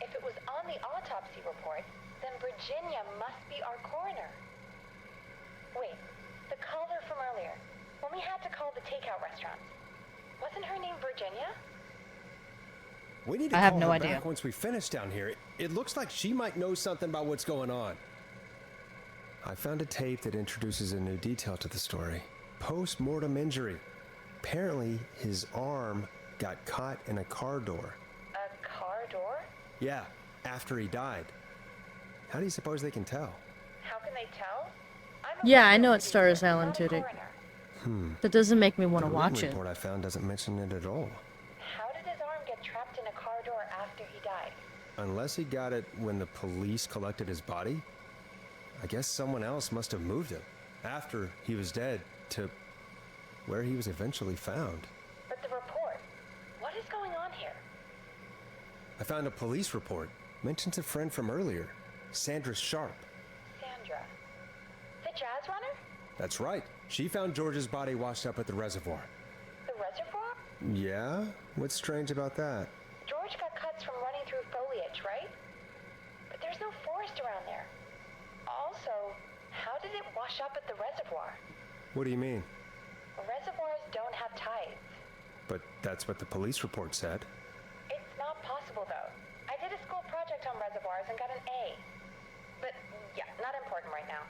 If it was on the autopsy report, then Virginia must be our coroner. Wait, the caller from earlier, when we had to call the takeout restaurants, wasn't her name Virginia? We need to I have call no her idea. back once we finish down here. It looks like she might know something about what's going on. I found a tape that introduces a new detail to the story. Post-mortem injury. Apparently, his arm got caught in a car door. A car door? Yeah, after he died. How do you suppose they can tell? How can they tell? I'm a Yeah, I know coroner, it stars not a Alan Tudyk. coroner. That doesn't make me want The to written watch it. report I found doesn't mention it at all. How did his arm get trapped in a car door after he died? Unless he got it when the police collected his body, I guess someone else must have moved him after he was dead to where he was eventually found. But the report, what is going on here? I found a police report. Mentions a friend from earlier, Sandra Sharp. Sandra. The jazz runner? That's right. She found George's body washed up at the reservoir. The reservoir? Yeah? What's strange about that? George got cuts from running through foliage, right? But there's no forest around there. Also, how did it wash up at the reservoir? What do you mean? Reservoirs don't have tides. but that's what the police report said. It's not possible, though. I did a school project on reservoirs and got an A. But, yeah, not important right now.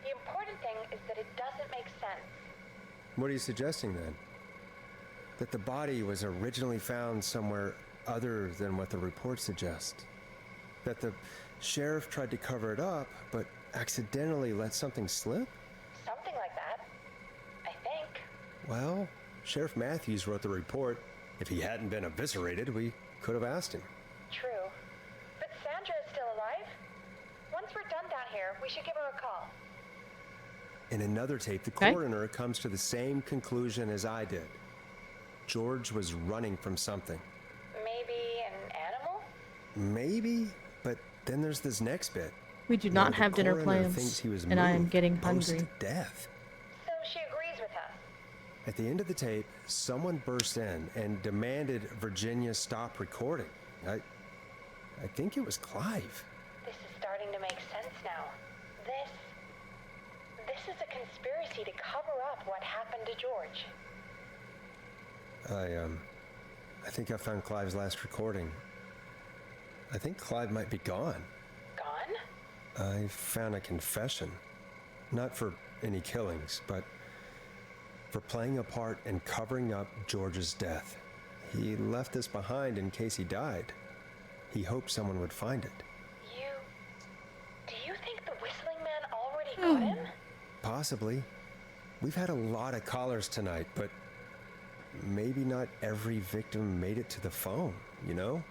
The important thing is that it doesn't make sense. What are you suggesting, then? That the body was originally found somewhere other than what the report suggests? That the sheriff tried to cover it up, but accidentally let something slip? Something like that. I think. Well, Sheriff Matthews wrote the report. If he hadn't been eviscerated, we could have asked him. True. But Sandra is still alive? Once we're done down here, we should give her a call. In another tape, the coroner comes to the same conclusion as I did. George was running from something. Maybe an animal? Maybe, but then there's this next bit. We do not have dinner plans, and I am getting hungry. Death. So she agrees with us. At the end of the tape, someone burst in and demanded Virginia stop recording. I think it was Clive. This is starting to make sense now. This is a conspiracy to cover up what happened to George. I think I found Clive's last recording. I think Clive might be gone. Gone? I found a confession. Not for any killings, but for playing a part in covering up George's death. He left this behind in case he died. He hoped someone would find it. Do you think the Whistling Man already got him? Possibly. We've had a lot of callers tonight, but maybe not every victim made it to the phone, you know?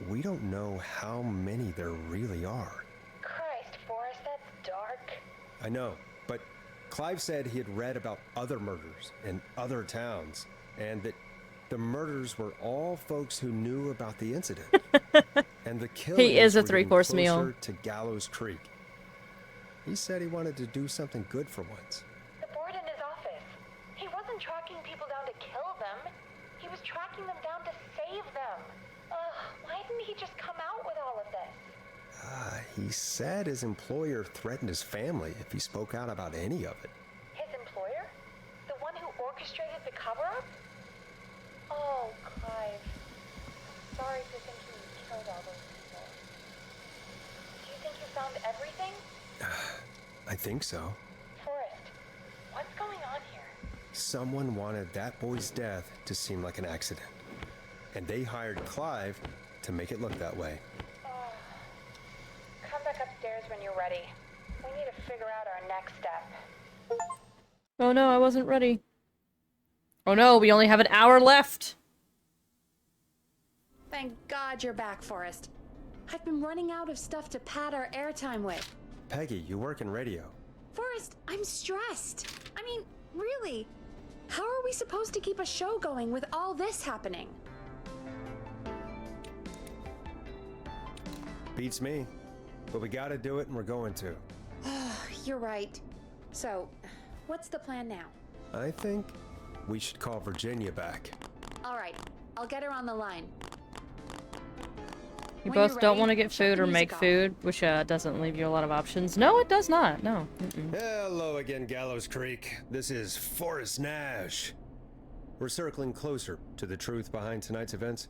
We don't know how many there really are. Christ, Forrest, that's dark. I know, but Clive said he had read about other murders in other towns, and that the murders were all folks who knew about the incident. And the killings He is a were getting three-course meal. closer to Gallows Creek. He said he wanted to do something good for once. The board in his office. He wasn't tracking people down to kill them. He was tracking them down to save them. Why didn't he just come out with all of this? He said his employer threatened his family if he spoke out about any of it. His employer? The one who orchestrated the cover-up? Oh, Clive. Sorry for thinking you killed all those people. Do you think you found everything? I think so. Forrest, what's going on here? Someone wanted that boy's death to seem like an accident. And they hired Clive to make it look that way. Come back upstairs when you're ready. We need to figure out our next step. Oh no, I wasn't ready. Oh no, we only have an hour left. Thank God you're back, Forrest. I've been running out of stuff to pad our airtime with. Peggy, you work in radio. Forrest, I'm stressed. I mean, really, how are we supposed to keep a show going with all this happening? Beats me. But we gotta do it and we're going to. You're right. So, what's the plan now? I think we should call Virginia back. All right, I'll get her on the line. You When both you're don't ready, want to get shut food the or music make off. food, which doesn't leave you a lot of options. No, it does not. No. Hello again, Gallows Creek. This is Forrest Nash. We're circling closer to the truth behind tonight's events.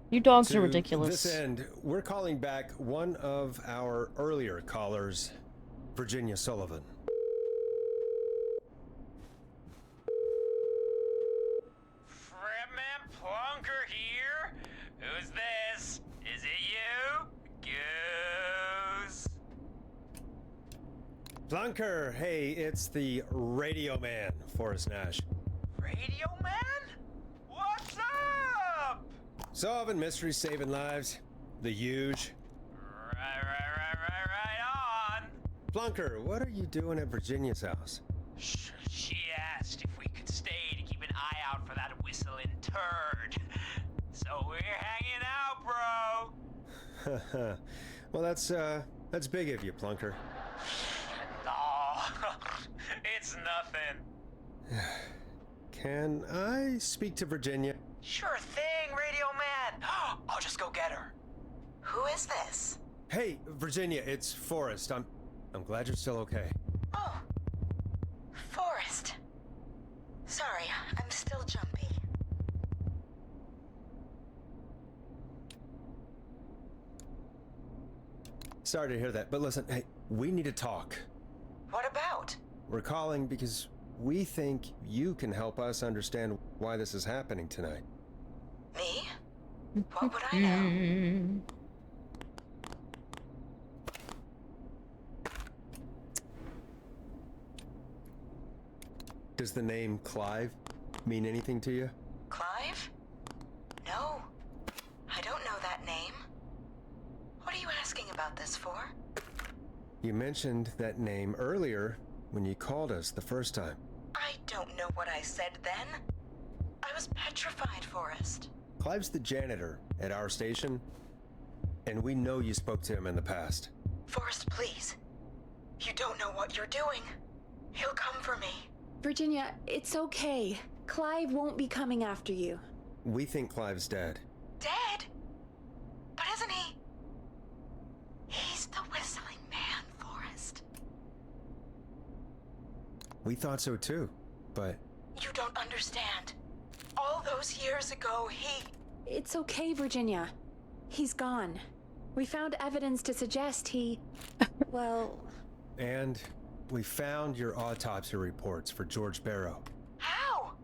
You dogs To are ridiculous. this end, we're calling back one of our earlier callers, Virginia Sullivan. Fredman Plunker here. Who's this? Is it you? Goose. Plunker, hey, it's the Radio Man, Forrest Nash. Radio Man? What's up? Solving mysteries, saving lives. The huge. Right on. Plunker, what are you doing at Virginia's house? She asked if we could stay to keep an eye out for that whistling turd. So we're hanging out, bro. Well, that's big of you, Plunker. No, it's nothing. Can I speak to Virginia? Sure thing, Radio Man. I'll just go get her. Who is this? Hey, Virginia, it's Forrest. I'm glad you're still okay. Oh, Forrest. Sorry, I'm still jumpy. Sorry to hear that, but listen, hey, we need to talk. What about? We're calling because we think you can help us understand why this is happening tonight. Me? What would I know? Does the name Clive mean anything to you? Clive? No. I don't know that name. What are you asking about this for? You mentioned that name earlier when you called us the first time. I don't know what I said then. I was petrified, Forrest. Clive's the janitor at our station, and we know you spoke to him in the past. Forrest, please. You don't know what you're doing. He'll come for me. Virginia, it's okay. Clive won't be coming after you. We think Clive's dead. Dead? But isn't he? He's the whistling man, Forrest. We thought so too, but... You don't understand. All those years ago, he... It's okay, Virginia. He's gone. We found evidence to suggest he... well... And we found your autopsy reports for George Barrow. How?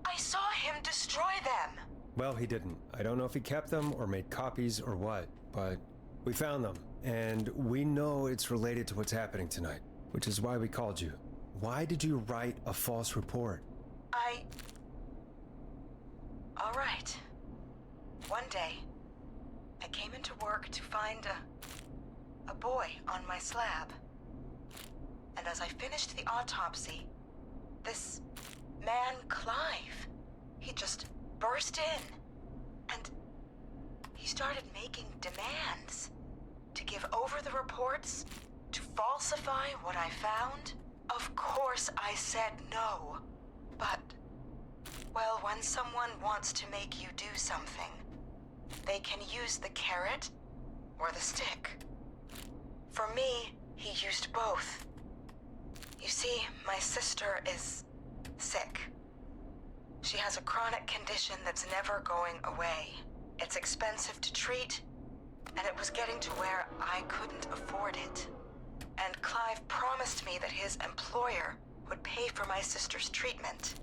I saw him destroy them. Well, he didn't. I don't know if he kept them or made copies or what, but we found them, and we know it's related to what's happening tonight, which is why we called you. Why did you write a false report? All right. One day, I came into work to find a boy on my slab. And as I finished the autopsy, this man, Clive, he just burst in. And he started making demands to give over the reports, to falsify what I found. Of course I said no, but, well, when someone wants to make you do something, they can use the carrot or the stick. For me, he used both. You see, my sister is sick. She has a chronic condition that's never going away. It's expensive to treat, and it was getting to where I couldn't afford it. And Clive promised me that his employer would pay for my sister's treatment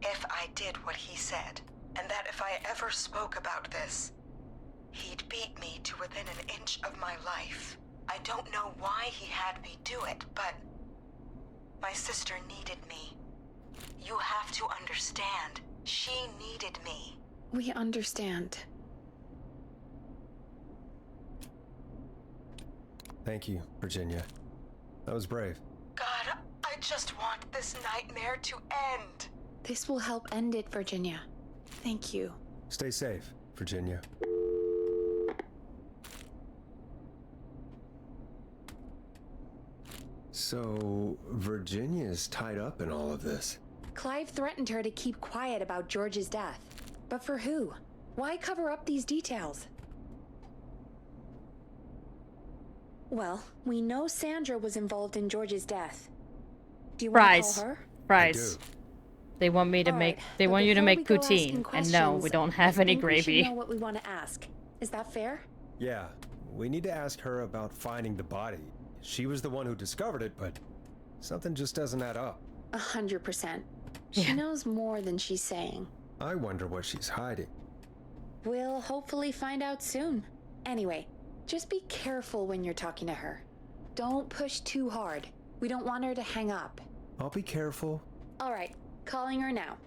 if I did what he said, and that if I ever spoke about this, he'd beat me to within an inch of my life. I don't know why he had me do it, but my sister needed me. You have to understand, she needed me. We understand. Thank you, Virginia. That was brave. God, I just want this nightmare to end. This will help end it, Virginia. Thank you. Stay safe, Virginia. So, Virginia's tied up in all of this. Clive threatened her to keep quiet about George's death. But for who? Why cover up these details? Well, we know Sandra was involved in George's death. Do you want to call her? Fries. They want me to make. They want you to make poutine, and no, we don't have any gravy. We should know what we want to ask. Is that fair? Yeah, we need to ask her about finding the body. She was the one who discovered it, but something just doesn't add up. 100%. She knows more than she's saying. I wonder what she's hiding. We'll hopefully find out soon. Anyway, just be careful when you're talking to her. Don't push too hard. We don't want her to hang up. I'll be careful. All right, calling her now.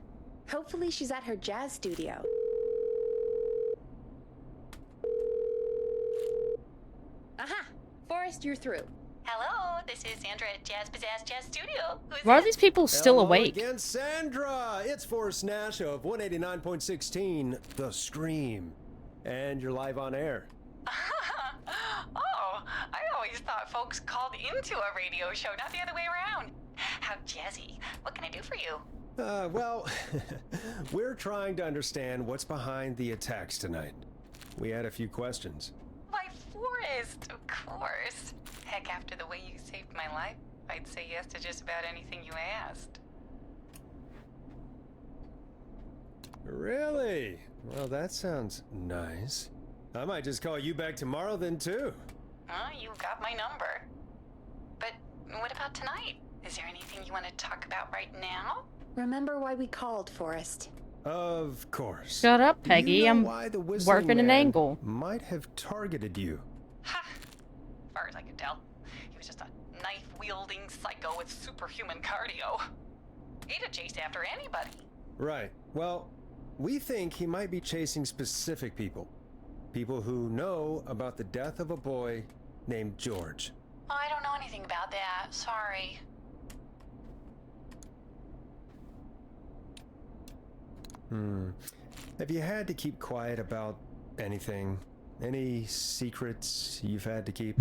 Hopefully she's at her jazz studio. Aha! Forrest, you're through. Hello, this is Sandra at Jazz Pizzazz Jazz Studio. Why are these people still Hello awake? Again, Sandra! It's Forrest Nash of 189.16, The Scream. And you're live on air. Oh, I always thought folks called into a radio show, not the other way around. How jazzy. What can I do for you? Well, we're trying to understand what's behind the attacks tonight. We had a few questions. Why, Forrest, of course. Heck, after the way you saved my life, I'd say yes to just about anything you asked. Really? Well, that sounds nice. I might just call you back tomorrow then, too. You got my number. But what about tonight? Is there anything you want to talk about right now? Remember why we called, Forrest? Of course. Shut up, Do you Peggy. know I'm why the Whistling working an Man angle. might have targeted you. Ha! As far as I could tell, he was just a knife-wielding psycho with superhuman cardio. He'd chase after anybody. Right. Well, we think he might be chasing specific people. People who know about the death of a boy named George. I don't know anything about that. Sorry. Have you had to keep quiet about anything? Any secrets you've had to keep?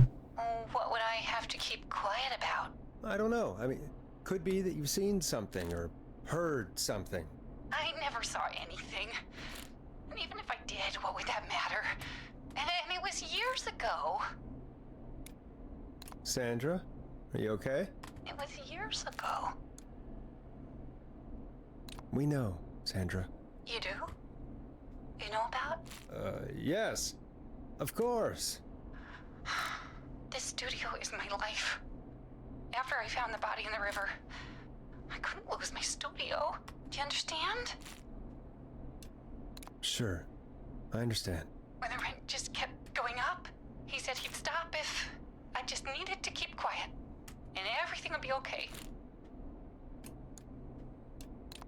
What would I have to keep quiet about? I don't know. I mean, could be that you've seen something or heard something. I never saw anything. And even if I did, what would that matter? And it was years ago. Sandra, are you okay? It was years ago. We know, Sandra. You do? You know about? Yes. Of course. This studio is my life. After I found the body in the river, I couldn't lose my studio. Do you understand? Sure. I understand. When the rent just kept going up, he said he'd stop if I just needed to keep quiet. And everything would be okay.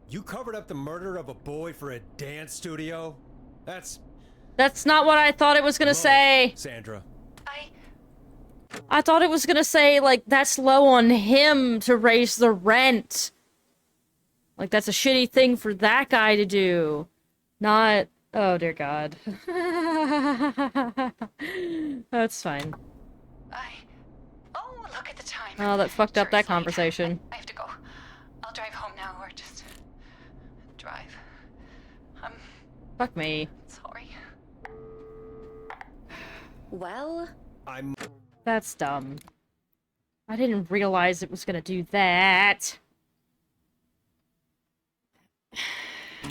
You covered up the murder of a boy for a dance studio? That's not what I thought it was gonna say. Sandra. I thought it was gonna say, like, that's low on him to raise the rent. Like, that's a shitty thing for that guy to do. Not... Oh, dear God. That's fine. Oh, look at the time. Oh, that fucked up that conversation. I have to go. I'll drive home now, or just... drive. Fuck me. Sorry. Well... That's dumb. I didn't realize it was gonna do that.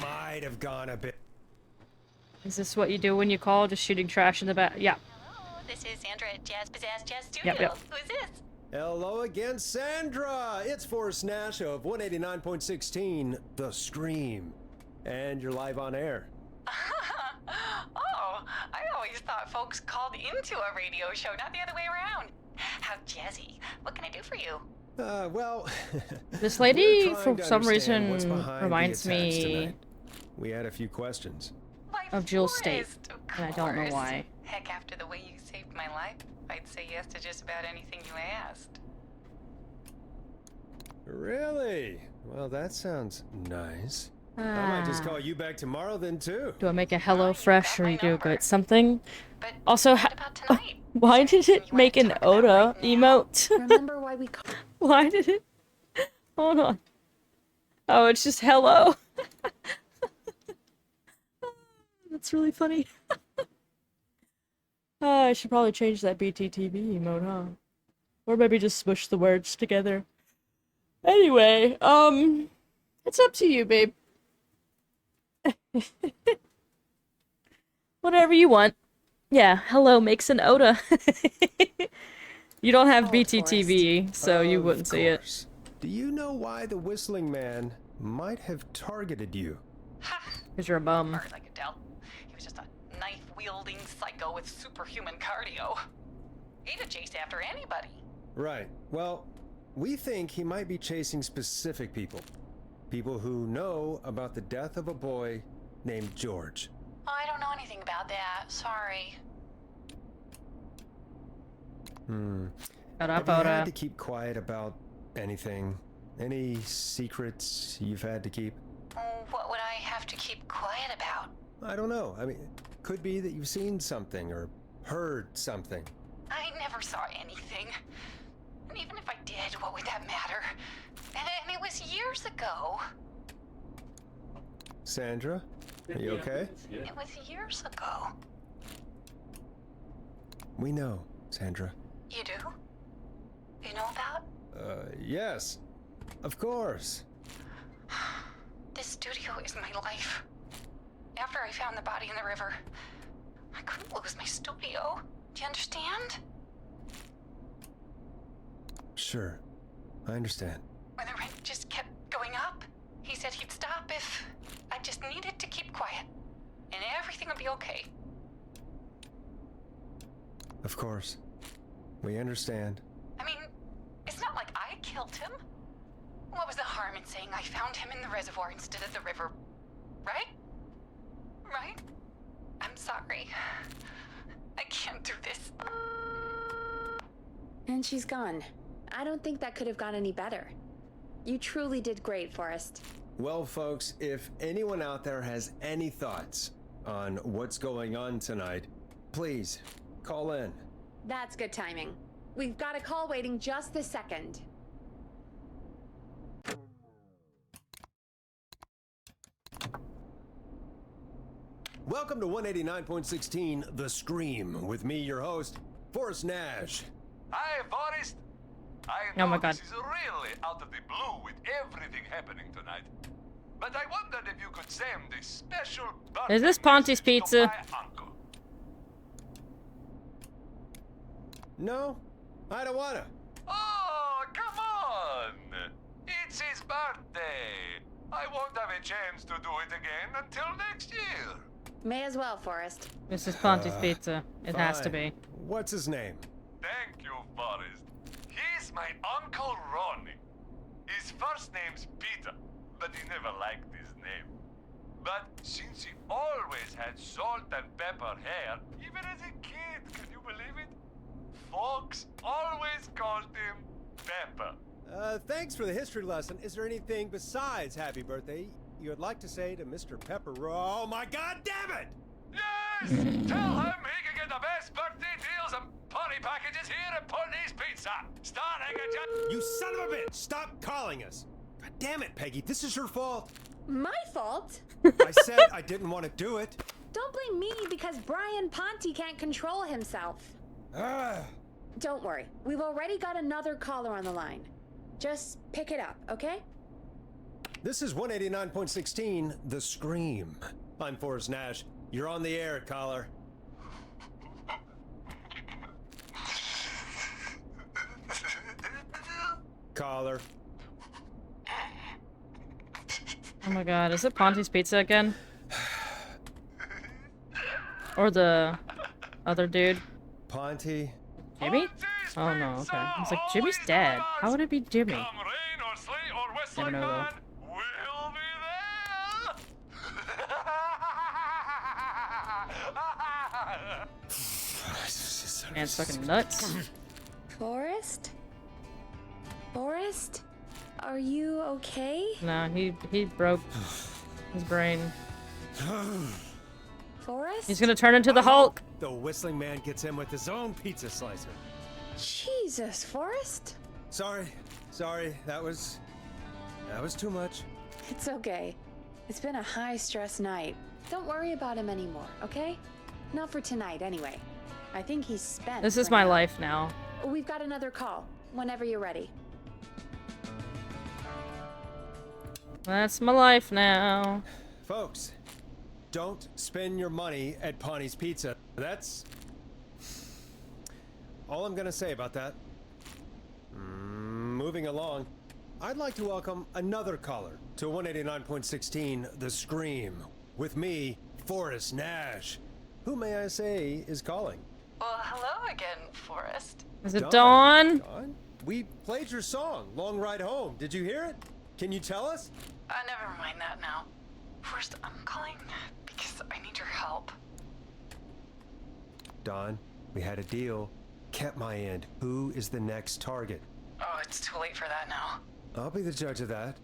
Might have gone a bit. Is this what you do when you call? Just shooting trash in the back? Yeah. Hello, this is Sandra at Jazz Pizzazz Jazz Studio. Yep. Who's this? Hello again, Sandra! It's Forrest Nash of 189.16, The Scream. And you're live on air. Oh, I always thought folks called into a radio show, not the other way around. How jazzy. What can I do for you? Well... This lady, we're for trying to some understand what's reason, behind reminds the attacks me tonight. We had a few questions. of Jill State, and I don't know why. Heck, after the way you saved my life, I'd say yes to just about anything you asked. Really? Well, that sounds nice. I might just call you back tomorrow then, too. Do I make a Hello Fresh or you do good something? Also, why did it make an Oda emote? Remember why we called? Why did it? Hold on. Oh, it's just hello. That's really funny. I should probably change that BTTV emote, huh? Or maybe just smush the words together. Anyway, it's up to you, babe. Whatever you want. Yeah, hello makes an Oda. You don't have BTTV, so you wouldn't see it. Do you know why the Whistling Man might have targeted you? Because you're a bum. As far as I could tell, he was just a knife-wielding psycho with superhuman cardio. He'd chase after anybody. Right. Well, we think he might be chasing specific people. People who know about the death of a boy named George. I don't know anything about that. Sorry. Have you had to keep quiet about anything? Any secrets you've had to keep? What would I have to keep quiet about? I don't know. I mean, could be that you've seen something or heard something. I never saw anything. And even if I did, what would that matter? And it was years ago. Sandra, are you okay? It was years ago. We know, Sandra. You do? You know about? Yes. Of course. This studio is my life. After I found the body in the river, I couldn't lose my studio. Do you understand? Sure. I understand. When the rent just kept going up, he said he'd stop if I just needed to keep quiet. And everything would be okay. Of course. We understand. I mean, it's not like I killed him. What was the harm in saying I found him in the reservoir instead of the river? Right? Right? I'm sorry. I can't do this. And she's gone. I don't think that could have gone any better. You truly did great, Forrest. Well, folks, if anyone out there has any thoughts on what's going on tonight, please call in. That's good timing. We've got a call waiting just this second. Welcome to 189.16 The Scream with me, your host, Forrest Nash. Hi, Forrest. I Oh know my God. this is really out of the blue with everything happening tonight. But I wondered if you could send this special birthday Is this Ponte's message to Pizza? my uncle. No, I don't wanna. Oh, come on! It's his birthday. I won't have a chance to do it again until next year. May as well, Forrest. This is Ponte's Pizza. It has to Fine. be. What's his name? Thank you, Forrest. He's my Uncle Ronnie. His first name's Peter, but he never liked his name. But since he always had salt and pepper hair, even as a kid, can you believe it? Folks always called him Pepper. Thanks for the history lesson. Is there anything besides happy birthday you would like to say to Mr. Pepper? Oh my God, damn it! Yes! Tell him he can get the best birthday deals and party packages here at Ponte's Pizza. Starting at just... You son of a bitch! Stop calling us! God damn it, Peggy, this is your fault. My fault? I said I didn't want to do it. Don't blame me because Brian Ponte can't control himself. Ah. Don't worry. We've already got another caller on the line. Just pick it up, okay? This is 189.16 The Scream. I'm Forrest Nash. You're on the air, caller. Caller. Oh my God, is it Ponte's Pizza again? Or the other dude? Ponte? Jimmy? Oh no, okay. I was like, Jimmy's dead. How would it be Jimmy? Come rain or sleet or whistling Never know, though. man, we'll be there. Man's fucking nuts. Forrest? Forrest? Are you okay? Nah, he broke his brain. Forrest? He's gonna turn into the Hulk. The whistling man gets in with his own pizza slicer. Jesus, Forrest? Sorry, that was too much. It's okay. It's been a high-stress night. Don't worry about him anymore, okay? Not for tonight, anyway. I think he's spent. This is for my now. life now. We've got another call. Whenever you're ready. That's my life now. Folks, don't spend your money at Ponte's Pizza. That's all I'm gonna say about that. Moving along, I'd like to welcome another caller to 189.16 The Scream with me, Forrest Nash. Who may I say is calling? Well, hello again, Forrest. Is it Dawn? Dawn? We played your song, Long Ride Home. Did you hear it? Can you tell us? Never mind that now. First, I'm calling because I need your help. Dawn, we had a deal. Kept my end. Who is the next target? Oh, it's too late for that now. I'll be the judge of that.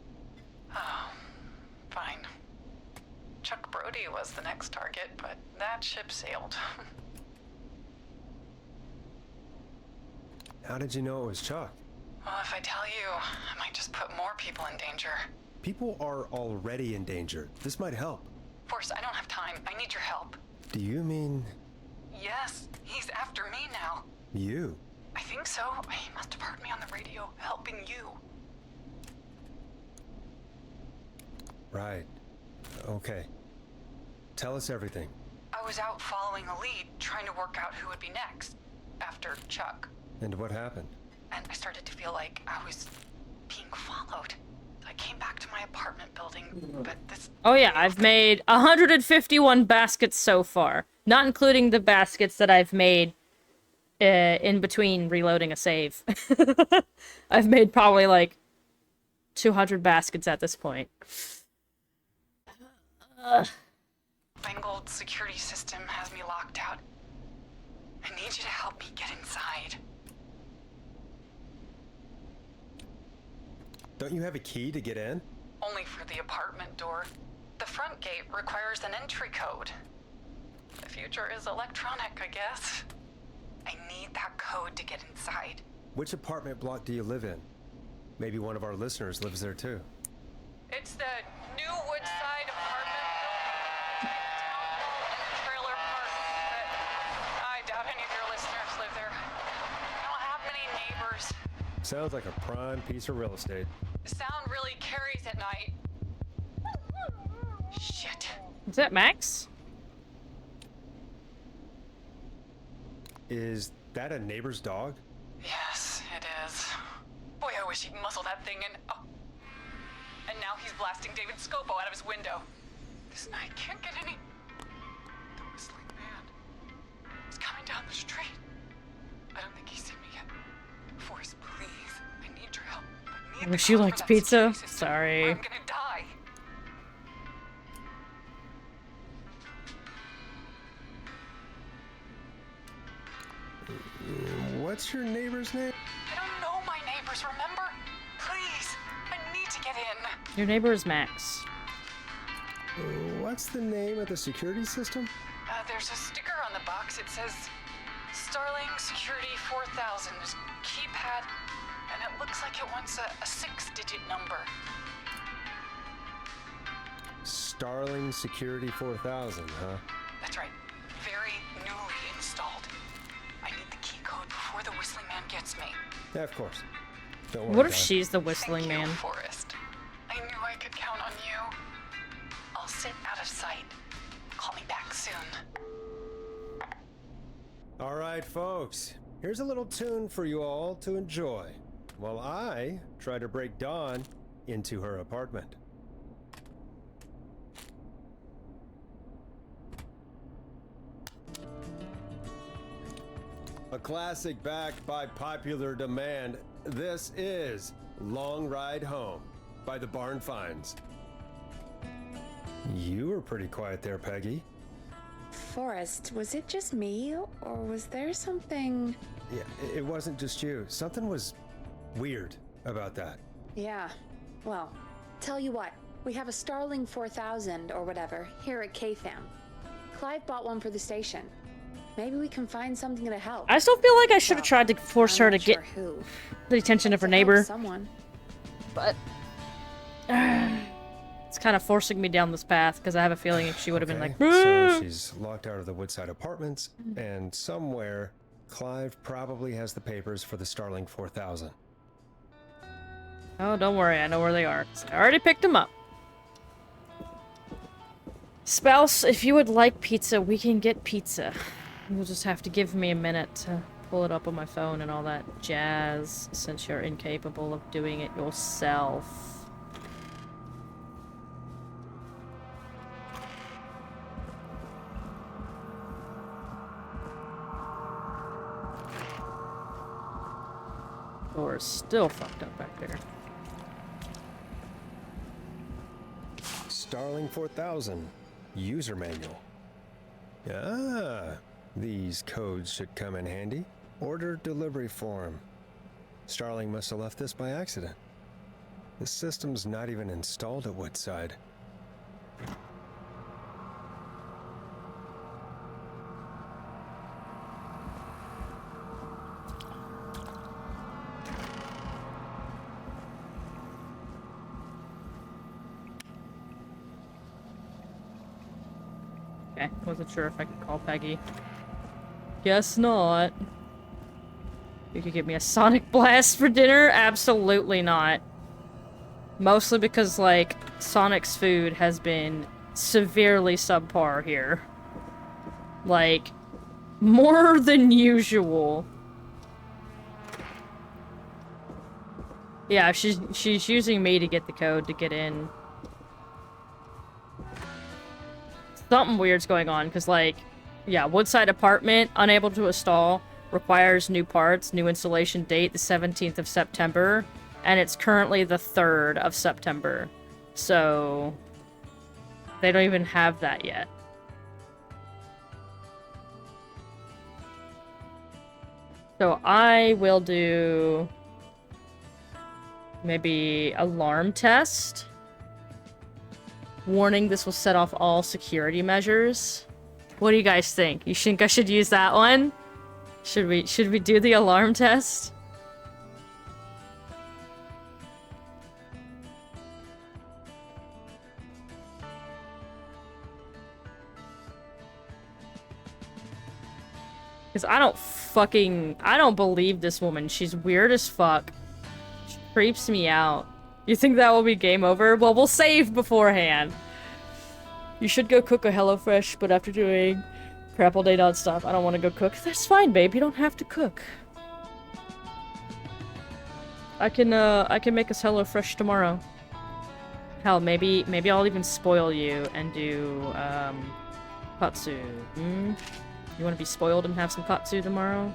Oh, fine. Chuck Brody was the next target, but that ship sailed. How did you know it was Chuck? Well, if I tell you, I might just put more people in danger. People are already in danger. This might help. Forrest, I don't have time. I need your help. Do you mean Yes, he's after me now. you? I think so. He must have heard me on the radio helping you. Right. Okay. Tell us everything. I was out following a lead, trying to work out who would be next, after Chuck. And what happened? And I started to feel like I was being followed. I came back to my apartment building, but this... Oh yeah, I've made 151 baskets so far. Not including the baskets that I've made in between reloading a save. I've made probably like 200 baskets at this point. Fangled security system has me locked out. I need you to help me get inside. Don't you have a key to get in? Only for the apartment door. The front gate requires an entry code. The future is electronic, I guess. I need that code to get inside. Which apartment block do you live in? Maybe one of our listeners lives there too. It's the New Woodside apartment building. Town hall and trailer park. But I doubt any of your listeners live there. I don't have many neighbors. Sounds like a prime piece of real estate. Sound really carries at night. Shit. Is that Max? Is that a neighbor's dog? Yes, it is. Boy, I wish he'd muzzle that thing and... Oh. And now he's blasting David Scopo out of his window. This night can't get any... The whistling man. He's coming down the street. I don't think he's seen me yet. Forrest, please. I need your help. I need Wish you liked pizza. Sorry. I'm gonna die. What's your neighbor's name? I don't know my neighbors, remember? Please, I need to get in. Your neighbor is Max. What's the name of the security system? There's a sticker on the box. It says Starling Security 4000. There's a keypad, and it looks like it wants a 6-digit number. Starling Security 4000, huh? That's right. Very newly installed. I need the key code before the whistling man gets me. Yeah, of course. Don't worry What if about it. she's the whistling Thank man? you, Forrest. I knew I could count on you. I'll sit out of sight. Call me back soon. All right, folks. Here's a little tune for you all to enjoy while I try to break Dawn into her apartment. A classic backed by popular demand. This is Long Ride Home by the Barn Finds. You were pretty quiet there, Peggy. Forrest, was it just me, or was there something... Yeah, it wasn't just you. Something was weird about that. Yeah, well, tell you what, we have a Starling 4000 or whatever here at KFAM. Clive bought one for the station. Maybe we can find something to help. I still feel like I should have tried to force her to get who. the attention of her To help neighbor. Someone. But it's kind of forcing me down this path because I have a feeling if she would have been like, so she's locked out of the Woodside Apartments, and somewhere Clive probably has the papers for the Starling 4000. oh, don't worry, I know where they are. I already picked them up. Spouse, if you would like pizza, we can get pizza. You'll just have to give me a minute to pull it up on my phone and all that jazz, since you're incapable of doing it yourself. Door's still fucked up back there. Starling 4000 user manual. Ah, these codes should come in handy. Order delivery form. Starling must have left this by accident. The system's not even installed at Woodside. Okay, wasn't sure if I could call Peggy. Guess not. You could give me a Sonic Blast for dinner? Absolutely not. Mostly because, like, Sonic's food has been severely subpar here. Like, more than usual. Yeah, she's using me to get the code to get in. Something weird's going on, because, like, yeah, Woodside Apartment, unable to install, requires new parts, new installation date, the 17th of September, and it's currently the 3rd of September. So, they don't even have that yet. So I will do maybe alarm test. Warning, this will set off all security measures. What do you guys think? You think I should use that one? Should we do the alarm test? Because I don't believe this woman. She's weird as fuck. She creeps me out. You think that will be game over? Well, we'll save beforehand. You should go cook a HelloFresh, but after doing crap all day nonstop, I don't want to go cook. That's fine, babe. You don't have to cook. I can make us HelloFresh tomorrow. Hell, maybe I'll even spoil you and do, katsu. Hmm? You want to be spoiled and have some katsu tomorrow?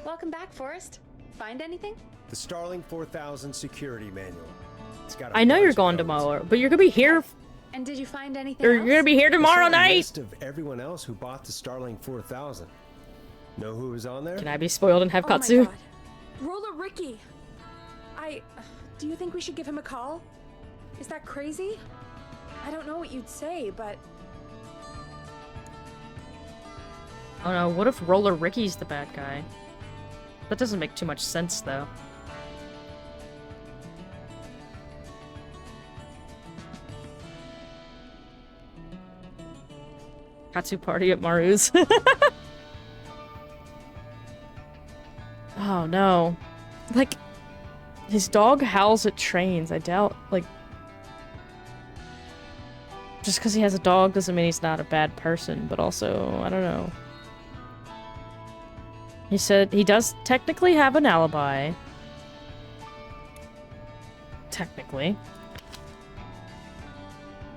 Welcome back, Forrest. Find anything? The Starling 4000 security manual. It's got a I know you're bunch going of notes. tomorrow, but you're gonna be here. And did you find anything You're else? gonna be here tomorrow I saw a night. list of everyone else who bought the Starling 4000. Know who was on there? Can I be spoiled and have Oh katsu? my God. Roller Ricky. Do you think we should give him a call? Is that crazy? I don't know what you'd say, but Oh no, what if Roller Ricky's the bad guy? That doesn't make too much sense, though. Katsu party at Maru's. Oh no. Like, his dog howls at trains. I doubt, like... Just because he has a dog doesn't mean he's not a bad person, but also, I don't know. He said he does technically have an alibi. Technically.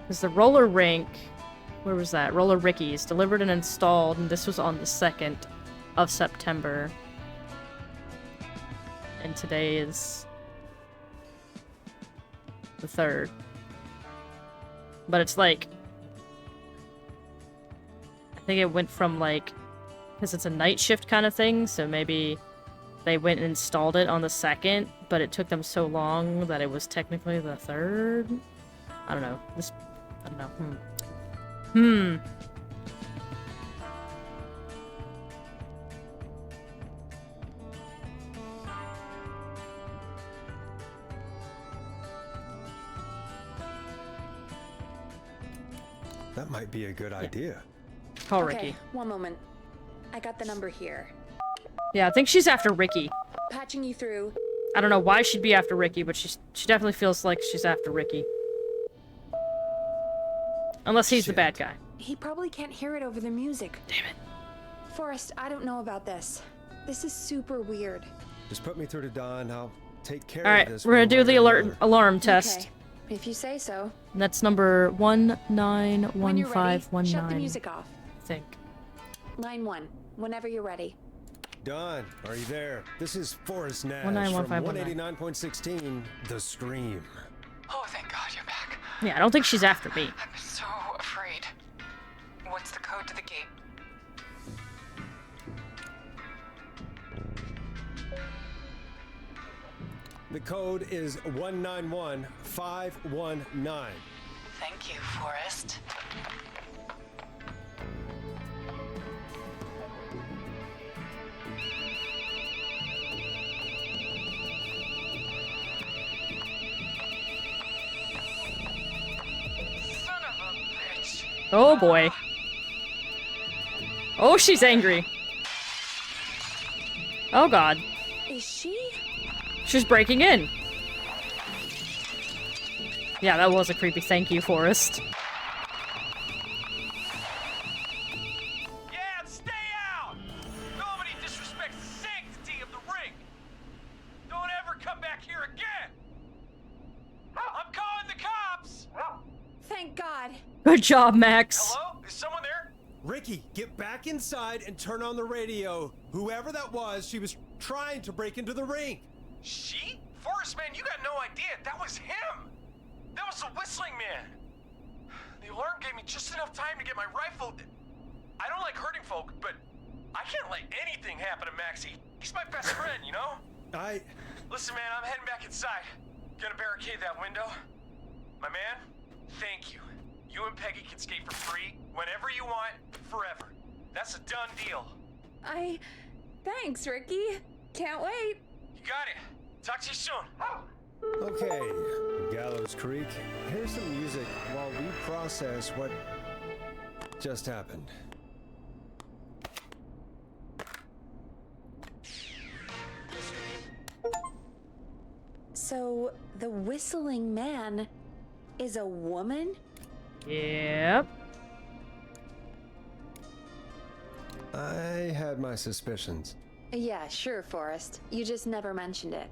Because the roller rink... Where was that? Roller Ricky's delivered and installed, and this was on the 2nd of September. And today is... the 3rd. But it's like... I think it went from like... Because it's a night shift kind of thing, so maybe they went and installed it on the 2nd, but it took them so long that it was technically the 3rd? I don't know. I don't know. That might be a good idea. Call okay, Ricky. one moment. I got the number here. Yeah, I think she's after Ricky. Patching you through. I don't know why she'd be after Ricky, but she definitely feels like she's after Ricky. Unless he's the bad guy. He probably can't hear it over the music. Damn it. Forrest, I don't know about this. This is super weird. Just put me through to Don. I'll take care Alright, of this. we're gonna one do way the or another. alarm test. Okay, if you say so. And that's number When you're ready, 191519. shut the music off. I think. Line 1, whenever you're ready. Don, are you there? This is Forrest Nash 191519. from 189.16, The Scream. Oh, thank God you're back. Yeah, I don't think she's after me. I'm so afraid. What's the code to the gate? The code is 191519. Thank you, Forrest. Son of a bitch. Oh boy. Oh, she's angry. Oh god. Is she? She's breaking in. Yeah, that was a creepy thank you, Forrest. Yeah, stay out! Nobody disrespects the sanctity of the ring! Don't ever come back here again! I'm calling the cops! Thank God. Good job, Max. Hello? Is someone there? Ricky, get back inside and turn on the radio. Whoever that was, she was trying to break into the ring. She? Forrest, man, you got no idea. That was him! That was the Whistling Man! The alarm gave me just enough time to get my rifle. I don't like hurting folk, but I can't let anything happen to Maxie. He's my best friend, you know? Listen, man, I'm heading back inside. Gonna barricade that window. My man, thank you. You and Peggy can skate for free whenever you want, forever. That's a done deal. Thanks, Ricky. Can't wait. You got it. Talk to you soon. Okay, Gallows Creek, here's some music while we process what just happened. So, the Whistling Man is a woman? Yep. I had my suspicions. Yeah, sure, Forrest. You just never mentioned it.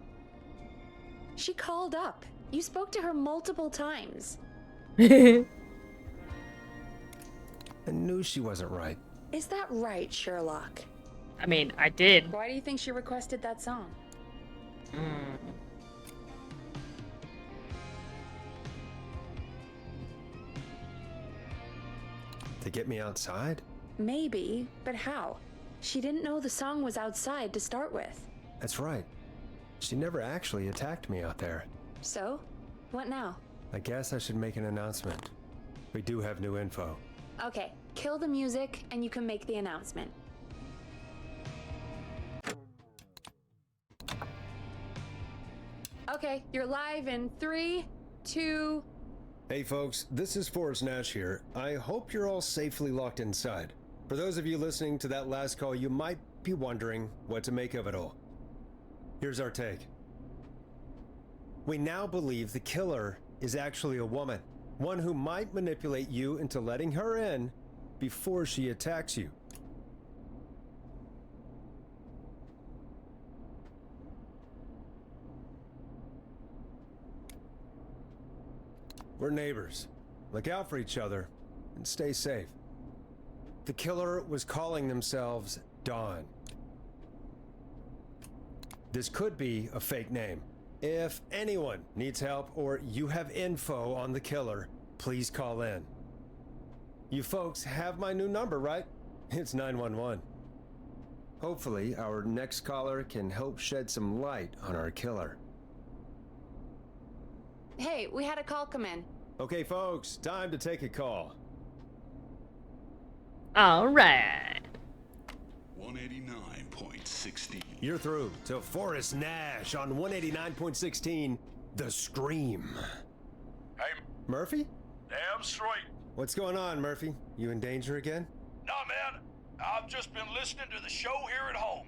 She called up. You spoke to her multiple times. I knew she wasn't right. Is that right, Sherlock? I mean, I did. Why do you think she requested that song? To get me outside? Maybe, but how? She didn't know the song was outside to start with. That's right. She never actually attacked me out there. So? What now? I guess I should make an announcement. We do have new info. Okay, kill the music and you can make the announcement. Okay, you're live in 3, 2... Hey folks, this is Forrest Nash here. I hope you're all safely locked inside. For those of you listening to that last call, you might be wondering what to make of it all. Here's our take. We now believe the killer is actually a woman. One who might manipulate you into letting her in before she attacks you. We're neighbors. Look out for each other and stay safe. The killer was calling themselves Dawn. This could be a fake name. If anyone needs help or you have info on the killer, please call in. You folks have my new number, right? It's 911. Hopefully, our next caller can help shed some light on our killer. Hey, we had a call come in. Okay, folks, time to take a call. All right. 189.16. You're through to Forrest Nash on 189.16, The Scream. Hey, Murphy? damn straight. What's going on, Murphy? You in danger again? Nah, man, I've just been listening to the show here at home.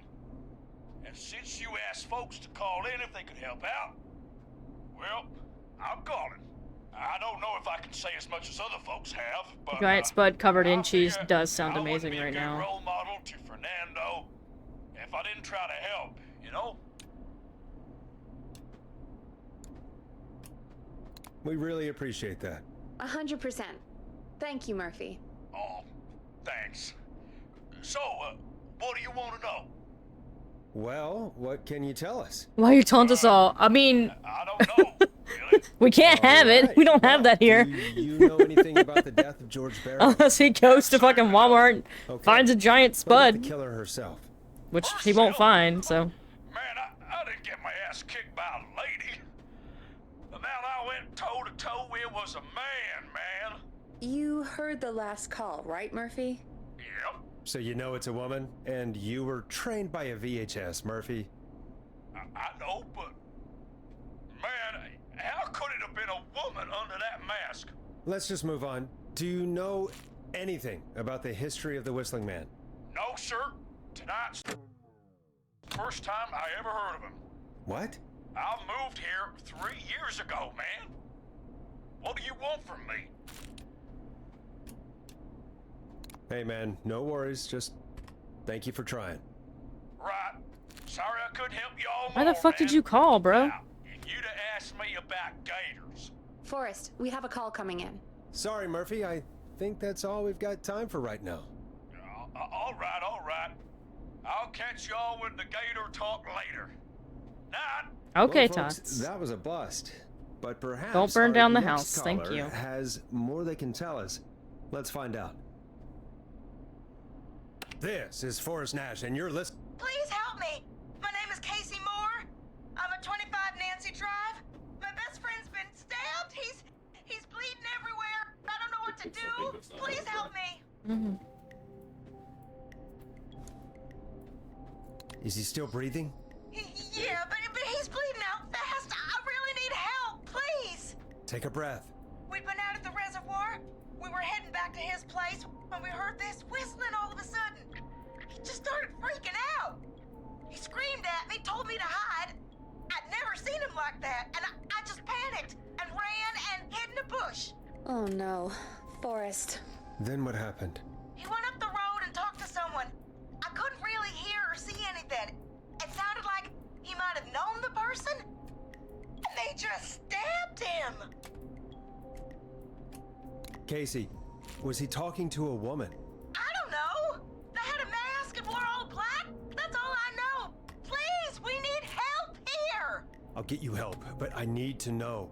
And since you asked folks to call in if they could help out, well, I'm calling. I don't know if I can say as much as other folks have, but Giant Spud covered in cheese figure does sound I wouldn't amazing be a right good now. role model to Fernando if I didn't try to help, you know? We really appreciate that. 100%. Thank you, Murphy. Oh, thanks. So, what do you want to know? Well, what can you tell us? Why are you telling us all? I mean, I don't know. we can't have it. Right. We don't have that here. Do you know anything about the death of George Barry? Unless he goes to fucking Walmart and finds a giant What about spud, the killer herself? which he won't find, so. Man, I didn't get my ass kicked by a lady. The man I went toe-to-toe with was a man. You heard the last call, right, Murphy? Yep. So you know it's a woman, and you were trained by a VHS, Murphy. I know, but... Man, how could it have been a woman under that mask? Let's just move on. Do you know anything about the history of the Whistling Man? No, sir. Tonight's... first time I ever heard of him. What? I moved here 3 years ago, man. What do you want from me? Hey, man, no worries. Just thank you for trying. Right. Sorry I couldn't help you all Why the more, fuck man. did you call, bro? Now, if you'd have asked me about gators. Forrest, we have a call coming in. Sorry, Murphy. I think that's all we've got time for right now. All right, all right. I'll catch y'all with the gator talk later. Night. Okay, Well, folks, Tots. that was a bust. But perhaps Don't burn our down the next house. Thank caller you. has more they can tell us. Let's find out. This is Forrest Nash, and you're listening. Please help me. My name is Casey Moore. I'm at 25 Nancy Drive. My best friend's been stabbed. He's bleeding everywhere. I don't know what to do. Please help me. Is he still breathing? Yeah, but he's bleeding out fast. I really need help. Please. Take a breath. We'd been out at the reservoir. We were heading back to his place when we heard this whistling all of a sudden. He just started freaking out. He screamed at me, told me to hide. I'd never seen him like that, and I just panicked and ran and hid in a bush. Oh no. Forrest. Then what happened? He went up the road and talked to someone. I couldn't really hear or see anything. It sounded like he might have known the person, and they just stabbed him. Casey, was he talking to a woman? I don't know. They had a mask and wore all black. That's all I know. Please, we need help here. I'll get you help, but I need to know.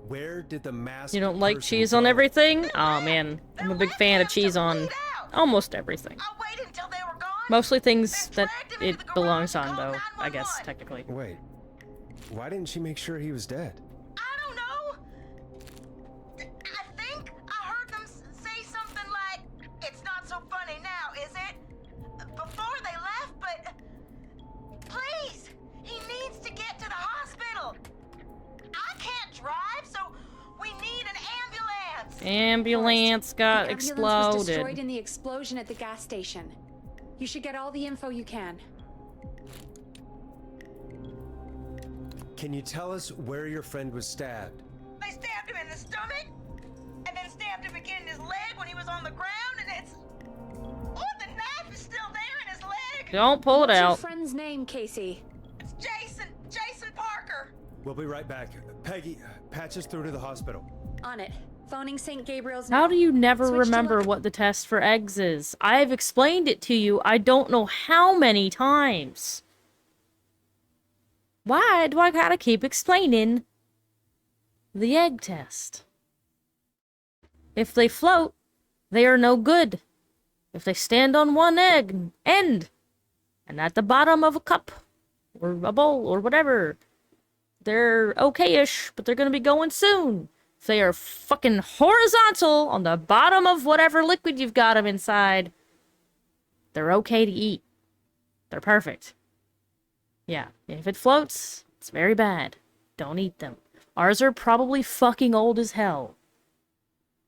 Where did the mask? You don't like cheese on everything? Oh man, I'm a big fan of cheese on almost everything. Mostly things that it belongs on, though, I guess, technically. Wait, why didn't she make sure he was dead? I don't know. I think I heard them say something like, "It's not so funny now, is it?" Before they left, but please, he needs to get to the hospital. I can't drive, so we need an ambulance. Ambulance got The ambulance was exploded. destroyed in the explosion at the gas station. You should get all the info you can. Can you tell us where your friend was stabbed? They stabbed him in the stomach, and then stabbed him again in his leg when he was on the ground, and it's... Oh, the knife is still there in his leg! Don't pull it What's your out. friend's name, Casey? It's Jason Parker! We'll be right back. Peggy, patch us through to the hospital. On it. Phoning St. Gabriel's now. How do you never Switch to remember what the test for eggs is? I've explained it to you I don't know how many times. Why do I gotta keep explaining the egg test? If they float, they are no good. If they stand on one end, and at the bottom of a cup, or a bowl, or whatever, they're okay-ish, but they're gonna be going soon. If they are fucking horizontal on the bottom of whatever liquid you've got them inside, they're okay to eat. They're perfect. Yeah, if it floats, it's very bad. Don't eat them. Ours are probably fucking old as hell.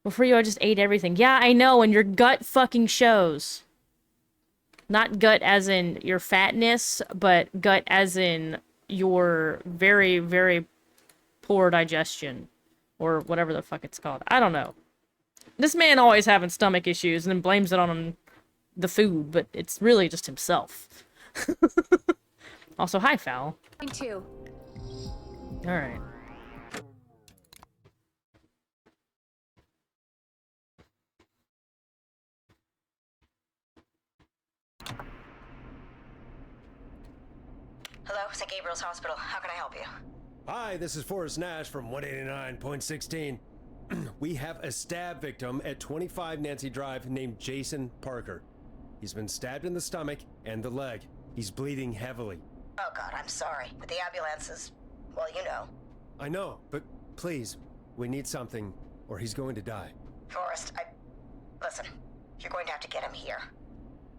Before you, I just ate everything. Yeah, I know, and your gut fucking shows. Not gut as in your fatness, but gut as in your very, very poor digestion. Or whatever the fuck it's called. I don't know. This man always having stomach issues and then blames it on the food, but it's really just himself. Also, hi, Fowl. Me too. Alright. Hello, St. Gabriel's Hospital. How can I help you? Hi, this is Forrest Nash from 189.16. We have a stab victim at 25 Nancy Drive named Jason Parker. He's been stabbed in the stomach and the leg. He's bleeding heavily. Oh God, I'm sorry. But the ambulance is, well, you know. I know, but please, we need something, or he's going to die. Forrest, listen, you're going to have to get him here.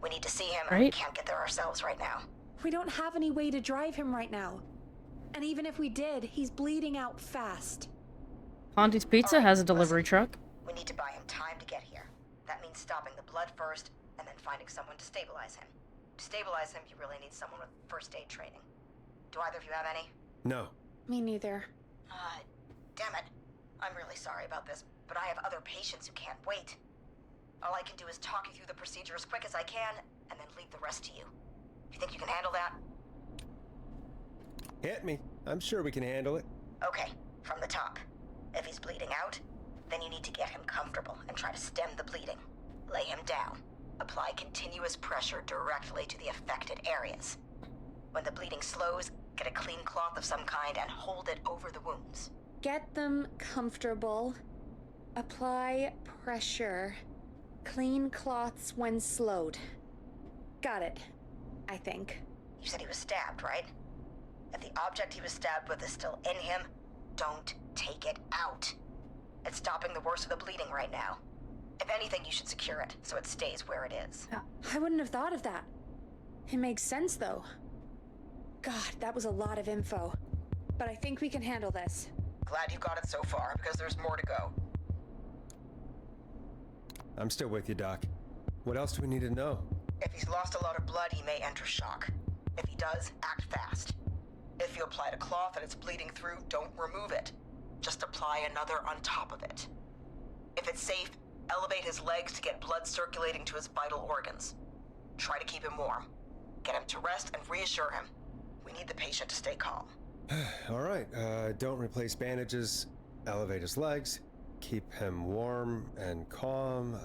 We need to see him, and Right. we can't get there ourselves right now. We don't have any way to drive him right now. And even if we did, he's bleeding out fast. Ponty's Pizza has a delivery truck. We need to buy him time to get here. That means stopping the blood first, and then finding someone to stabilize him. To stabilize him, you really need someone with first aid training. Do either of you have any? No. Me neither. Damn it. I'm really sorry about this, but I have other patients who can't wait. All I can do is talk you through the procedure as quick as I can, and then leave the rest to you. You think you can handle that? Hit me. I'm sure we can handle it. Okay, from the top. If he's bleeding out, then you need to get him comfortable and try to stem the bleeding. Lay him down. Apply continuous pressure directly to the affected areas. When the bleeding slows, get a clean cloth of some kind and hold it over the wounds. Get them comfortable. Apply pressure. Clean cloths when slowed. Got it, I think. You said he was stabbed, right? If the object he was stabbed with is still in him, don't take it out. It's stopping the worst of the bleeding right now. If anything, you should secure it so it stays where it is. I wouldn't have thought of that. It makes sense, though. God, that was a lot of info. But I think we can handle this. Glad you got it so far, because there's more to go. I'm still with you, Doc. What else do we need to know? If he's lost a lot of blood, he may enter shock. If he does, act fast. If you applied a cloth and it's bleeding through, don't remove it. Just apply another on top of it. If it's safe, elevate his legs to get blood circulating to his vital organs. Try to keep him warm. Get him to rest and reassure him. We need the patient to stay calm. All right, don't replace bandages. Elevate his legs. Keep him warm and calm.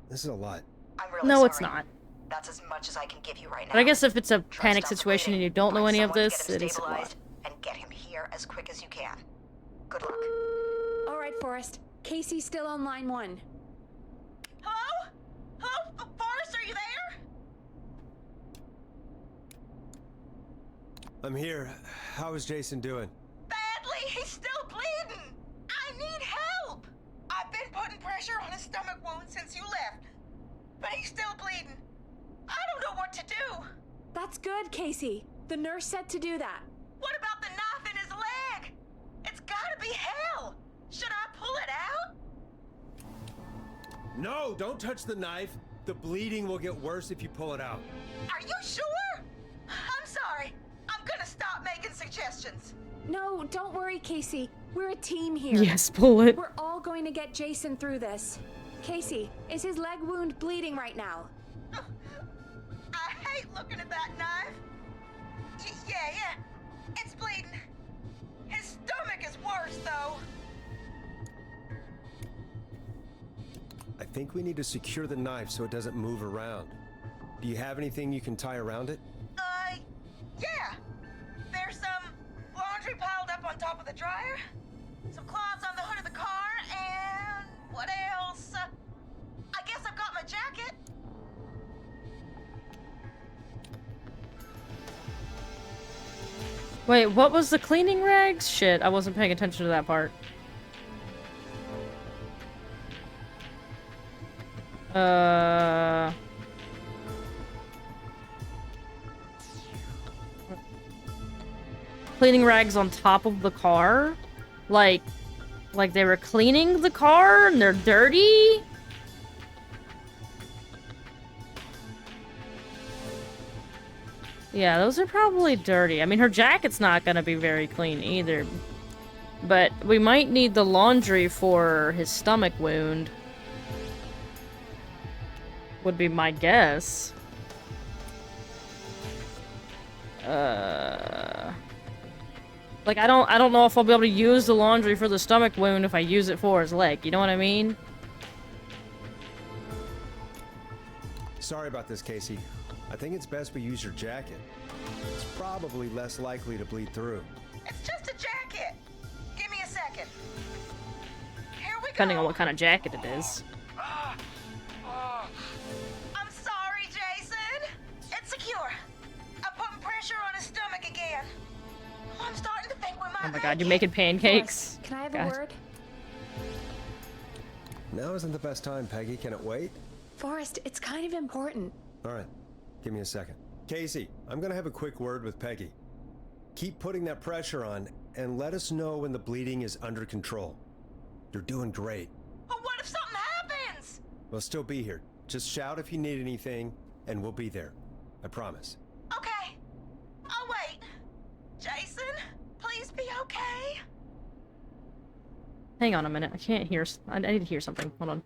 This is a lot. I'm really No, sorry. it's not. That's as much as I can give you right now. But I guess if it's a Try to panic stop the situation and bleeding, you don't know find any of someone to this, get him it is a lot. stabilized, and get him here as quick as you can. Good luck. All right, Forrest. Casey's still on line 1. Hello? Hello? Forrest, are you there? I'm here. How is Jason doing? Badly. He's still bleeding. I need help. I've been putting pressure on his stomach wound since you left, but he's still bleeding. I don't know what to do. That's good, Casey. The nurse said to do that. What about the knife in his leg? It's gotta be hell. Should I pull it out? No, don't touch the knife. The bleeding will get worse if you pull it out. Are you sure? I'm sorry. I'm gonna stop making suggestions. No, don't worry, Casey. We're a team here. Yes, pull it. We're all going to get Jason through this. Casey, is his leg wound bleeding right now? I hate looking at that knife. Yeah. It's bleeding. His stomach is worse, though. I think we need to secure the knife so it doesn't move around. Do you have anything you can tie around it? Yeah. There's some laundry piled up on top of the dryer, some cloths on the hood of the car, and what else? I guess I've got my jacket. Wait, what was the cleaning rags? Shit, I wasn't paying attention to that part. Cleaning rags on top of the car? Like they were cleaning the car and they're dirty? Yeah, those are probably dirty. I mean, her jacket's not gonna be very clean either. But we might need the laundry for his stomach wound. Would be my guess. Like, I don't know if I'll be able to use the laundry for the stomach wound if I use it for his leg. You know what I mean? Sorry about this, Casey. I think it's best we use your jacket. It's probably less likely to bleed through. It's just a jacket. Give me a second. Here we Depending go. on what kind of jacket it is. I'm sorry, Jason. It's secure. I'm putting pressure on his stomach again. I'm starting to think we might Oh my make god, you're it. making pancakes. Can I have God. a word? Now isn't the best time, Peggy. Can it wait? Forrest, it's kind of important. All right. Give me a second. Casey, I'm gonna have a quick word with Peggy. Keep putting that pressure on and let us know when the bleeding is under control. You're doing great. But what if something happens? We'll still be here. Just shout if you need anything, and we'll be there. I promise. Okay. I'll wait. Jason, please be okay. Hang on a minute. I can't hear. I need to hear something. Hold on.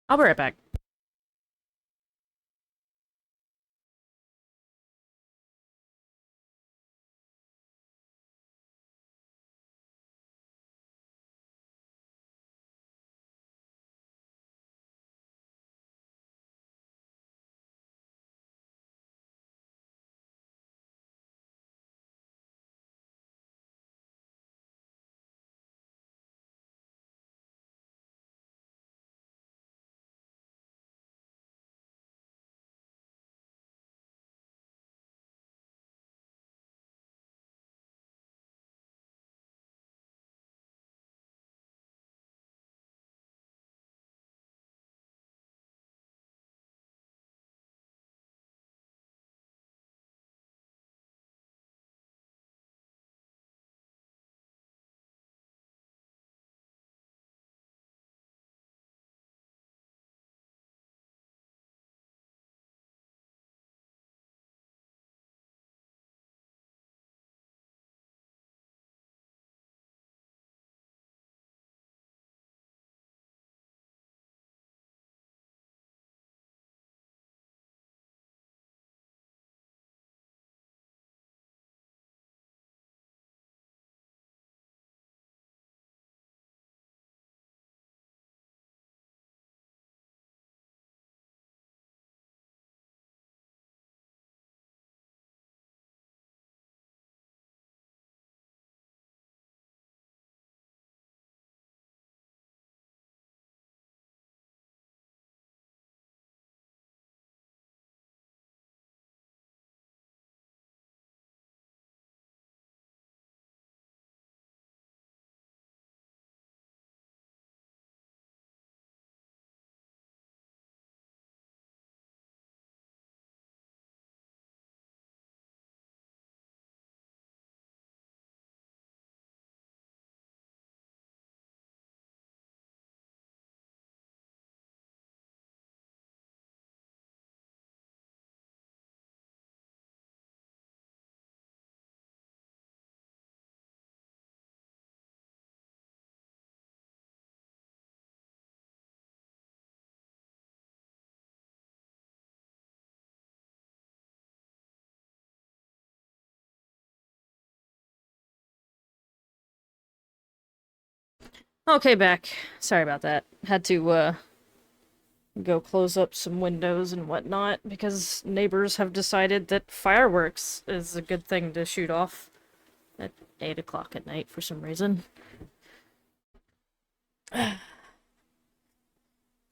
I'll be right back. Okay, back. Sorry about that. Had to, go close up some windows and whatnot, because neighbors have decided that fireworks is a good thing to shoot off at 8 o'clock at night for some reason.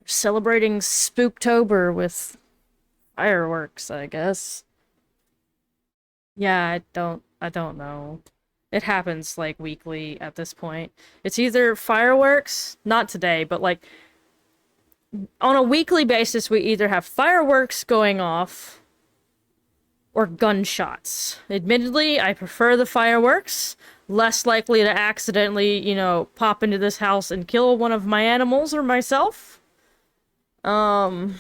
Celebrating Spooktober with fireworks, I guess. Yeah, I don't know. It happens, like, weekly at this point. It's either fireworks, not today, but, like, on a weekly basis, we either have fireworks going off or gunshots. Admittedly, I prefer the fireworks. Less likely to accidentally, you know, pop into this house and kill one of my animals or myself. But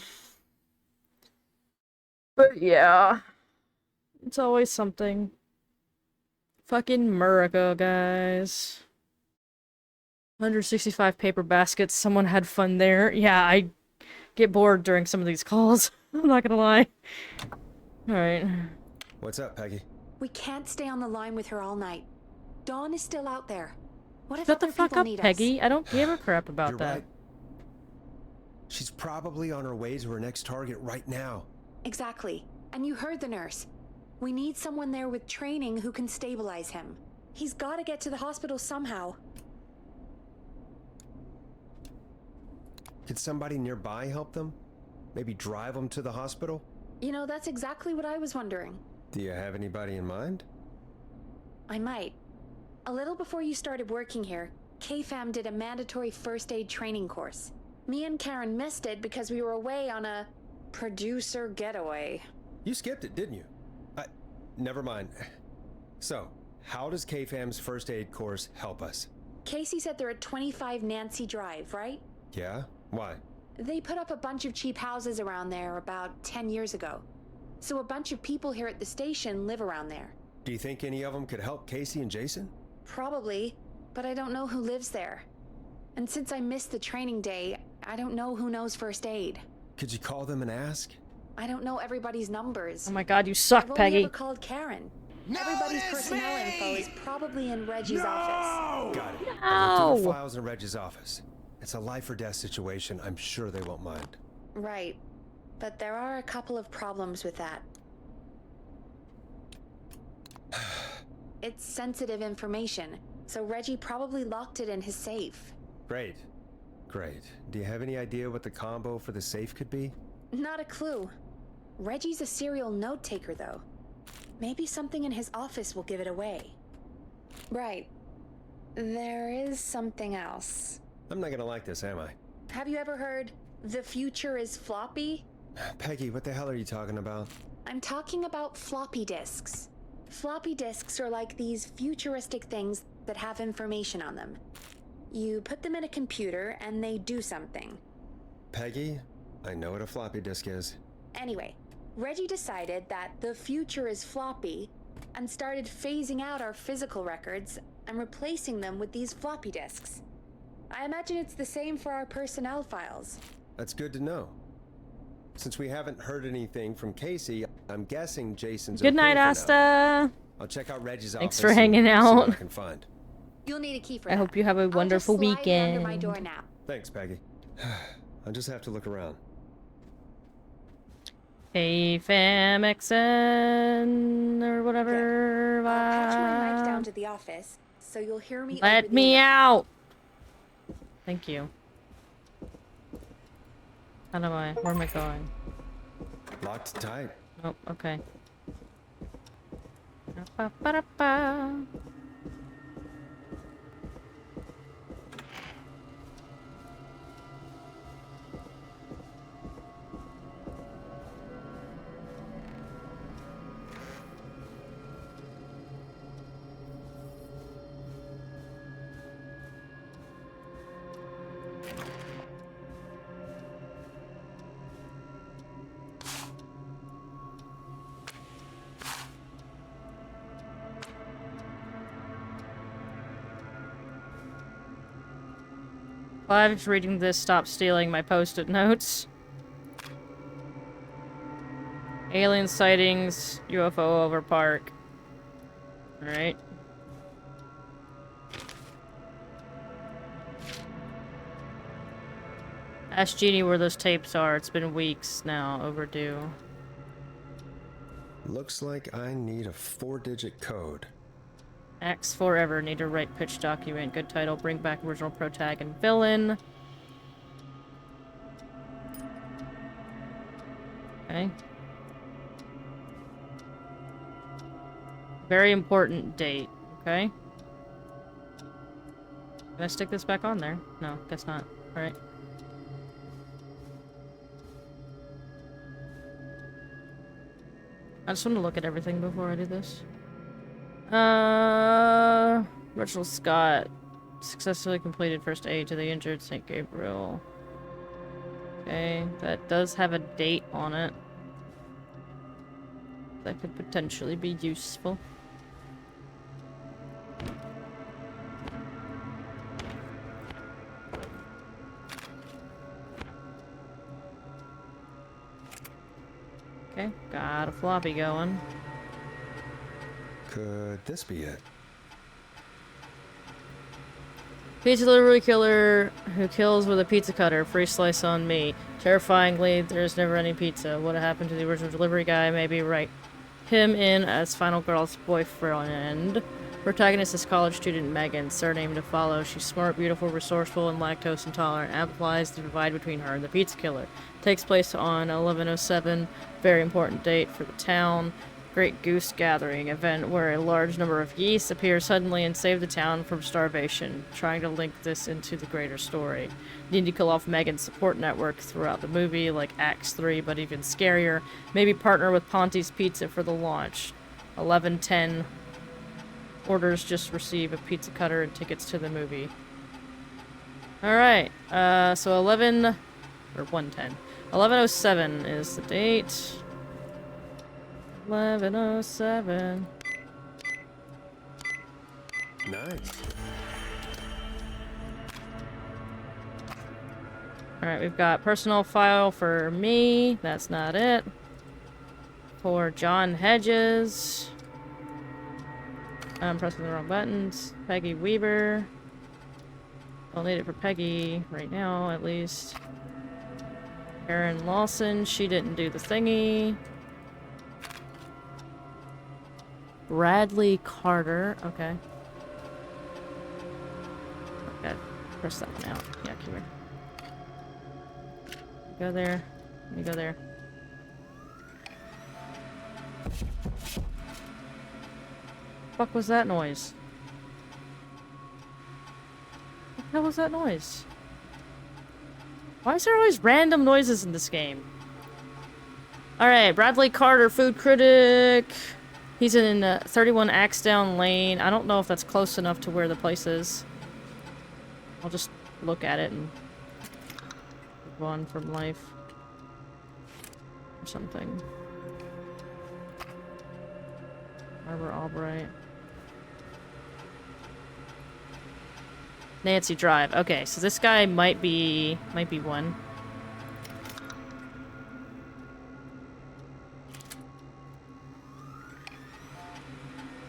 yeah. It's always something. Fucking America, guys. 165 paper baskets. Someone had fun there. Yeah, I get bored during some of these calls. I'm not gonna lie. Alright. What's up, Peggy? We can't stay on the line with her all night. Dawn is still out there. What if Shut the other fuck people up, need Peggy. us? I don't give a crap about You're that. right. She's probably on her way to her next target right now. Exactly. And you heard the nurse. We need someone there with training who can stabilize him. He's got to get to the hospital somehow. Could somebody nearby help them? Maybe drive them to the hospital? You know, that's exactly what I was wondering. Do you have anybody in mind? I might. A little before you started working here, KFAM did a mandatory first aid training course. Me and Karen missed it because we were away on a producer getaway. You skipped it, didn't you? Never mind. So, how does KFAM's first aid course help us? Casey said they're at 25 Nancy Drive, right? Yeah? Why? They put up a bunch of cheap houses around there about 10 years ago. So a bunch of people here at the station live around there. Do you think any of them could help Casey and Jason? Probably, but I don't know who lives there. And since I missed the training day, I don't know who knows first aid. Could you call them and ask? I don't know everybody's numbers. Oh my god, you suck, I've only Peggy. ever called Karen. Everybody's personnel info is probably in Reggie's office. Got it. No. I'll do the files in Reggie's office. It's a life or death situation. I'm sure they won't mind. Right. But there are a couple of problems with that. It's sensitive information, so Reggie probably locked it in his safe. Great. Great. Do you have any idea what the combo for the safe could be? Not a clue. Reggie's a serial note taker, though. Maybe something in his office will give it away. Right. There is something else. I'm not gonna like this, am I? Have you ever heard, "The future is floppy"? Peggy, what the hell are you talking about? I'm talking about floppy disks. Floppy disks are like these futuristic things that have information on them. You put them in a computer and they do something. Peggy, I know what a floppy disk is. Anyway, Reggie decided that the future is floppy and started phasing out our physical records and replacing them with these floppy disks. I imagine it's the same for our personnel files. That's good to know. Since we haven't heard anything from Casey, I'm guessing Jason's Good okay night, for now. Asta. I'll check out Reggie's Thanks office for and hanging see out. what I can find. You'll need a key for I that. hope you have a wonderful I'll just slide it under my weekend. door now. Thanks, Peggy. I'll just have to look around. Hey, FamXN or whatever. I'll patch my mic down to the office, so you'll hear me. Let over the me intercom. out. Thank you. How do I? Where am I going? Locked tight. Oh, okay. Ba-ba-da-ba. Glad it's reading this. Stop stealing my post-it notes. Alien sightings, UFO over park. Alright. Ask Jeannie where those tapes are. It's been weeks now. Overdue. Looks like I need a 4-digit code. Acts forever. Need to write pitch document. Good title. Bring back original protag and villain. Okay. Very important date. Okay. Can I stick this back on there? No, guess not. Alright. I just want to look at everything before I do this. Reginald Scott successfully completed first aid to the injured St. Gabriel. Okay, that does have a date on it. That could potentially be useful. Okay, got a floppy going. Could this be it? Pizza delivery killer who kills with a pizza cutter. Free slice on me. Terrifyingly, there's never any pizza. What happened to the original delivery guy? Maybe write him in as final girl's boyfriend. Protagonist is college student Megan. Surname to follow. She's smart, beautiful, resourceful, and lactose intolerant. Amplifies the divide between her and the pizza killer. Takes place on 11/07. Very important date for the town. Great Goose Gathering event where a large number of geese appear suddenly and save the town from starvation. Trying to link this into the greater story. Need to kill off Megan's support network throughout the movie, like Acts 3, but even scarier. Maybe partner with Ponte's Pizza for the launch. 11:10. Orders just receive a pizza cutter and tickets to the movie. Alright, so 11... or 110. 11:07 is the date. 11:07. Nice. Alright, we've got personal file for me. That's not it. For John Hedges. I'm pressing the wrong buttons. Peggy Weaver. I'll need it for Peggy right now, at least. Erin Lawson, she didn't do the thingy. Bradley Carter, okay. Okay, press that one out. Yeah, come here. Go there. Let me go there. Fuck was that noise? What the hell was that noise? Why is there always random noises in this game? Alright, Bradley Carter, food critic. He's in 31 Axedown Lane. I don't know if that's close enough to where the place is. I'll just look at it and move on from life. Or something. Arbor Albright. Nancy Drive. Okay, so this guy might be one.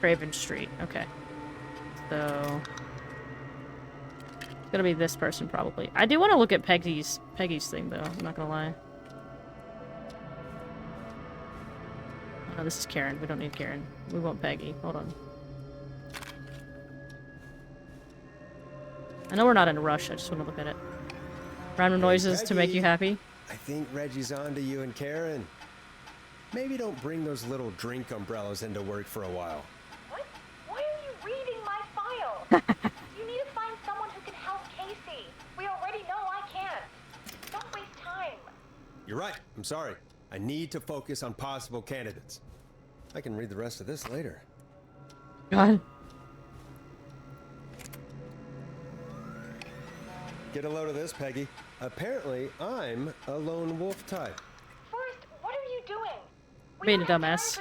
Craven Street. Okay. So it's gonna be this person probably. I do want to look at Peggy's thing though. I'm not gonna lie. Oh, this is Karen. We don't need Karen. We want Peggy. Hold on. I know we're not in a rush. I just want to look at it. Random noises to make you happy. I think Reggie's on to you and Karen. Maybe don't bring those little drink umbrellas into work for a while. What? Why are you reading my file? You need to find someone who can help Casey. We already know I can't. Don't waste time. You're right. I'm sorry. I need to focus on possible candidates. I can read the rest of this later. God. Get a load of this, Peggy. Apparently, I'm a lone wolf type. Forrest, what are you doing? Being a dumbass.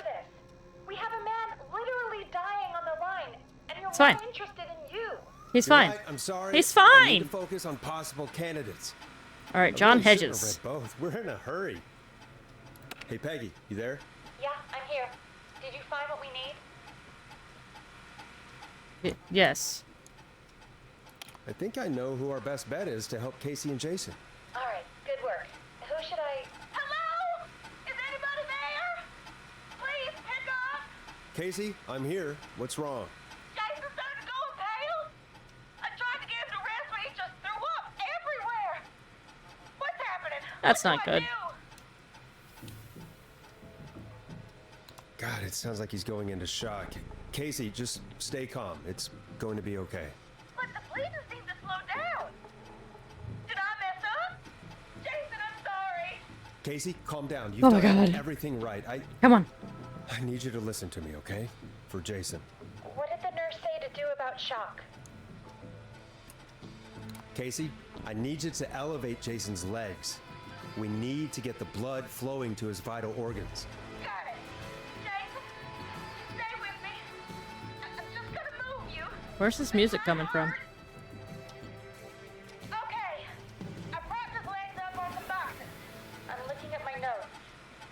We have a man literally dying on the line, and you're It's fine. more interested in you. He's You're fine. right, I'm sorry. He's I need fine. to focus on possible candidates. All right, I John really shouldn't Hedges. have read both. We're in a hurry. Hey, Peggy, you there? Yeah, I'm here. Did you find what we need? Yes. I think I know who our best bet is to help Casey and Jason. All right, good work. Who should I... Hello? Is anybody there? Please pick up. Casey, I'm here. What's wrong? Jason's starting to go pale. I tried to get him to rest, but he just threw up everywhere. What's happening? That's What not do I good. do? God, it sounds like he's going into shock. Casey, just stay calm. It's going to be okay. But the bleeding seemed to slow down. Did I mess up? Jason, I'm sorry. Casey, calm down. You've Oh my done God. everything right. Come on. I need you to listen to me, okay? For Jason. What did the nurse say to do about shock? Casey, I need you to elevate Jason's legs. We need to get the blood flowing to his vital organs. Got it. Jason, stay with me. I'm just gonna move you. Where's this music coming from? Okay. I propped his legs up on some boxes. I'm looking at my notes.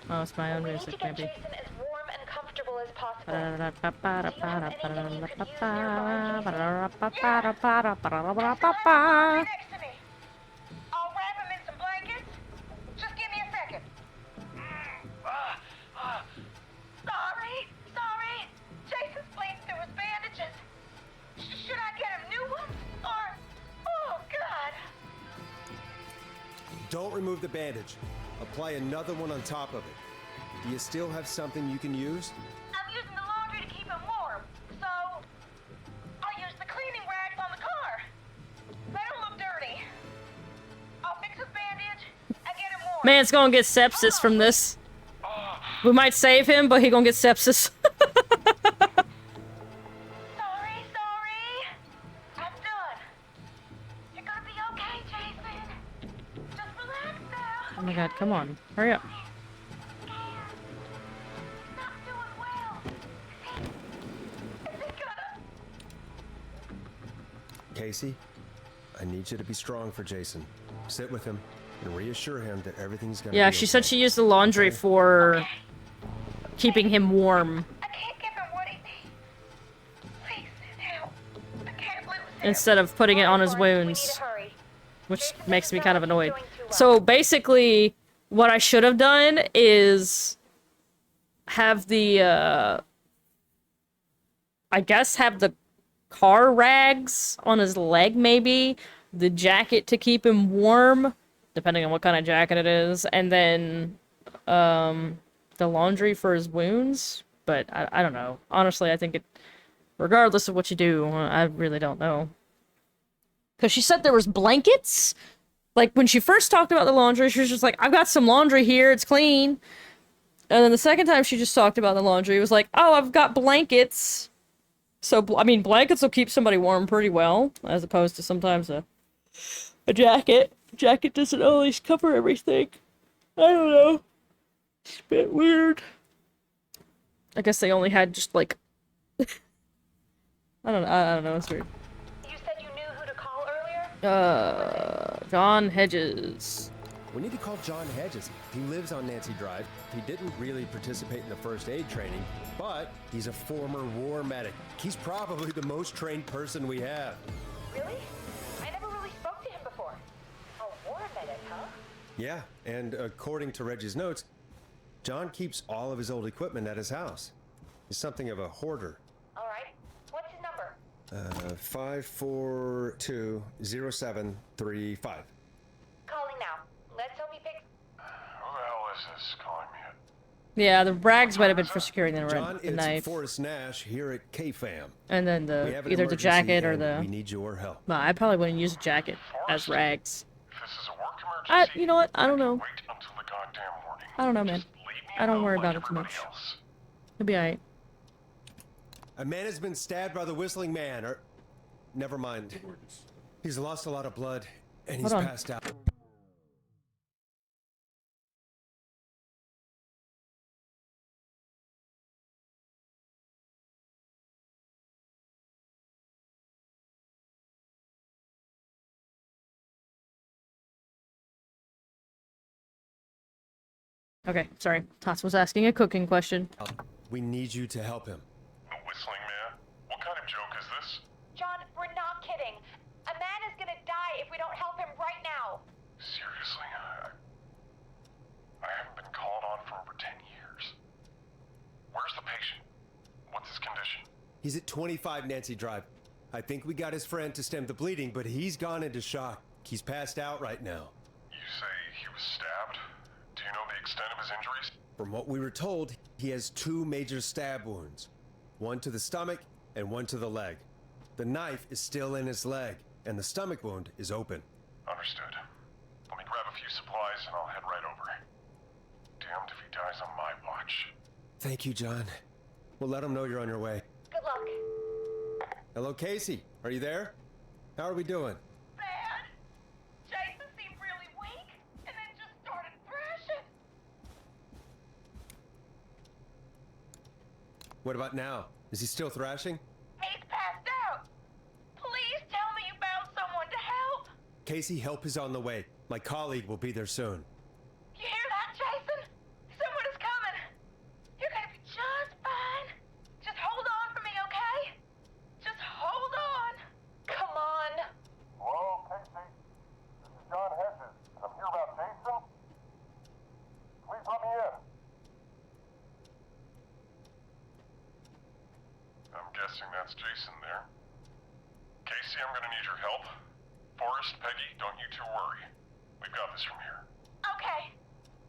Oh, it's my own We need music, to get maybe. Jason as warm and comfortable as possible. Next to me. I'll wrap him in some blankets. Just give me a second. Sorry. Jason's bleeding through his bandages. Should I get him new ones? Or... Oh, God. Don't remove the bandage. Apply another one on top of it. Do you still have something you can use? I'm using the laundry to keep him warm. So... I'll use the cleaning rags on the car. They don't look dirty. I'll fix his bandage and get him warm. Man's gonna get sepsis from this. We might save him, but he gonna get sepsis. Sorry. I'm done. You're gonna be okay. Oh my god, come on. Hurry up. Casey, I need you to be strong for Jason. Sit with him and reassure him that everything's gonna be Yeah, okay. she said she used the laundry for keeping him warm. I can't give him what he needs. Please, help. I can't lose him. Instead of putting it on his wounds. Which makes me kind of annoyed. So basically, what I should have done is have the, I guess have the car rags on his leg, maybe. The jacket to keep him warm, depending on what kind of jacket it is. And then, the laundry for his wounds. But I don't know. Honestly, I think it, regardless of what you do, I really don't know. Because she said there was blankets. Like, when she first talked about the laundry, she was just like, I've got some laundry here, it's clean. And then the second time she just talked about the laundry, it was like, oh, I've got blankets. So, I mean, blankets will keep somebody warm pretty well, as opposed to sometimes a jacket. A jacket doesn't always cover everything. I don't know. It's a bit weird. I guess they only had just, like... I don't know, it's weird. You said you knew who to call earlier? John Hedges. We need to call John Hedges. He lives on Nancy Drive. He didn't really participate in the first aid training, but he's a former war medic. He's probably the most trained person we have. Really? I never really spoke to him before. A war medic, huh? Yeah, and according to Reggie's notes, John keeps all of his old equipment at his house. He's something of a hoarder. All right. What's his number? 5420735. Calling now. Let's hope he picks. Who the hell is this calling me? Yeah, the rags might have been for securing John, the it's knife. Forrest Nash here at KFAM. And then We the have an either the emergency jacket or and the... we need your help. Well, I probably wouldn't use a jacket as rags. If this is a work emergency, You know what? I don't know. wait until the goddamn morning. I don't know, man. I don't worry about it too much. It'll be alright. A man has been stabbed by the Whistling Man, or... Never mind. He's lost a lot of blood, and he's Hold on. passed out. Okay, sorry. Tots was asking a cooking question. We need you to help him. The Whistling Man? What kind of joke is this? John, we're not kidding. A man is gonna die if we don't help him right now. Seriously? I haven't been called on for over 10 years. Where's the patient? What's his condition? He's at 25 Nancy Drive. I think we got his friend to stem the bleeding, but he's gone into shock. He's passed out right now. You say he was stabbed? Do you know the extent of his injuries? From what we were told, he has 2 major stab wounds. One to the stomach and one to the leg. The knife is still in his leg, and the stomach wound is open. Understood. Let me grab a few supplies and I'll head right over. Damned if he dies on my watch. Thank you, John. We'll let him know you're on your way. Good luck. Hello, Casey. Are you there? How are we doing? Bad. Jason seemed really weak and then just started thrashing. What about now? Is he still thrashing? He's passed out. Please tell me you found someone to help. Casey, help is on the way. My colleague will be there soon. You hear that, Jason? Someone is coming. You're gonna be just fine. Just hold on for me, okay? Just hold on. Come on. Hello, Casey. This is John Hedges. I'm here about Jason. Please let me in. I'm guessing that's Jason there. Casey, I'm gonna need your help. Forrest, Peggy, don't you two worry. We've got this from here. Okay.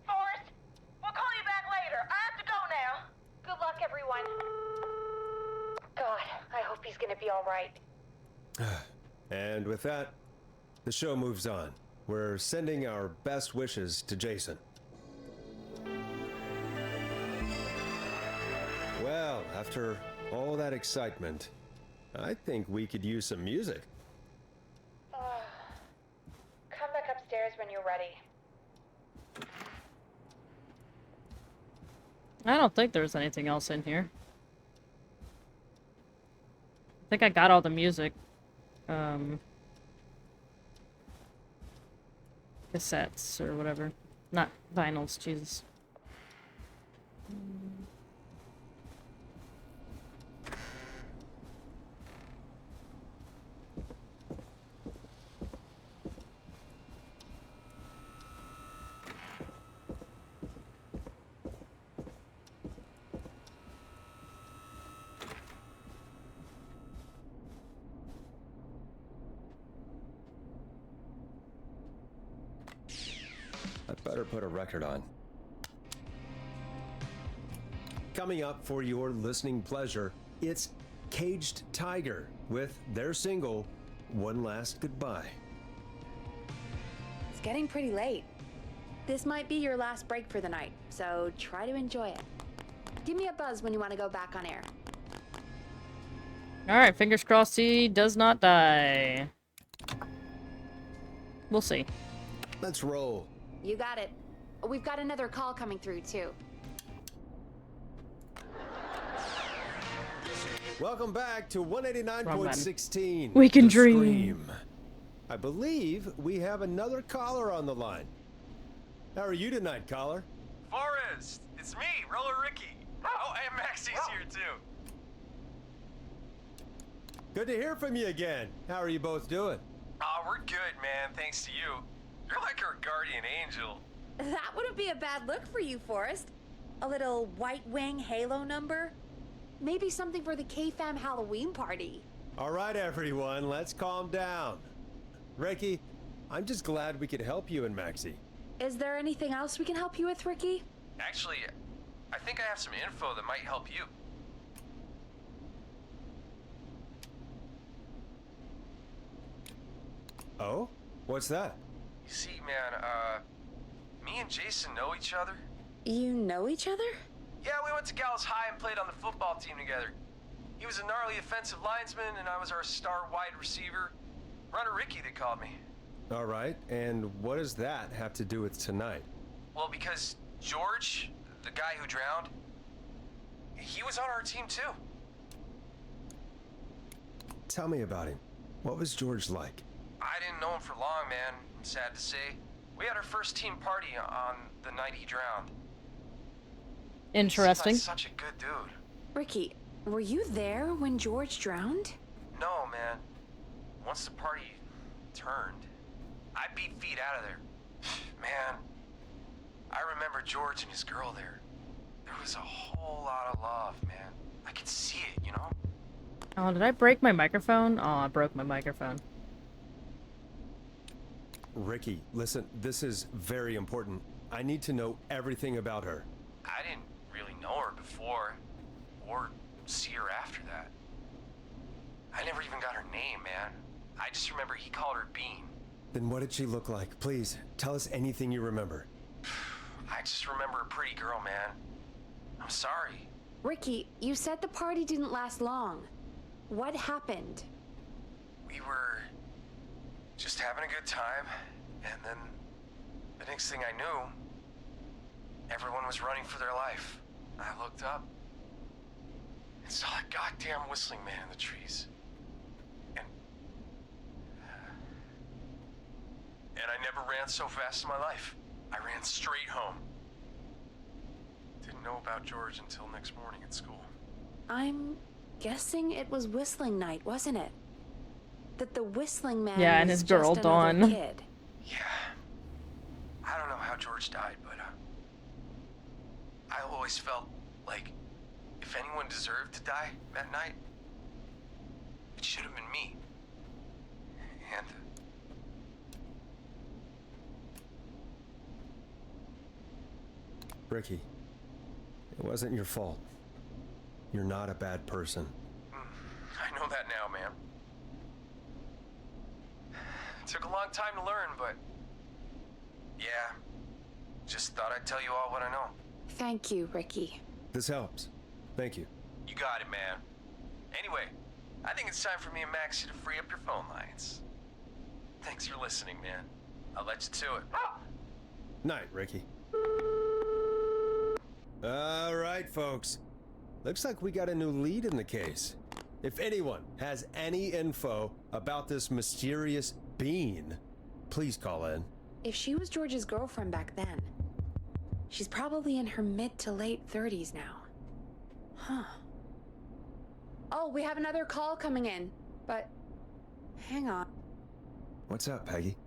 Forrest, we'll call you back later. I have to go now. Good luck, everyone. God, I hope he's gonna be all right. And with that, the show moves on. We're sending our best wishes to Jason. Well, after all that excitement, I think we could use some music. Come back upstairs when you're ready. I don't think there's anything else in here. I think I got all the music. Cassettes or whatever. Not vinyls, Jesus. I'd better put a record on. Coming up for your listening pleasure, it's Caged Tiger with their single, One Last Goodbye. It's getting pretty late. This might be your last break for the night, so try to enjoy it. Give me a buzz when you want to go back on air. Alright, fingers crossed he does not die. We'll see. Let's roll. You got it. We've got another call coming through, too. Welcome back to 189.16. We can The dream. Scream. I believe we have another caller on the line. How are you tonight, caller? Forrest, it's me, Roller Ricky. Oh, and Maxie's here too. Good to hear from you again. How are you both doing? Oh, we're good, man. Thanks to you. You're like our guardian angel. That wouldn't be a bad look for you, Forrest. A little White Wing Halo number? Maybe something for the K-Fam Halloween party. All right, everyone, let's calm down. Ricky, I'm just glad we could help you and Maxie. Is there anything else we can help you with, Ricky? Actually, I think I have some info that might help you. Oh? What's that? You see, man, me and Jason know each other. You know each other? Yeah, we went to Gallows High and played on the football team together. He was a gnarly offensive linesman, and I was our star wide receiver. Runner Ricky, they called me. All right, and what does that have to do with tonight? Well, because George, the guy who drowned, he was on our team too. Tell me about him. What was George like? I didn't know him for long, man. I'm sad to say. We had our first team party on the night he drowned. Interesting. He's such a good dude. Ricky, were you there when George drowned? No, man. Once the party turned, I beat feet out of there. Man, I remember George and his girl there. There was a whole lot of love, man. I could see it, you know? Oh, did I break my microphone? Oh, I broke my microphone. Ricky, listen, this is very important. I need to know everything about her. I didn't really know her before, or see her after that. I never even got her name, man. I just remember he called her Bean. Then what did she look like? Please, tell us anything you remember. I just remember a pretty girl, man. I'm sorry. Ricky, you said the party didn't last long. What happened? We were just having a good time, and then the next thing I knew, everyone was running for their life. I looked up and saw a goddamn whistling man in the trees. And I never ran so fast in my life. I ran straight home. Didn't know about George until next morning at school. I'm guessing it was whistling night, wasn't it? That the whistling man Yeah, and was his girl, just another Dawn. kid. Yeah. I don't know how George died, but I always felt like if anyone deserved to die that night, it should have been me. And Ricky, it wasn't your fault. You're not a bad person. I know that now, man. It took a long time to learn, but yeah, just thought I'd tell you all what I know. Thank you, Ricky. This helps. Thank you. You got it, man. Anyway, I think it's time for me and Maxie to free up your phone lines. Thanks for listening, man. I'll let you to it. Night, Ricky. All right, folks. Looks like we got a new lead in the case. If anyone has any info about this mysterious being, please call in. If she was George's girlfriend back then, she's probably in her mid to late 30s now. Huh. Oh, we have another call coming in, but hang on. What's up, Peggy?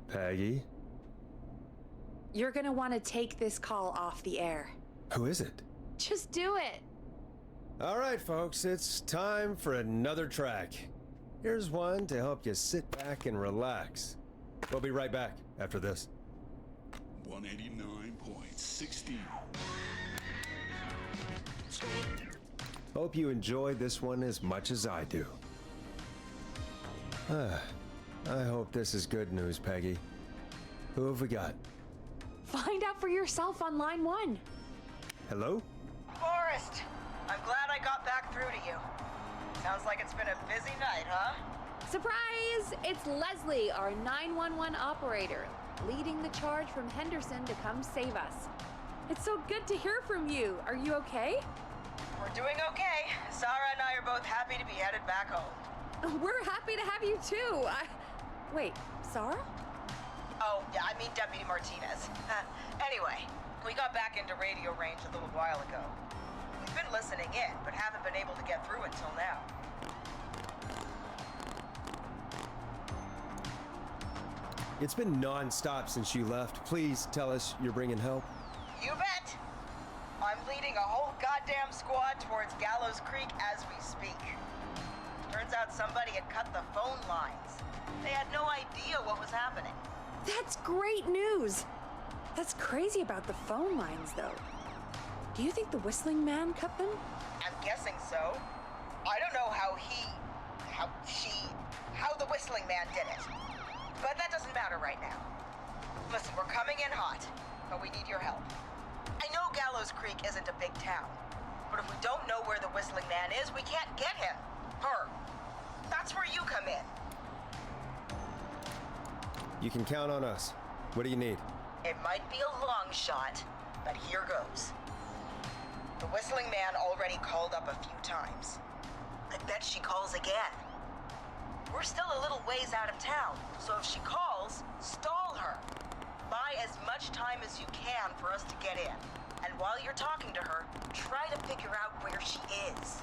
Peggy? You're gonna want to take this call off the air. Who is it? Just do it. All right, folks, it's time for another track. Here's one to help you sit back and relax. We'll be right back after this. 189.60. Hope you enjoy this one as much as I do. I hope this is good news, Peggy. Who have we got? Find out for yourself on line 1. Hello? Forrest, I'm glad I got back through to you. Sounds like it's been a busy night, huh? Surprise! It's Leslie, our 911 operator, leading the charge from Henderson to come save us. It's so good to hear from you. Are you okay? We're doing okay. Sarah and I are both happy to be headed back home. We're happy to have you too. Wait, Sarah? Oh, yeah, I mean Deputy Martinez. Anyway, we got back into radio range a little while ago. We've been listening in, but haven't been able to get through until now. It's been non-stop since you left. Please tell us you're bringing help. You bet! I'm leading a whole goddamn squad towards Gallows Creek as we speak. Turns out somebody had cut the phone lines. They had no idea what was happening. That's great news. That's crazy about the phone lines, though. Do you think the Whistling Man cut them? I'm guessing so. I don't know how the Whistling Man did it. But that doesn't matter right now. Listen, we're coming in hot, but we need your help. I know Gallows Creek isn't a big town, but if we don't know where the Whistling Man is, we can't get him. Her. That's where you come in. You can count on us. What do you need? It might be a long shot, but here goes. The Whistling Man already called up a few times. I bet she calls again. We're still a little ways out of town, so if she calls, stall her. Buy as much time as you can for us to get in. And while you're talking to her, try to figure out where she is.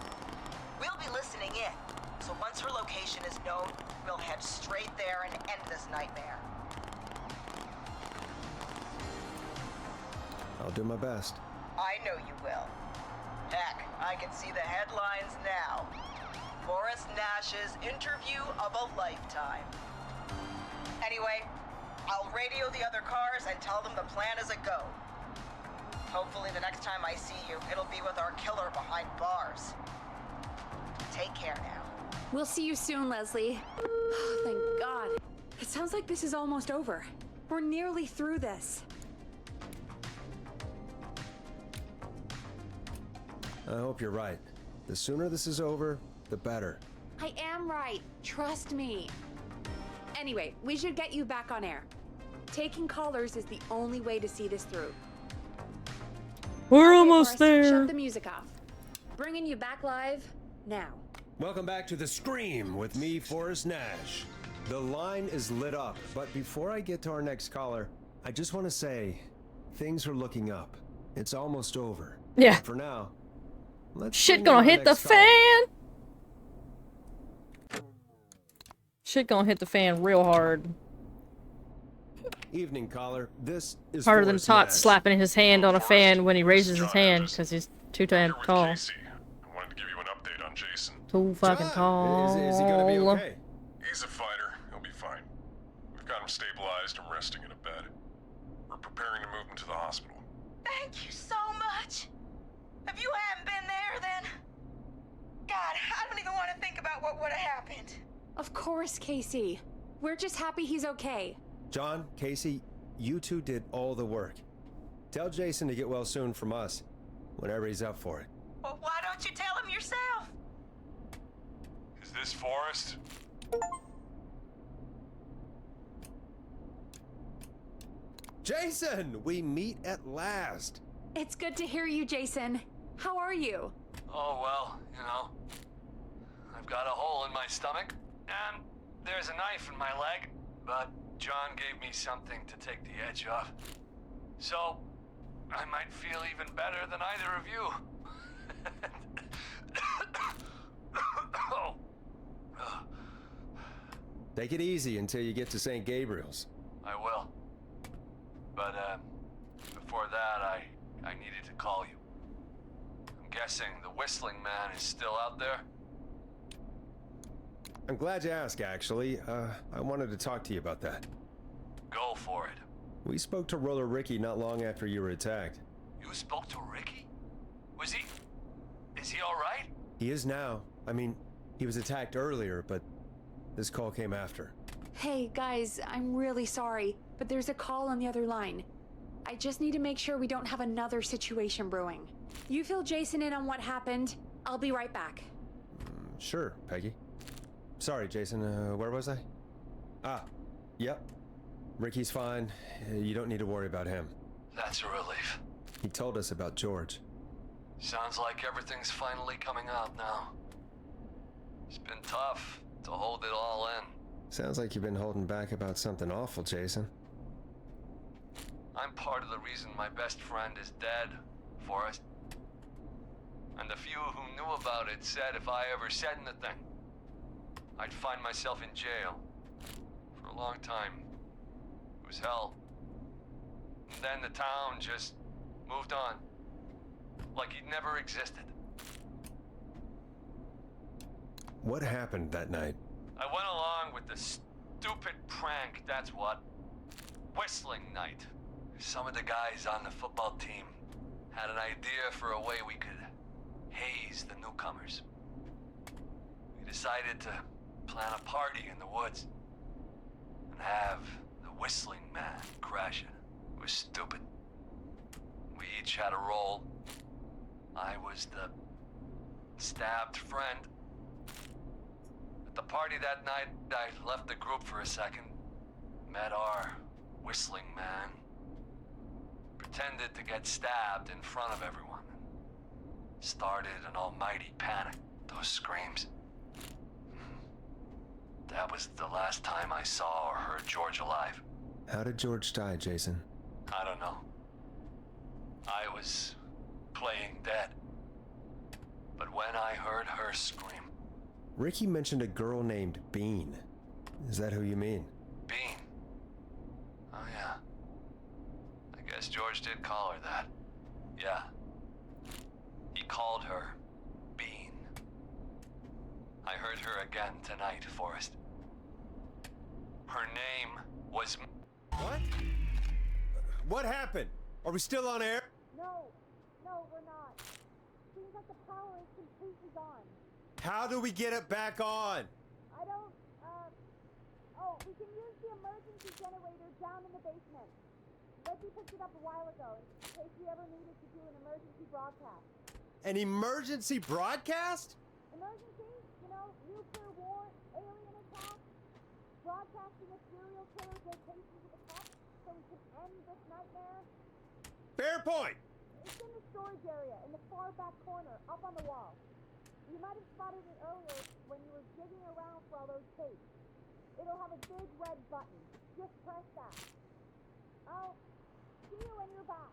We'll be listening in, so once her location is known, we'll head straight there and end this nightmare. I'll do my best. I know you will. Heck, I can see the headlines now. Forrest Nash's interview of a lifetime. Anyway, I'll radio the other cars and tell them the plan is a go. Hopefully the next time I see you, it'll be with our killer behind bars. Take care now. We'll see you soon, Leslie. Oh, thank God. It sounds like this is almost over. We're nearly through this. I hope you're right. The sooner this is over, the better. I am right. Trust me. Anyway, we should get you back on air. Taking callers is the only way to see this through. We're almost Forrest, there. Shut the music off. Bringing you back live now. Welcome back to The Scream with me, Forrest Nash. The line is lit up, but before I get to our next caller, I just want to say things are looking up. It's almost over. Yeah. But for now, let's Shit bring gonna in our hit the next caller. fan. Shit gonna hit the fan real hard. Evening caller. This is Harder than Forrest Tot Nash. slapping his hand on a fan when he raises his hand because he's too damn tall. I wanted to give you an update on Jason. Too fucking tall. Is he gonna be okay? He's a fighter. He'll be fine. We've got him stabilized and resting in a bed. We're preparing to move him to the hospital. Thank you so much. If you hadn't been there, then... God, I don't even want to think about what would have happened. Of course, Casey. We're just happy he's okay. John, Casey, you two did all the work. Tell Jason to get well soon from us, whenever he's up for it. Well, why don't you tell him yourself? Is this Forrest? Jason! We meet at last. It's good to hear you, Jason. How are you? Oh, well, you know. I've got a hole in my stomach, and there's a knife in my leg, but John gave me something to take the edge off. So, I might feel even better than either of you. Oh. Take it easy until you get to St. Gabriel's. I will. But, before that, I needed to call you. I'm guessing the Whistling Man is still out there? I'm glad you asked, actually. I wanted to talk to you about that. Go for it. We spoke to Roller Ricky not long after you were attacked. You spoke to Ricky? Is he alright? He is now. I mean, he was attacked earlier, but this call came after. Hey, guys, I'm really sorry, but there's a call on the other line. I just need to make sure we don't have another situation brewing. You fill Jason in on what happened. I'll be right back. Sure, Peggy. Sorry, Jason, where was I? Yep. Ricky's fine. You don't need to worry about him. That's a relief. He told us about George. Sounds like everything's finally coming out now. It's been tough to hold it all in. Sounds like you've been holding back about something awful, Jason. I'm part of the reason my best friend is dead, Forrest. And the few who knew about it said if I ever said anything, I'd find myself in jail. For a long time. It was hell. And then the town just moved on. Like he'd never existed. What happened that night? I went along with the stupid prank, that's what. Whistling night. Some of the guys on the football team had an idea for a way we could haze the newcomers. We decided to plan a party in the woods and have the Whistling Man crash it. It was stupid. We each had a role. I was the stabbed friend. At the party that night, I left the group for a second. Met our Whistling Man. Pretended to get stabbed in front of everyone. Started an almighty panic. Those screams. That was the last time I saw or heard George alive. How did George die, Jason? I don't know. I was playing dead. But when I heard her scream... Ricky mentioned a girl named Bean. Is that who you mean? Bean? Oh yeah. I guess George did call her that. Yeah. He called her Bean. I heard her again tonight, Forrest. Her name was... What? What happened? Are we still on air? No, we're not. Seems like the power is completely gone. How do we get it back on? I don't, we can use the emergency generator down in the basement. Reggie picked it up a while ago in case we ever needed to do an emergency broadcast. An emergency broadcast? Emergency? You know, nuclear war, alien attack, broadcasting a serial killer's location to the top so we can end this nightmare. Fair point! It's in the storage area in the far back corner, up on the wall. You might have spotted it earlier when you were digging around for all those tapes. It'll have a big red button. Just press that. I'll see you when you're back.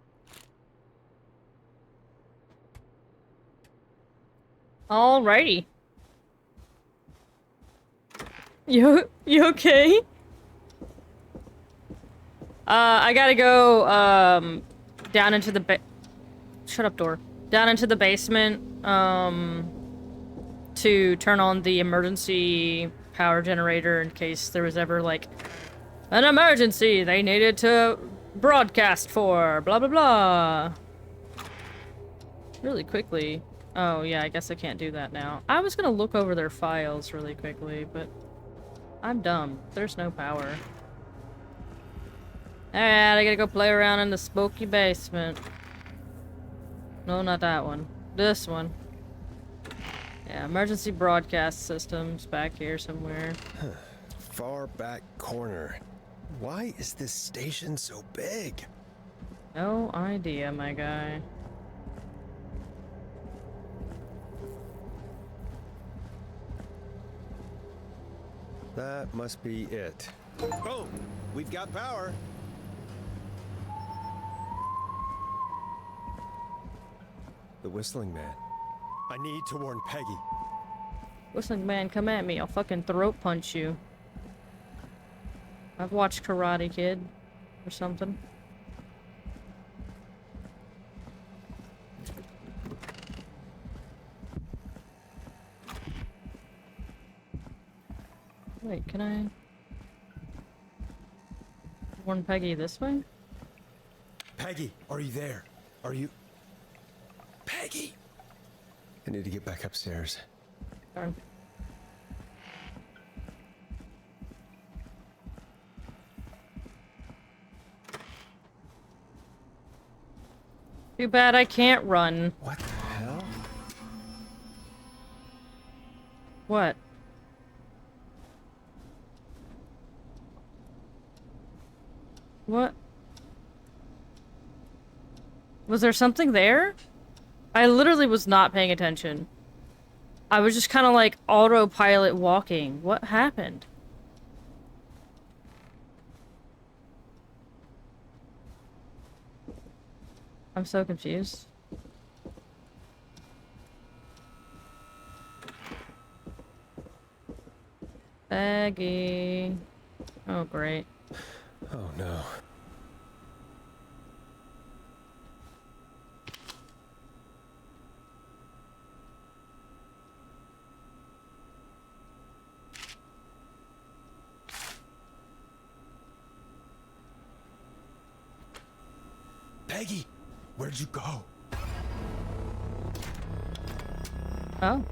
Alrighty. You okay? I gotta go, down into the shut up, door. Down into the basement, to turn on the emergency power generator in case there was ever, like, an emergency they needed to broadcast for, blah, blah, blah. Really quickly. Oh, yeah, I guess I can't do that now. I was gonna look over their files really quickly, but I'm dumb. There's no power. Alright, I gotta go play around in the smoky basement. No, not that one. This one. Yeah, emergency broadcast systems back here somewhere. Far back corner. Why is this station so big? No idea, my guy. That must be it. Boom! We've got power. The Whistling Man. I need to warn Peggy. Whistling Man, come at me. I'll fucking throat punch you. I've watched Karate Kid or something. Wait, can I warn Peggy this way? Peggy, are you there? Are you... Peggy! I need to get back upstairs. Darn. Too bad I can't run. What the hell? What? What? Was there something there? I literally was not paying attention. I was just kind of like autopilot walking. What happened? I'm so confused. Baggy. Oh, great. Oh no. Peggy, where'd you go? Oh.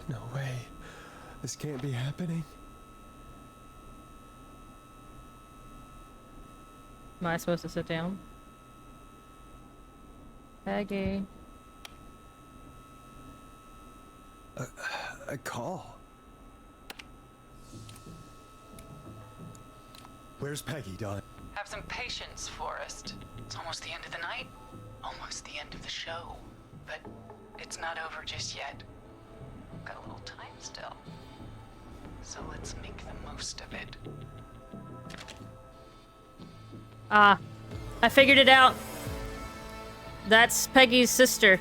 No way. This can't be happening. Am I supposed to sit down? Peggy. A call. Where's Peggy, Don? Have some patience, Forrest. It's almost the end of the night. Almost the end of the show. But it's not over just yet. Got a little time still. So let's make the most of it. Ah. I figured it out. That's Peggy's sister.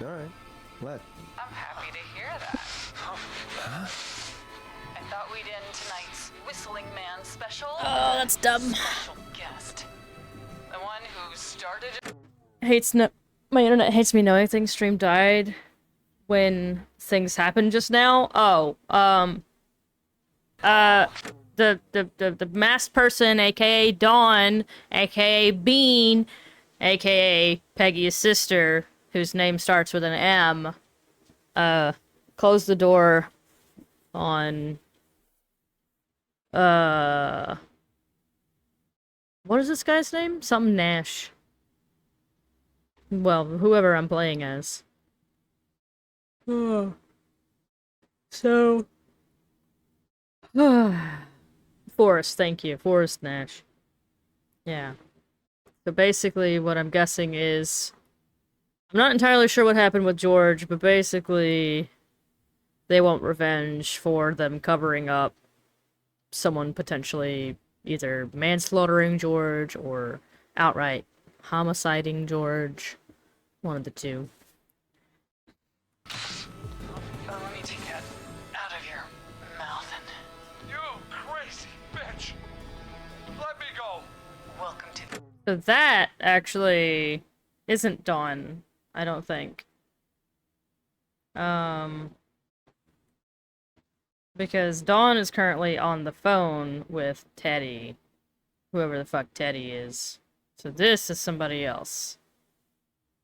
Alright. What? I'm happy to hear that. I thought we'd end tonight's Whistling Man special. Oh, that's dumb. Special guest. The one who started it. Hates no- My internet hates me knowing things. Stream died when things happened just now. Oh, the masked person, aka Dawn, aka Bean, aka Peggy's sister, whose name starts with an M, closed the door on, what is this guy's name? Something Nash. Well, whoever I'm playing as. So... Forrest, thank you. Forrest Nash. Yeah. So basically what I'm guessing is... I'm not entirely sure what happened with George, but basically... they want revenge for them covering up someone potentially either manslaughtering George or outright homiciding George. One of the two. Let me take that out of your mouth and... You crazy bitch! Let me go! Welcome to the... So that actually isn't Dawn, I don't think. Because Dawn is currently on the phone with Teddy. Whoever the fuck Teddy is. So this is somebody else.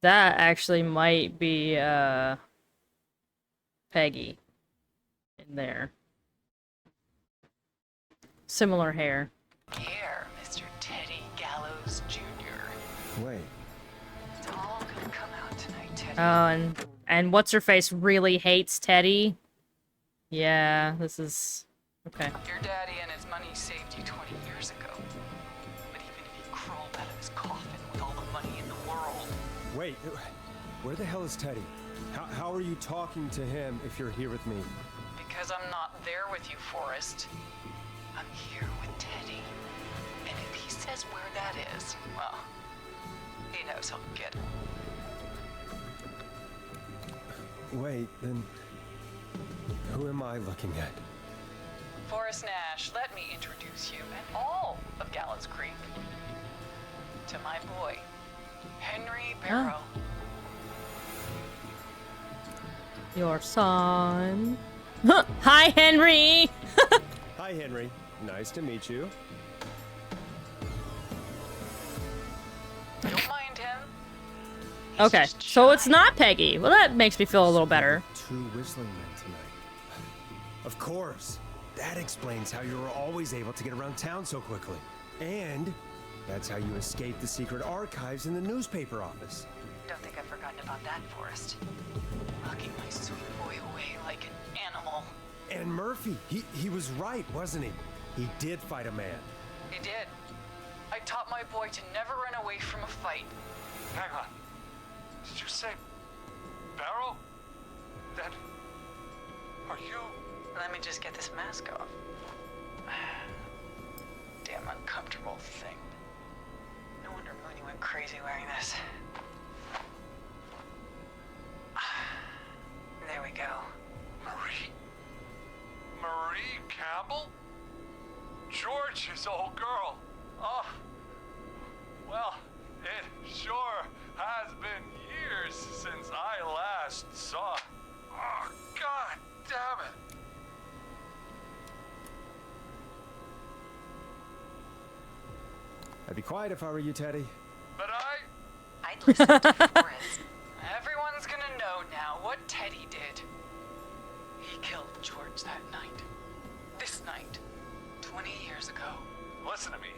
That actually might be, Peggy. In there. Similar hair. Here, Mr. Teddy Gallows Jr. Wait. It's all gonna come out tonight, Teddy. Oh, and what's-her-face really hates Teddy? Yeah, this is... Okay. Your daddy and his money saved you 20 years ago. But even if he crawled out of his coffin with all the money in the world... Wait, where the hell is Teddy? How are you talking to him if you're here with me? Because I'm not there with you, Forrest. I'm here with Teddy. And if he says where that is, well, he knows he'll get it. Wait, then... Who am I looking at? Forrest Nash, let me introduce you and all of Gallows Creek to my boy, Henry Barrow. Your son. Hi, Henry! Hi, Henry. Nice to meet you. Don't mind him. Okay, so it's not Peggy. Well, that makes me feel a little better. Two whistling men tonight. Of course. That explains how you were always able to get around town so quickly. And that's how you escaped the secret archives in the newspaper office. Don't think I've forgotten about that, Forrest. Locking my sweet boy away like an animal. And Murphy, he was right, wasn't he? He did fight a man. He did. I taught my boy to never run away from a fight. Hang on. Did you say Barrow? Then are you? Let me just get this mask off. Damn uncomfortable thing. No wonder Mooney went crazy wearing this. There we go. Marie Campbell? George's old girl. Oh, well, it sure has been years since I last saw. Oh, God damn it. I'd be quiet if I were you, Teddy. But I'd listen to Forrest. Everyone's gonna know now what Teddy did. He killed George that night. This night. 20 years ago. Listen to me.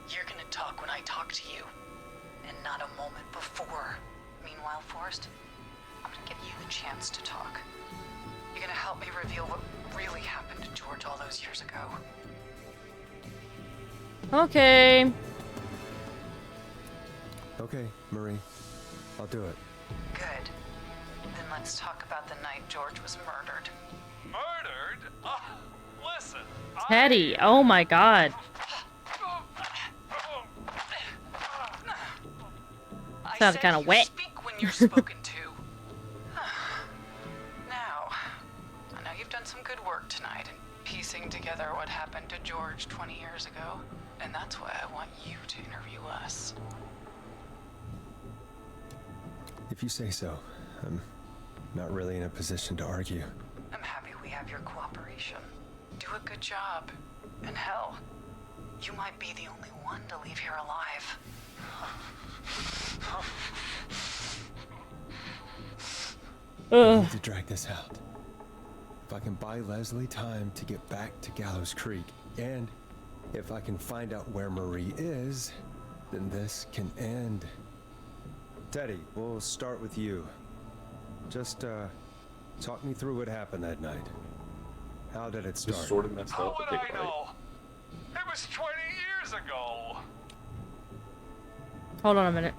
You're gonna talk when I talk to you. And not a moment before. Meanwhile, Forrest, I'm gonna give you the chance to talk. You're gonna help me reveal what really happened to George all those years ago. Okay. Okay, Marie. I'll do it. Good. Then let's talk about the night George was murdered. Murdered? Listen. Teddy, oh my god. Sounds kind of wet. Speak when you're spoken to. Now, I know you've done some good work tonight in piecing together what happened to George 20 years ago, and that's why I want you to interview us. If you say so. I'm not really in a position to argue. I'm happy we have your cooperation. Do a good job. And hell, you might be the only one to leave here alive. I need to drag this out. If I can buy Leslie time to get back to Gallows Creek, and if I can find out where Marie is, then this can end. Teddy, we'll start with you. Just, talk me through what happened that night. How did it start? Just sort of messed How up. would but I they know? It was 20 years ago. Hold on a minute.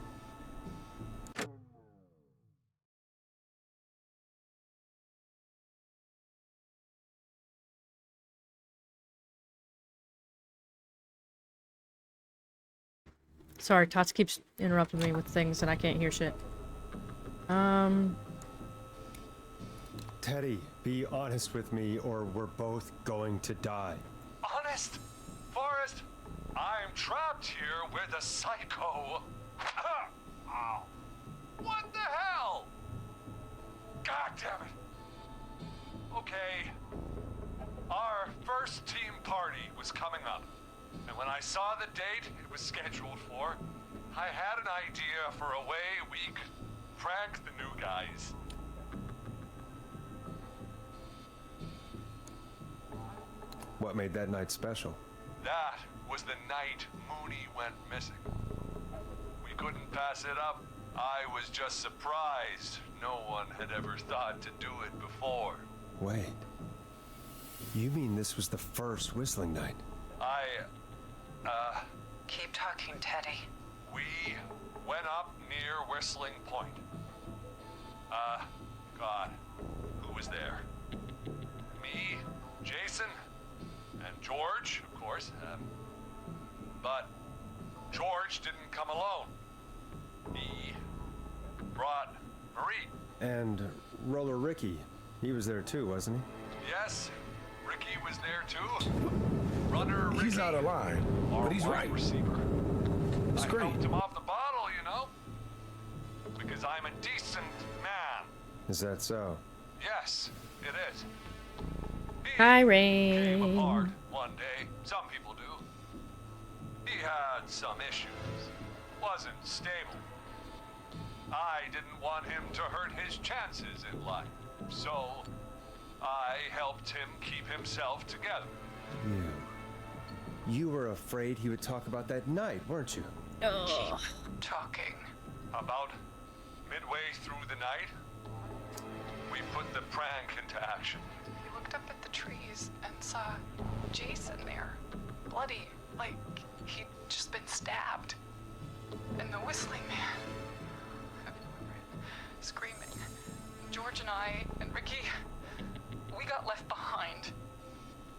Sorry, Tots keeps interrupting me with things and I can't hear shit. Teddy, be honest with me or we're both going to die. Honest? Forrest, I'm trapped here with a psycho. Ow. What the hell? God damn it. Okay. Our first team party was coming up. And when I saw the date it was scheduled for, I had an idea for a way we could prank the new guys. What made that night special? That was the night Mooney went missing. We couldn't pass it up, I was just surprised no one had ever thought to do it before. Wait. You mean this was the first whistling night? Keep talking, Teddy. We went up near Whistling Point. God, who was there? Me, Jason, and George, of course. But George didn't come alone. He brought Marie. And Roller Ricky, he was there too, wasn't he? Yes, Ricky was there too. Runner Ricky. He's out of line, but he's right. Receiver. It's I great. helped him off the bottle, you know. Because I'm a decent man. Is that so? Yes, it is. Hi, Came Rain. apart one day. Some people do. He had some issues. Wasn't stable. I didn't want him to hurt his chances in life. So, I helped him keep himself together. You were afraid he would talk about that night, weren't you? Ugh. Talking. About midway through the night, we put the prank into action. He looked up at the trees and saw Jason there, bloody, like he'd just been stabbed. And the whistling man, screaming. George and I and Ricky, we got left behind.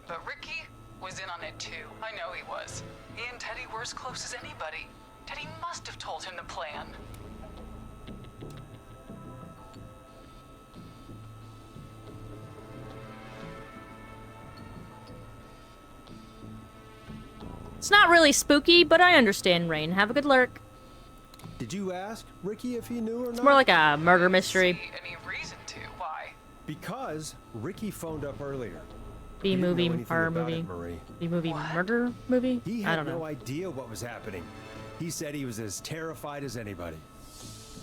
But Ricky was in on it too. I know he was. He and Teddy were as close as anybody. Teddy must have told him the plan. It's not really spooky, but I understand, Rain. Have a good lurk. Did you ask Ricky if he knew or not? It's more like a murder mystery. Any reason to? Why? Because Ricky phoned up earlier. B-movie, horror about movie. it, Marie. B-movie, murder movie? He I had don't no know. idea what was happening. He said he was as terrified as anybody.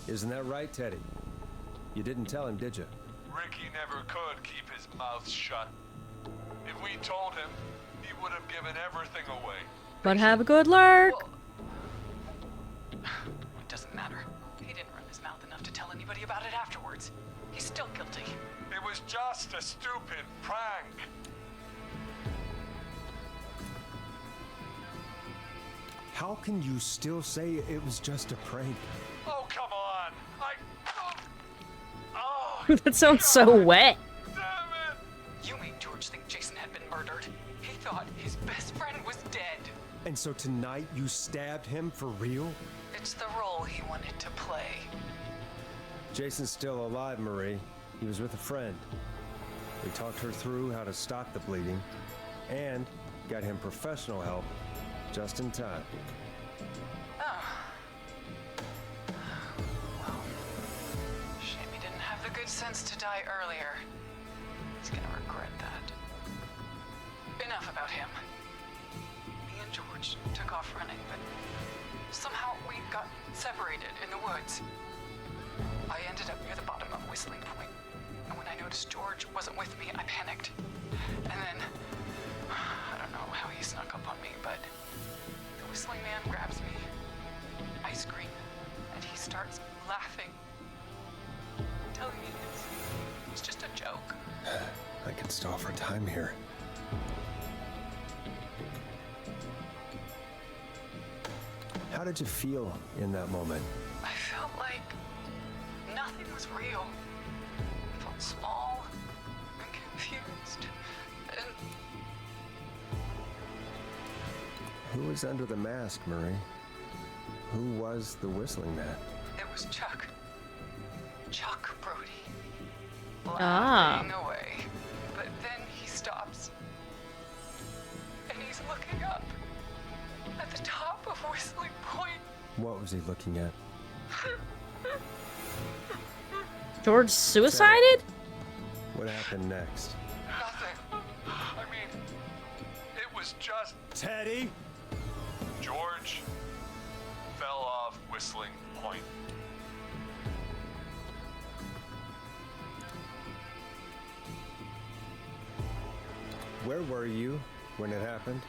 Isn't that right, Teddy? You didn't tell him, did you? Ricky never could keep his mouth shut. If we told him, he would have given everything away. But have a good lurk. It doesn't matter. He didn't run his mouth enough to tell anybody about it afterwards. He's still guilty. It was just a stupid prank. How can you still say it was just a prank? Oh, come on. That sounds so wet. You made George think Jason had been murdered. He thought his best friend was dead. And so tonight you stabbed him for real? It's the role he wanted to play. Jason's still alive, Marie. He was with a friend. We talked her through how to stop the bleeding and got him professional help just in time. Oh. Well, shame he didn't have the good sense to die earlier. He's gonna regret that. Enough about him. Me and George took off running, but somehow we got separated in the woods. I ended up near the bottom of Whistling Point, and when I noticed George wasn't with me, I panicked. And then, I don't know how he snuck up on me, but the whistling man grabs me. I scream, and he starts laughing, telling me it's just a joke. I can stall for time here. How did you feel in that moment? I felt like nothing was real. I felt small and confused, and Who was under the mask, Marie? Who was the whistling man? it was Chuck. Chuck Brody. Ah. Laughing away. But then he stops. And he's looking up at the top of Whistling Point. What was he looking at? George suicided? What happened next? Nothing. I mean, it was just... Teddy? George fell off Whistling Point. Where were you when it happened?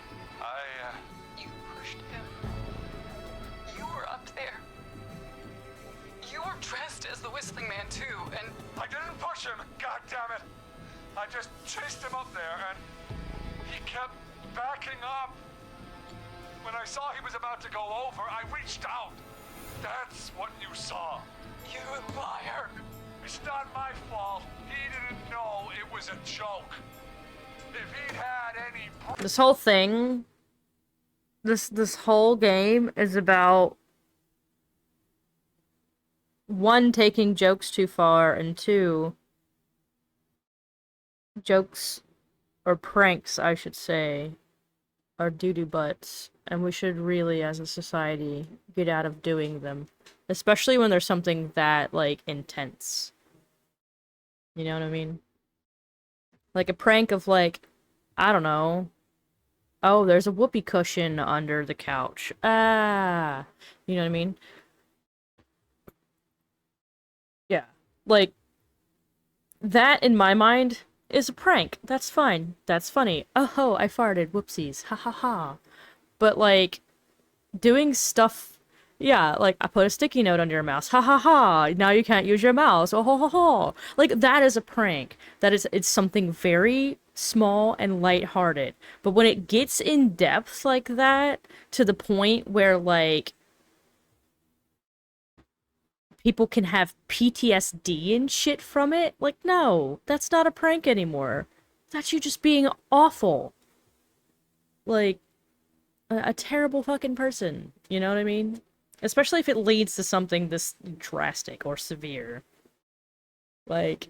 You pushed him. You were up there. You as the Whistling Man too, and I didn't push him, god damn it! I just chased him up there and he kept backing up. When I saw he was about to go over, I reached out. That's what you saw. you liar! It's not my fault. He didn't know it was a joke. If he'd had any... This whole thing, this whole game is about one, taking jokes too far, and two, jokes or pranks, I should say, are doo-doo butts, and we should really, as a society, get out of doing them, especially when there's something that, like, intense. You know what I mean? Like a prank of, like, I don't know. Oh, there's a whoopee cushion under the couch. Ah! You know what I mean? Yeah. Like, that, in my mind, is a prank. That's fine. That's funny. Oh ho, I farted. Whoopsies. Ha ha ha. But, like, doing stuff... Yeah, like, I put a sticky note under your mouse. Ha ha ha! Now you can't use your mouse. Oh ho ho ho! Like, that is a prank. It's something very small and lighthearted. But when it gets in depth like that, to the point where, like, people can have PTSD and shit from it, like, no, that's not a prank anymore. That's you just being awful. Like, a terrible fucking person. You know what I mean? Especially if it leads to something this drastic or severe. Like,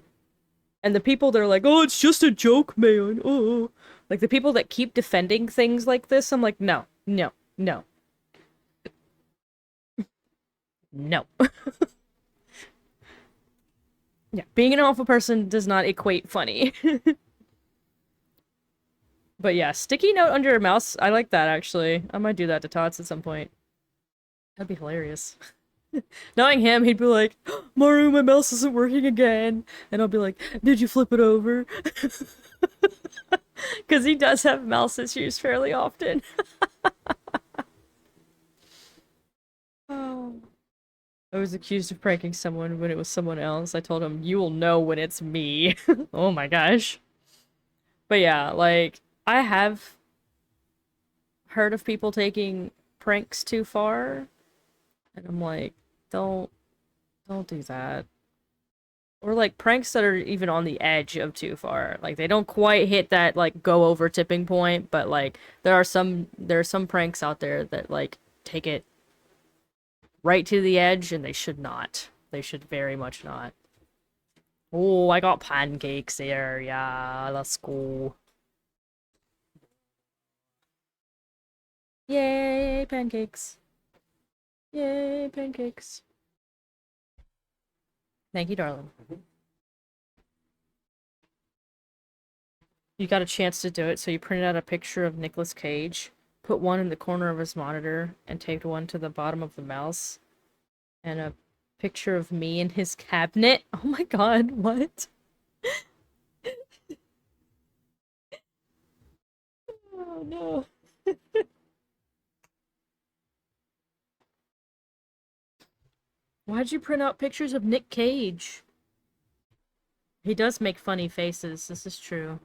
and the people that are like, oh, it's just a joke, man. Oh, like the people that keep defending things like this, I'm like, no, no, no. No. Yeah, being an awful person does not equate funny. But yeah, sticky note under your mouse, I like that actually. I might do that to Tots at some point. That'd be hilarious. Knowing him, he'd be like, Maru, my mouse isn't working again. And I'll be like, did you flip it over? Because he does have mouse issues fairly often. Oh. I was accused of pranking someone when it was someone else. I told him, you will know when it's me. Oh my gosh. But yeah, like, I have heard of people taking pranks too far. And I'm like, don't do that. Or like pranks that are even on the edge of too far. Like they don't quite hit that like go over tipping point, but like there are some pranks out there that like take it right to the edge and they should not. They should very much not. Oh, I got pancakes there. Yeah, let's go. Yay, pancakes. Yay, pancakes. Thank you, darling. You got a chance to do it, so you printed out a picture of Nicolas Cage, put one in the corner of his monitor, and taped one to the bottom of the mouse, and a picture of me in his cabinet. Oh my god, what? Oh no. Why'd you print out pictures of Nick Cage? He does make funny faces, this is true.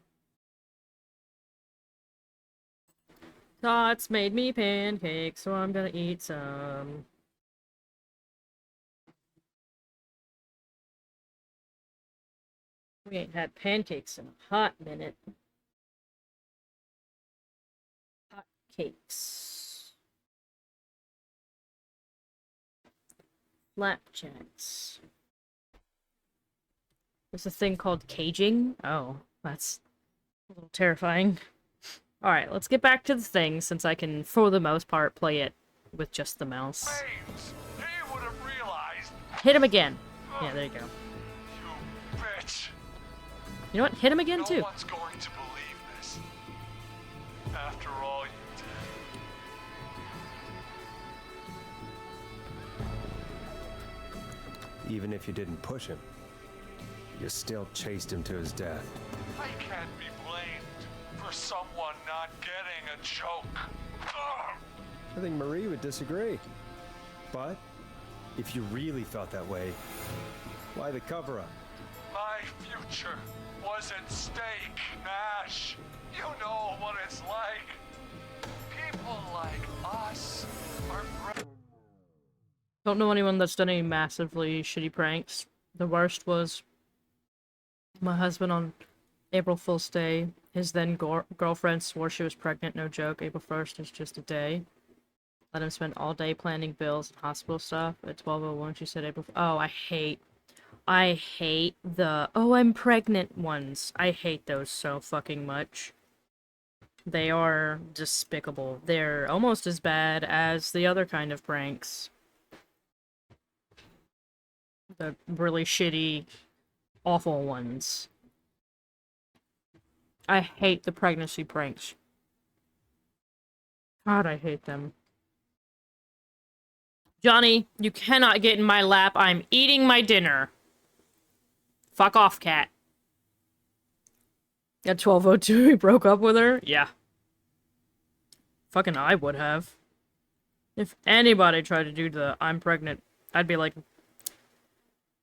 Tots made me pancakes, so I'm gonna eat some. We ain't had pancakes in a hot minute. Hot cakes. Flapjacks. There's a thing called caging. Oh, that's a little terrifying. Alright, let's get back to the thing, since I can, for the most part, play it with just the mouse. He would have realized. Hit him again. Yeah, there you go. You bitch. You know what? Hit him again, too. No one's going to believe this. After all you did. Even if you didn't push him, you still chased him to his death. I can't be blamed for someone not getting a joke. Ugh. I think Marie would disagree. But if you really felt that way, Why the cover-up? My future was at stake, Nash. You know what it's like. People like us are... Don't know anyone that's done any massively shitty pranks. The worst was my husband on April Fool's Day. His then girlfriend swore she was pregnant, no joke. April 1st is just a day. Let him spend all day planning bills and hospital stuff. At 12:01 she said April... Oh, I hate the, oh, I'm pregnant ones. I hate those so fucking much. They are despicable. They're almost as bad as the other kind of pranks. The really shitty, awful ones. I hate the pregnancy pranks. God, I hate them. Johnny, you cannot get in my lap. I'm eating my dinner. Fuck off, cat. At 12:02, he broke up with her? Yeah. Fucking I would have. If anybody tried to do the I'm pregnant, I'd be like,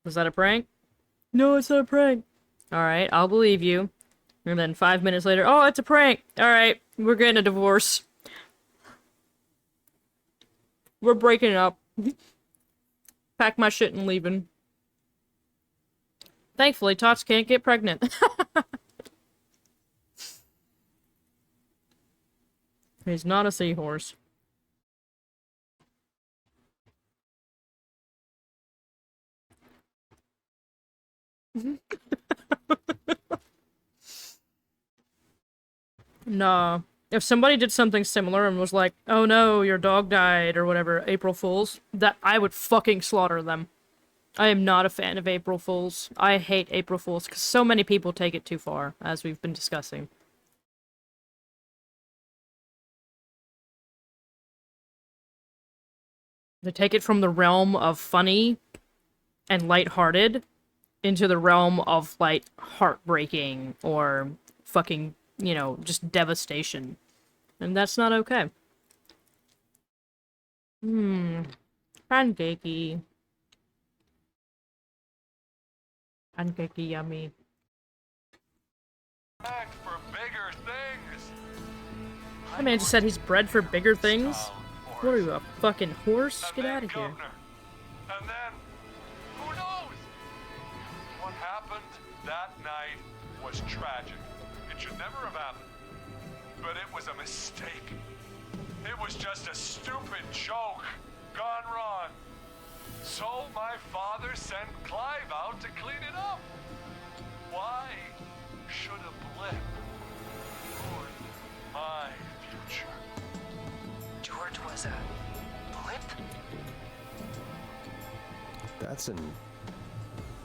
was that a prank? No, it's not a prank. Alright, I'll believe you. And then 5 minutes later, oh, it's a prank. Alright, we're getting a divorce. We're breaking up. Pack my shit and leaving. Thankfully, Tots can't get pregnant. He's not a seahorse. Nah. If somebody did something similar and was like, oh no, your dog died, or whatever, April Fools, that I would fucking slaughter them. I am not a fan of April Fools. I hate April Fools, because so many people take it too far, as we've been discussing. They take it from the realm of funny and lighthearted into the realm of, like, heartbreaking or fucking, you know, just devastation. And that's not okay. Pancakey. Pancakey yummy. Act for bigger things. That man just said he's bred for bigger things? What are you, a fucking horse? Get out of here. And then, who knows? What happened that night was tragic. It should never have happened. But it was a mistake. It was just a stupid joke gone wrong. So my father sent Clive out to clean it up. Why should a blip ruin my future? George was a blip? That's an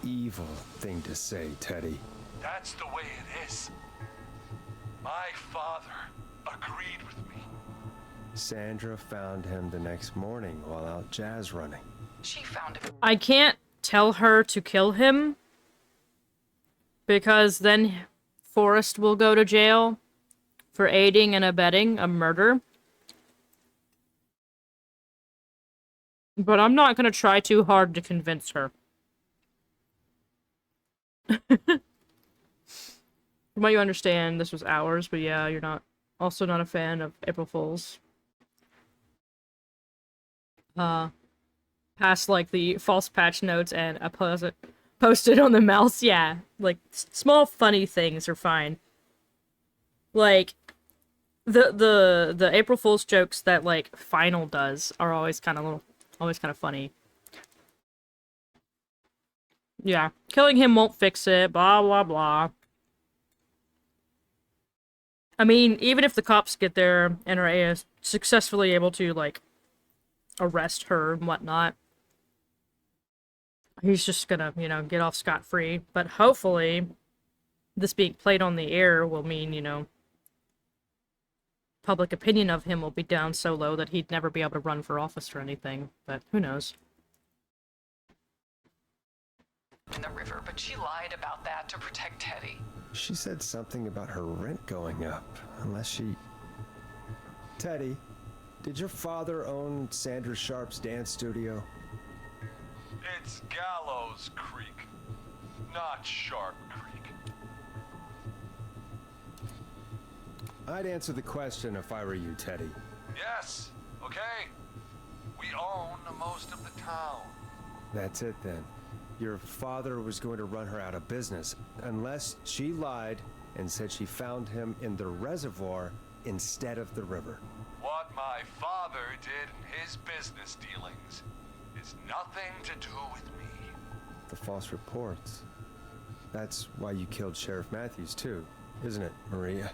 evil thing to say, Teddy. That's the way it is. My father agreed with me. Sandra found him the next morning while out jazz running. She found him. I can't tell her to kill him, because then Forrest will go to jail for aiding and abetting a murder. But I'm not gonna try too hard to convince her. From what you understand, this was hours, but yeah, you're not also not a fan of April Fools. Past like the false patch notes and a posted on the mouse, yeah. Like small funny things are fine. Like the April Fools jokes that like Final does are always kind of funny. Yeah, killing him won't fix it, blah blah blah. I mean, even if the cops get there and are successfully able to, like, arrest her and whatnot, he's just gonna, you know, get off scot-free. But hopefully, this being played on the air will mean, you know, public opinion of him will be down so low that he'd never be able to run for office or anything. But who knows? In the river, but she lied about that to protect Teddy. She said something about her rent going up, unless she... Teddy, did your father own Sandra Sharp's dance studio? It's Gallows Creek. not Shark Creek. I'd answer the question if I were you, Teddy. Yes, okay. We own most of the town. That's it then. Your father was going to run her out of business unless she lied and said she found him in the reservoir instead of the river. What my father did in his business dealings is nothing to do with me. The false reports. That's why you killed Sheriff Matthews too, isn't it, Maria?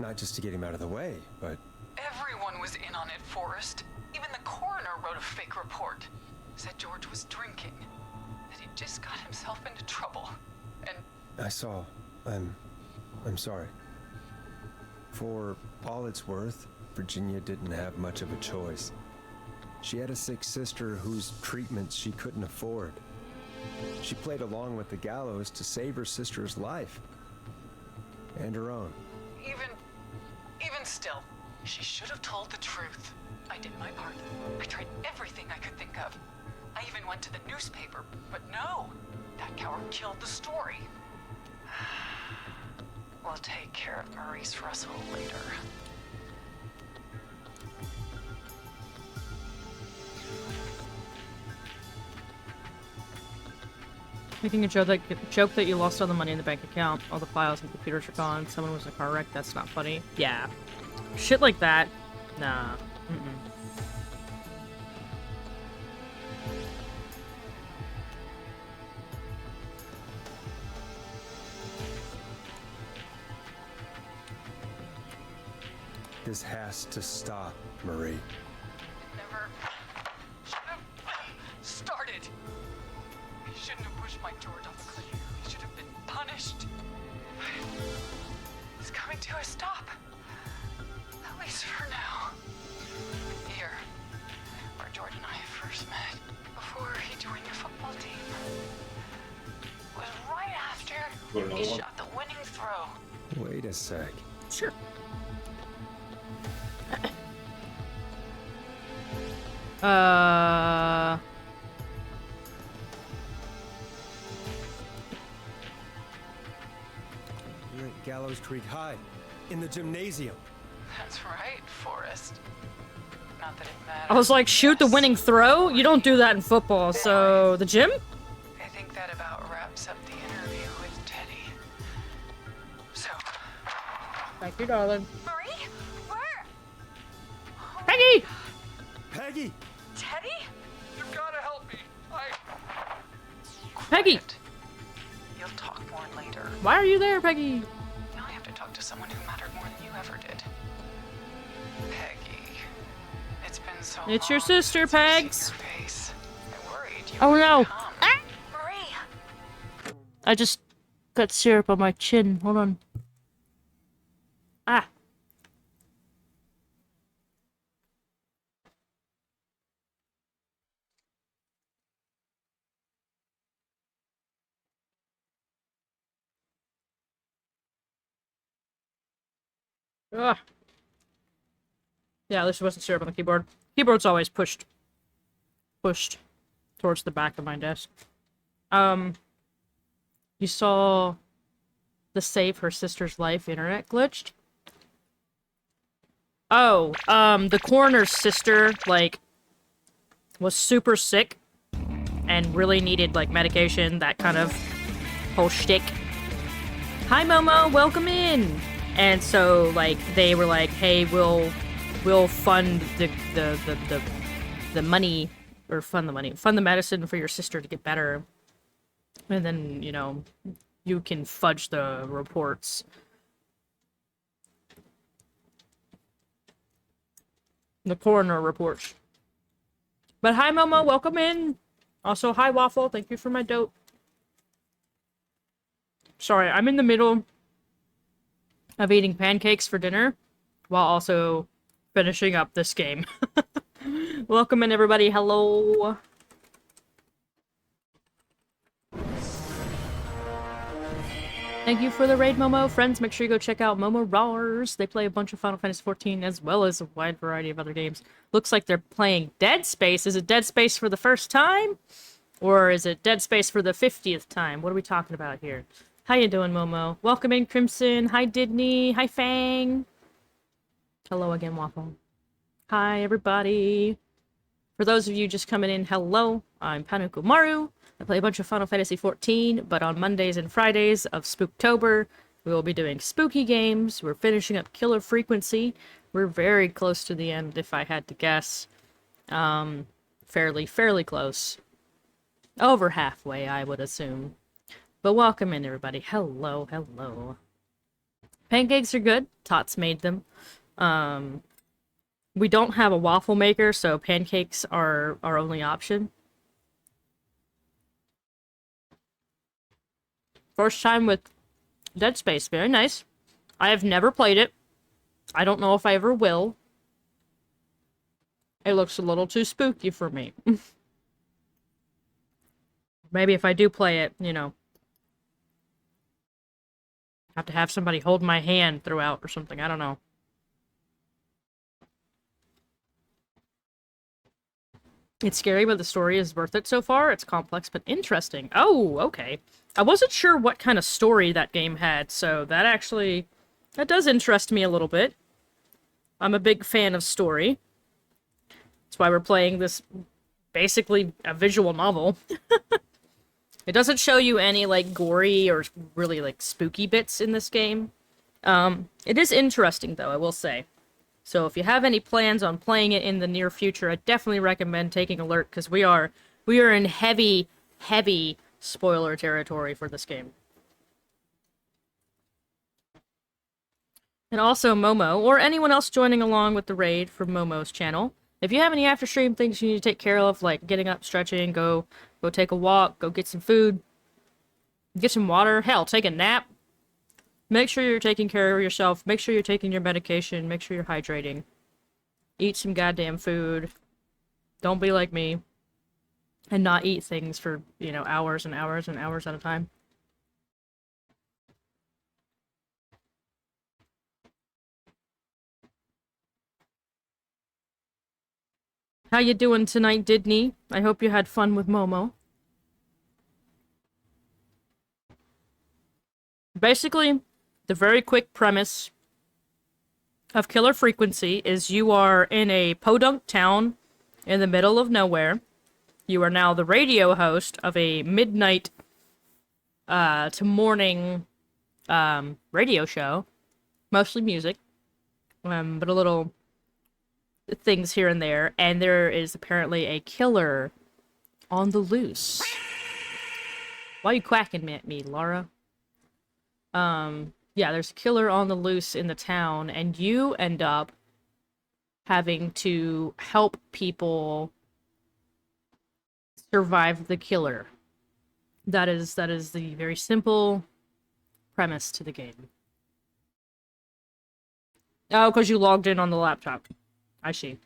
Not just to get him out of the way, but... Everyone was in on it, Forrest. Even the coroner wrote a fake report. Said George was drinking. That he just got himself into trouble. And... I saw. I'm sorry. For all it's worth, Virginia didn't have much of a choice. She had a sick sister whose treatments she couldn't afford. She played along with the gallows to save her sister's life. And her own. Even still, she should have told the truth. I did my part. I tried everything I could think of. I even went to the newspaper, but no. That coward killed the story. We'll take care of Maurice Russell later. Making a joke that you lost all the money in the bank account, all the files and computers are gone, someone was in a car wreck, that's not funny. Yeah. Shit like that. Nah. This has to stop, Marie. Never should have started. He shouldn't have pushed my George off the cliff. He should have been punished. It's coming to a stop. At least for now. Here, where George and I first met, before he joined the football team, was right after he shot the winning throw. Wait a sec. Sure. You're at Gallows Creek High, in the gymnasium. That's right, Forrest. Not that it matters. I was like, shoot the winning throw? You don't do that in football, so... The gym? I think that about wraps up the interview with Teddy. So... Thank you, darling. Marie? Where? Peggy! Peggy! Teddy? You gotta help me. Peggy! You'll talk more later. Why are you there, Peggy? You only have to talk to someone who mattered more than you ever did. Peggy. It's been so long. It's your sister, Pegs. I worried you Oh no. wouldn't come. Ah! Marie! I just got syrup on my chin. Hold on. Ah. Ugh. Yeah, this wasn't syrup on the keyboard. Keyboard's always pushed towards the back of my desk. You saw the save her sister's life internet glitched? Oh, the coroner's sister, like, was super sick and really needed, like, medication, that kind of whole shtick. Hi, Momo, welcome in! And so, like, they were like, hey, we'll fund the money, or fund the medicine for your sister to get better. And then, you know, you can fudge the reports. The coroner reports. But hi, Momo, welcome in. Also, hi, Waffle, thank you for my dope. Sorry, I'm in the middle of eating pancakes for dinner, while also finishing up this game. Welcome in, everybody. Hello. Thank you for the raid, Momo. Friends, make sure you go check out Momo Rawers. They play a bunch of Final Fantasy XIV as well as a wide variety of other games. Looks like they're playing Dead Space. Is it Dead Space for the first time? Or is it Dead Space for the 50th time? What are we talking about here? How you doing, Momo? Welcome in, Crimson. Hi, Didney. Hi, Fang. Hello again, Waffle. Hi, everybody. For those of you just coming in, hello. I'm Panuku Maru. I play a bunch of Final Fantasy XIV, but on Mondays and Fridays of Spooktober, we will be doing spooky games. We're finishing up Killer Frequency. We're very close to the end, if I had to guess. Fairly close. Over halfway, I would assume. But welcome in, everybody. Hello, hello. Pancakes are good. Tots made them. We don't have a waffle maker, so pancakes are our only option. First time with Dead Space. Very nice. I have never played it. I don't know if I ever will. It looks a little too spooky for me. Maybe if I do play it, you know, have to have somebody hold my hand throughout or something. I don't know. It's scary, but the story is worth it so far. It's complex, but interesting. Oh, okay. I wasn't sure what kind of story that game had, so that does interest me a little bit. I'm a big fan of story. That's why we're playing this, basically a visual novel. It doesn't show you any, like, gory or really, like, spooky bits in this game. It is interesting, though, I will say. So if you have any plans on playing it in the near future, I definitely recommend taking a look, because we are in heavy spoiler territory for this game. And also Momo, or anyone else joining along with the raid from Momo's channel, if you have any after stream things you need to take care of, like getting up, stretching, go take a walk, go get some food, get some water, hell, take a nap. Make sure you're taking care of yourself. Make sure you're taking your medication. Make sure you're hydrating. Eat some goddamn food. Don't be like me. And not eat things for, you know, hours and hours and hours at a time. How you doing tonight, Didney? I hope you had fun with Momo. Basically, the very quick premise of Killer Frequency is you are in a podunk town in the middle of nowhere. You are now the radio host of a midnight to morning radio show. Mostly music, but a little things here and there. And there is apparently a killer on the loose. Why are you quacking at me, Laura? Yeah, there's a killer on the loose in the town, and you end up having to help people survive the killer. That is the very simple premise to the game. Oh, because you logged in on the laptop. I see.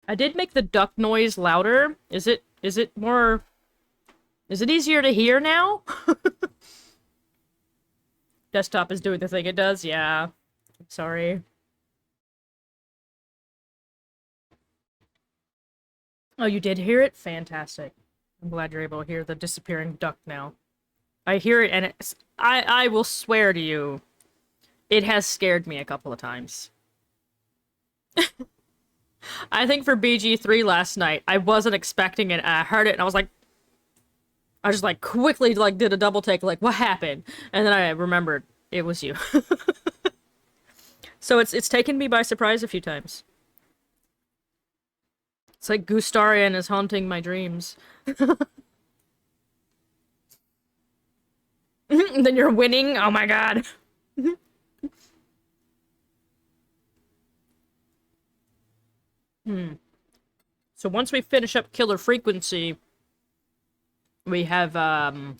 I did make the duck noise louder. Is it more... Is it easier to hear now? Desktop is doing the thing it does? Yeah. Sorry. Oh, you did hear it? Fantastic. I'm glad you're able to hear the disappearing duck now. I hear it, and it's... I will swear to you, it has scared me a couple of times. I think for BG3 last night, I wasn't expecting it, and I heard it, and I was like... I just, like, quickly, like, did a double take, like, what happened? And then I remembered it was you. So it's taken me by surprise a few times. It's like Gustarian is haunting my dreams. Then you're winning? Oh my god. So once we finish up Killer Frequency, we have, The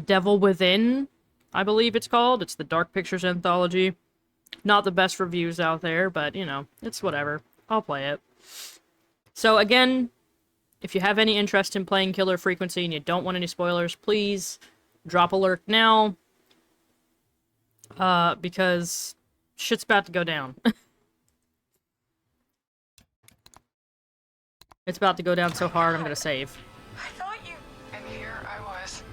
Devil Within, I believe it's called. It's the Dark Pictures anthology. Not the best reviews out there, but, you know, it's whatever. I'll play it. So, again, if you have any interest in playing Killer Frequency and you don't want any spoilers, please drop alert now. Because shit's about to go down. It's about to go down so hard, I'm gonna save. I thought you... And here I was,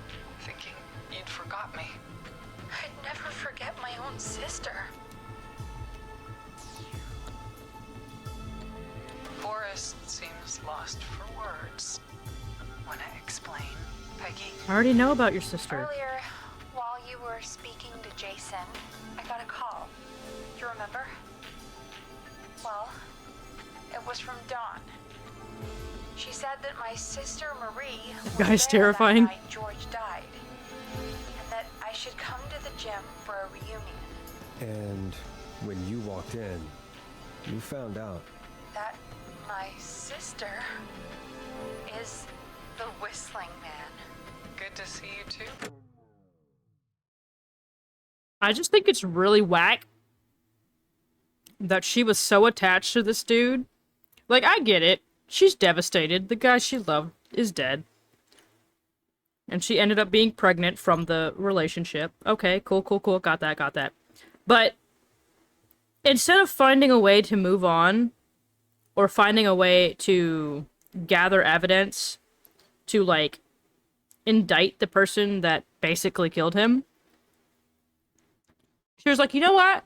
thinking you'd forgot me. I'd never forget my own sister. Forrest seems lost for words. Wanna explain, Peggy? I already know about your sister. Earlier, while you were speaking to Jason, I got a call. You remember? Well, it was from Dawn. She said that my sister Marie was Guy's there terrifying. that night George died, and that I should come to the gym for a reunion. And when you walked in, you found out. That my sister is the Whistling Man. Good to see you too. I just think it's really whack that she was so attached to this dude. Like, I get it. She's devastated. The guy she loved is dead. And she ended up being pregnant from the relationship. Okay, cool. Got that. But instead of finding a way to move on, or finding a way to gather evidence to, like, indict the person that basically killed him, she was like, you know what?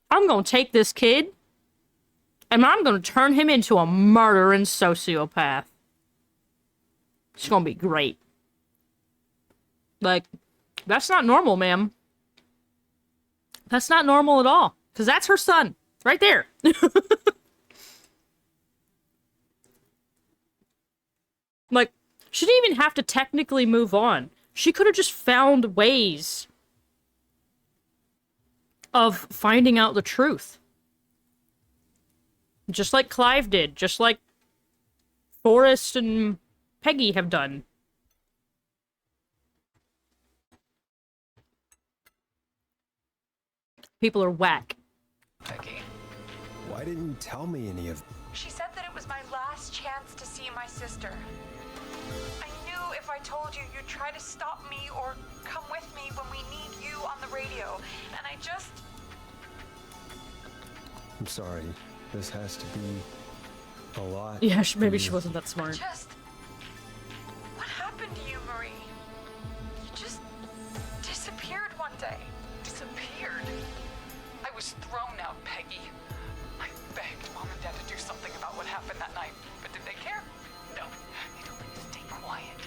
I'm gonna take this kid, and I'm gonna turn him into a murdering sociopath. It's gonna be great. Like, that's not normal, ma'am. That's not normal at all. Because that's her son. Right there. Like, she didn't even have to technically move on. She could have just found ways of finding out the truth. Just like Clive did. Just like Forrest and Peggy have done. People are whack. Peggy. Why didn't you tell me any of... She said that it was my last chance to see my sister. I knew if I told you, you'd try to stop me or come with me when we need you on the radio. And I just... I'm sorry. This has to be a lot. Yeah, maybe she wasn't that smart. What happened to you, Marie? You just disappeared one day. Disappeared? I was thrown out, Peggy. I begged Mom and Dad to do something about what happened that night, but did they care? No. They told me to stay quiet.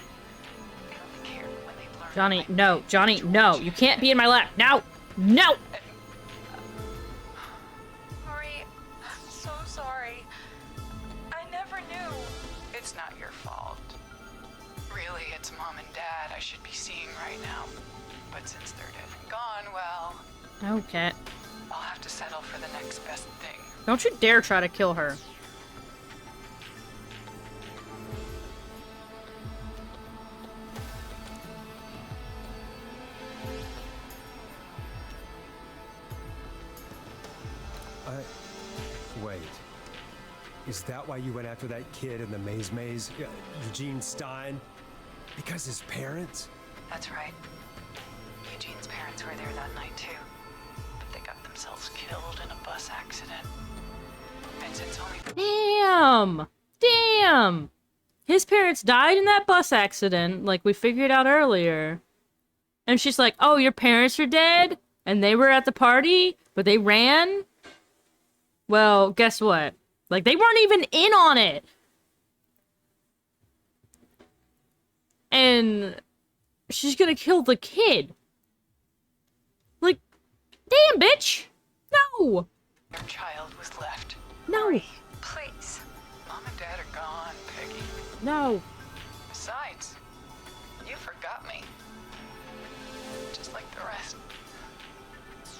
They only cared when they learned. Johnny, no. Johnny, no. You can't be in my lap. No! No! Marie, I'm so sorry. I never knew. It's not your fault. Really, it's Mom and Dad I should be seeing right now. But since they're dead and gone, well... Okay. I'll have to settle for the next best thing. Don't you dare try to kill her. Wait. Is that why you went after that kid in the maze? Eugene Stein? Because his parents? That's right. Eugene's parents were there that night, too. But they got themselves killed in a bus accident. And since only... Damn! His parents died in that bus accident, like we figured out earlier. And she's like, oh, your parents are dead? And they were at the party, but they ran? Well, guess what? Like, they weren't even in on it! And she's gonna kill the kid. Like, damn, bitch! No! Your child was left. No! Please. Mom and Dad are gone, Peggy. No. Besides, you forgot me. Just like the rest.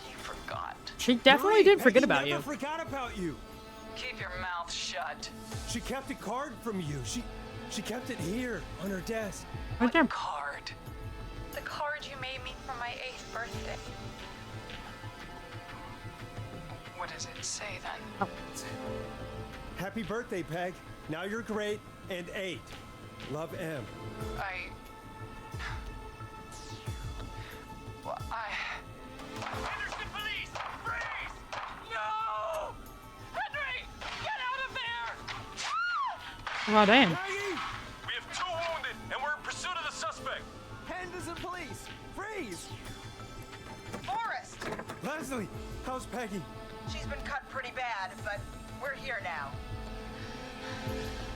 You forgot. She definitely did forget about you. She never forgot about you. Keep your mouth shut. She kept a card from you. She kept it here on her desk. Right there. Card. The card you made me for my 8th birthday. What does it say then? Oh. Happy birthday, Peg. Now you're great and 8. Love, M. Henderson police! Freeze! No! Henry! Get out of there! Oh, damn. We have 2 wounded, and we're in pursuit of the suspect. Henderson police! Freeze! Forrest! Leslie, how's Peggy? She's been cut pretty bad, but we're here now.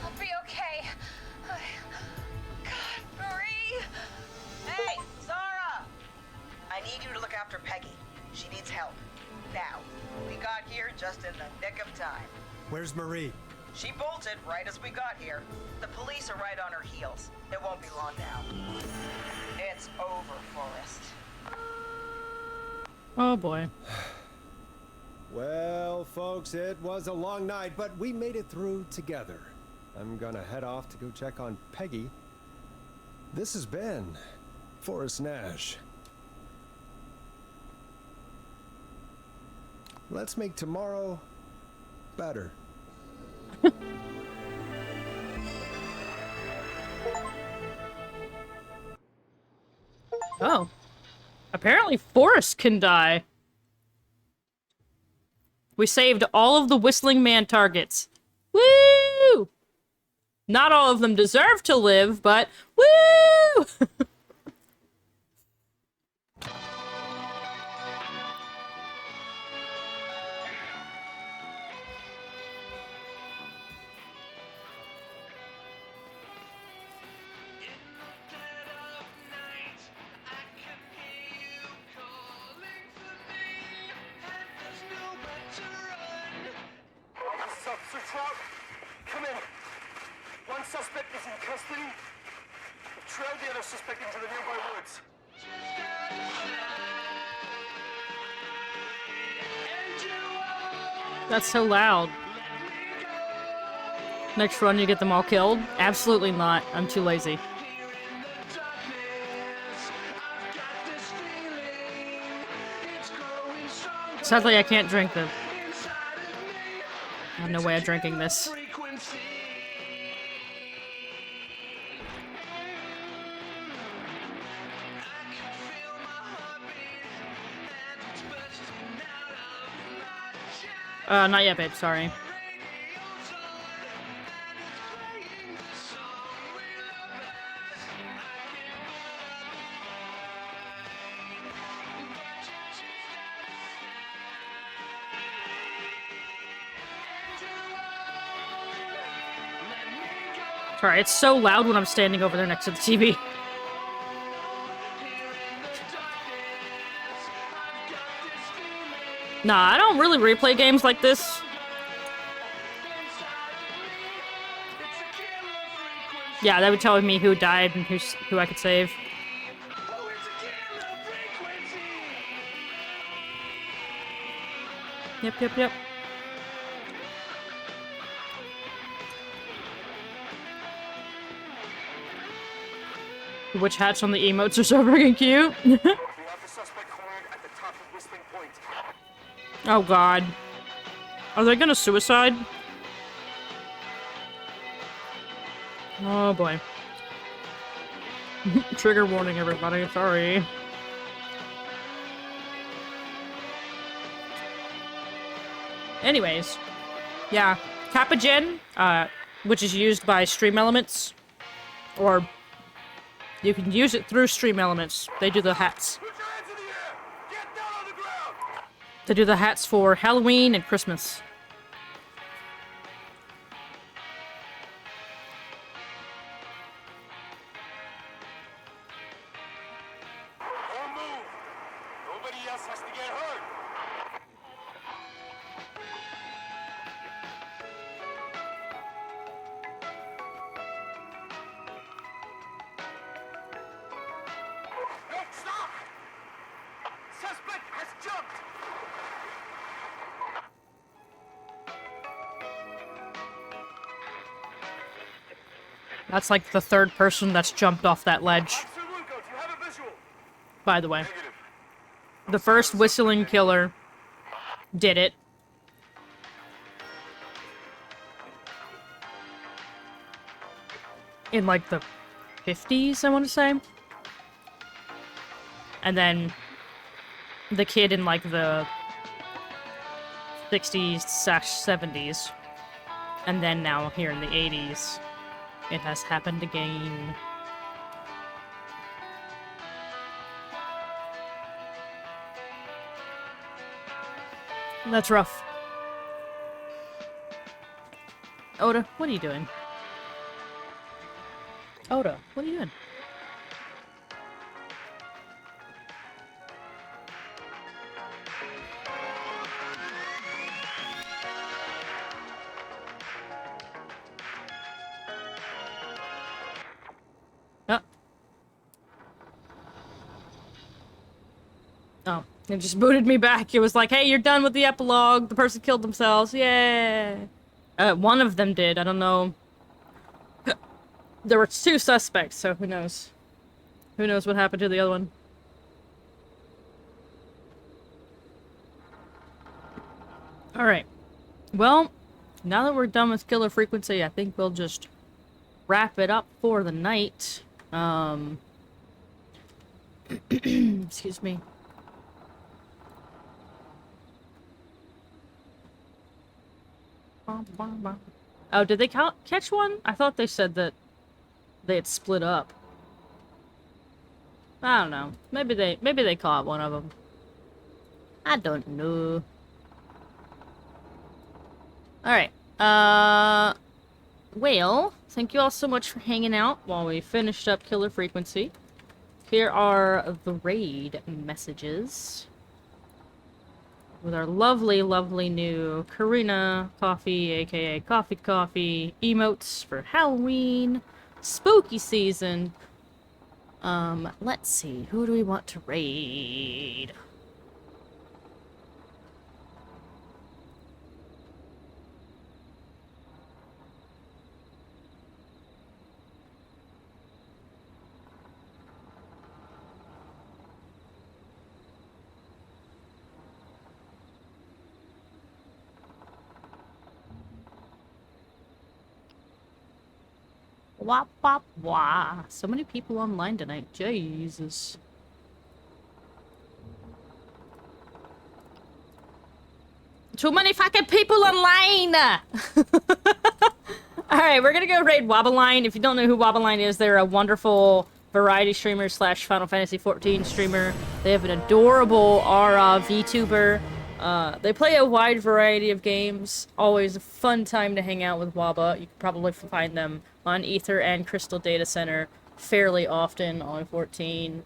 I'll be okay. God, Marie! Hey, Zara! I need you to look after Peggy. She needs help. Now. We got here just in the nick of time. Where's Marie? She bolted right as we got here. The police are right on her heels. It won't be long now. It's over, Forrest. Oh boy. Well, folks, it was a long night, but we made it through together. I'm gonna head off to go check on Peggy. This has been Forrest Nash. Let's make tomorrow better. Oh. Apparently Forrest can die. We saved all of the Whistling Man targets. Woo! Not all of them deserve to live, but woo! This is Officer Trout. Come in. One suspect is in custody. We've trailed the other suspect into the nearby woods. That's so loud. Next run, you get them all killed? Absolutely not. I'm too lazy. Sadly, I can't drink them. I have no way of drinking this. Not yet, babe. Sorry. Sorry, it's so loud when I'm standing over there next to the TV. Nah, I don't really replay games like this. Yeah, that would tell me who died and who I could save. Yep. Witch hats on the emotes are so freaking cute. We have the suspect cornered at the top of Whistling Point. Oh god. Are they gonna suicide? Oh boy. Trigger warning, everybody. Sorry. Anyways. Yeah. Kappa Gen, which is used by Stream Elements. Or you can use it through Stream Elements. They do the hats. They do the hats for Halloween and Christmas. Don't move. Nobody else has to get hurt. No, stop! Suspect has jumped! That's like the third person that's jumped off that ledge. By the way. The first whistling killer did it. In like the 50s, I want to say. And then the kid in like the 60s/70s. And then now here in the 80s. It has happened again. That's rough. Oda, what are you doing? Oda, what are you doing? Oh. Oh, it just booted me back. It was like, hey, you're done with the epilogue. The person killed themselves. Yay. One of them did. I don't know. There were 2 suspects, so who knows? Who knows what happened to the other one? Alright. Well, now that we're done with Killer Frequency, I think we'll just wrap it up for the night. Excuse me. Oh, did they catch one? I thought they said that they had split up. I don't know. Maybe they caught one of them. I don't know. Alright. Well, thank you all so much for hanging out while we finished up Killer Frequency. Here are the raid messages. With our lovely, lovely new Karina Coffee, aka Coffee, emotes for Halloween, spooky season. Let's see, who do we want to raid? Wop wop wah. So many people online tonight. Jesus. Too many fucking people online! Alright, we're gonna go raid Wobbleline. If you don't know who Wobbleline is, they're a wonderful variety streamer slash Final Fantasy XIV streamer. They have an adorable Aura VTuber. They play a wide variety of games. Always a fun time to hang out with Wabba. You can probably find them on Ether and Crystal Data Center fairly often on 14.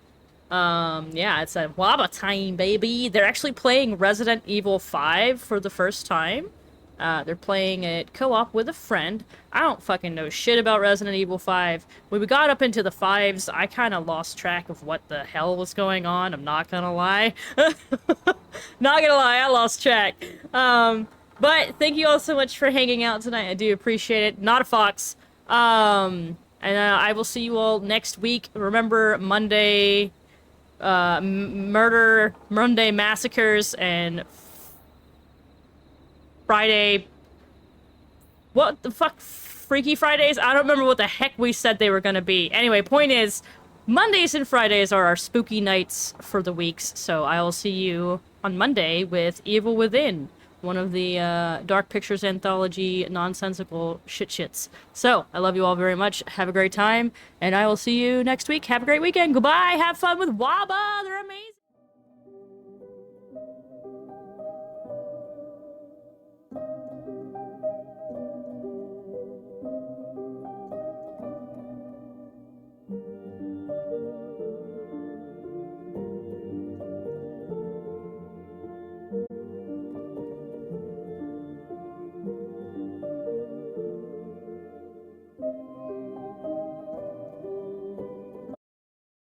Yeah, it's a Wabba time, baby. They're actually playing Resident Evil 5 for the first time. They're playing it co-op with a friend. I don't fucking know shit about Resident Evil 5. When we got up into the 5s, I kind of lost track of what the hell was going on. I'm not gonna lie. Not gonna lie, I lost track. But thank you all so much for hanging out tonight. I do appreciate it. Not a fox. And I will see you all next week. Remember, Monday, Monday massacres, and Friday... What the fuck? Freaky Fridays? I don't remember what the heck we said they were gonna be. Anyway, point is, Mondays and Fridays are our spooky nights for the weeks, so I will see you on Monday with Evil Within, one of the Dark Pictures Anthology nonsensical shits. So, I love you all very much. Have a great time, and I will see you next week. Have a great weekend. Goodbye. Have fun with Wabba. They're amazing.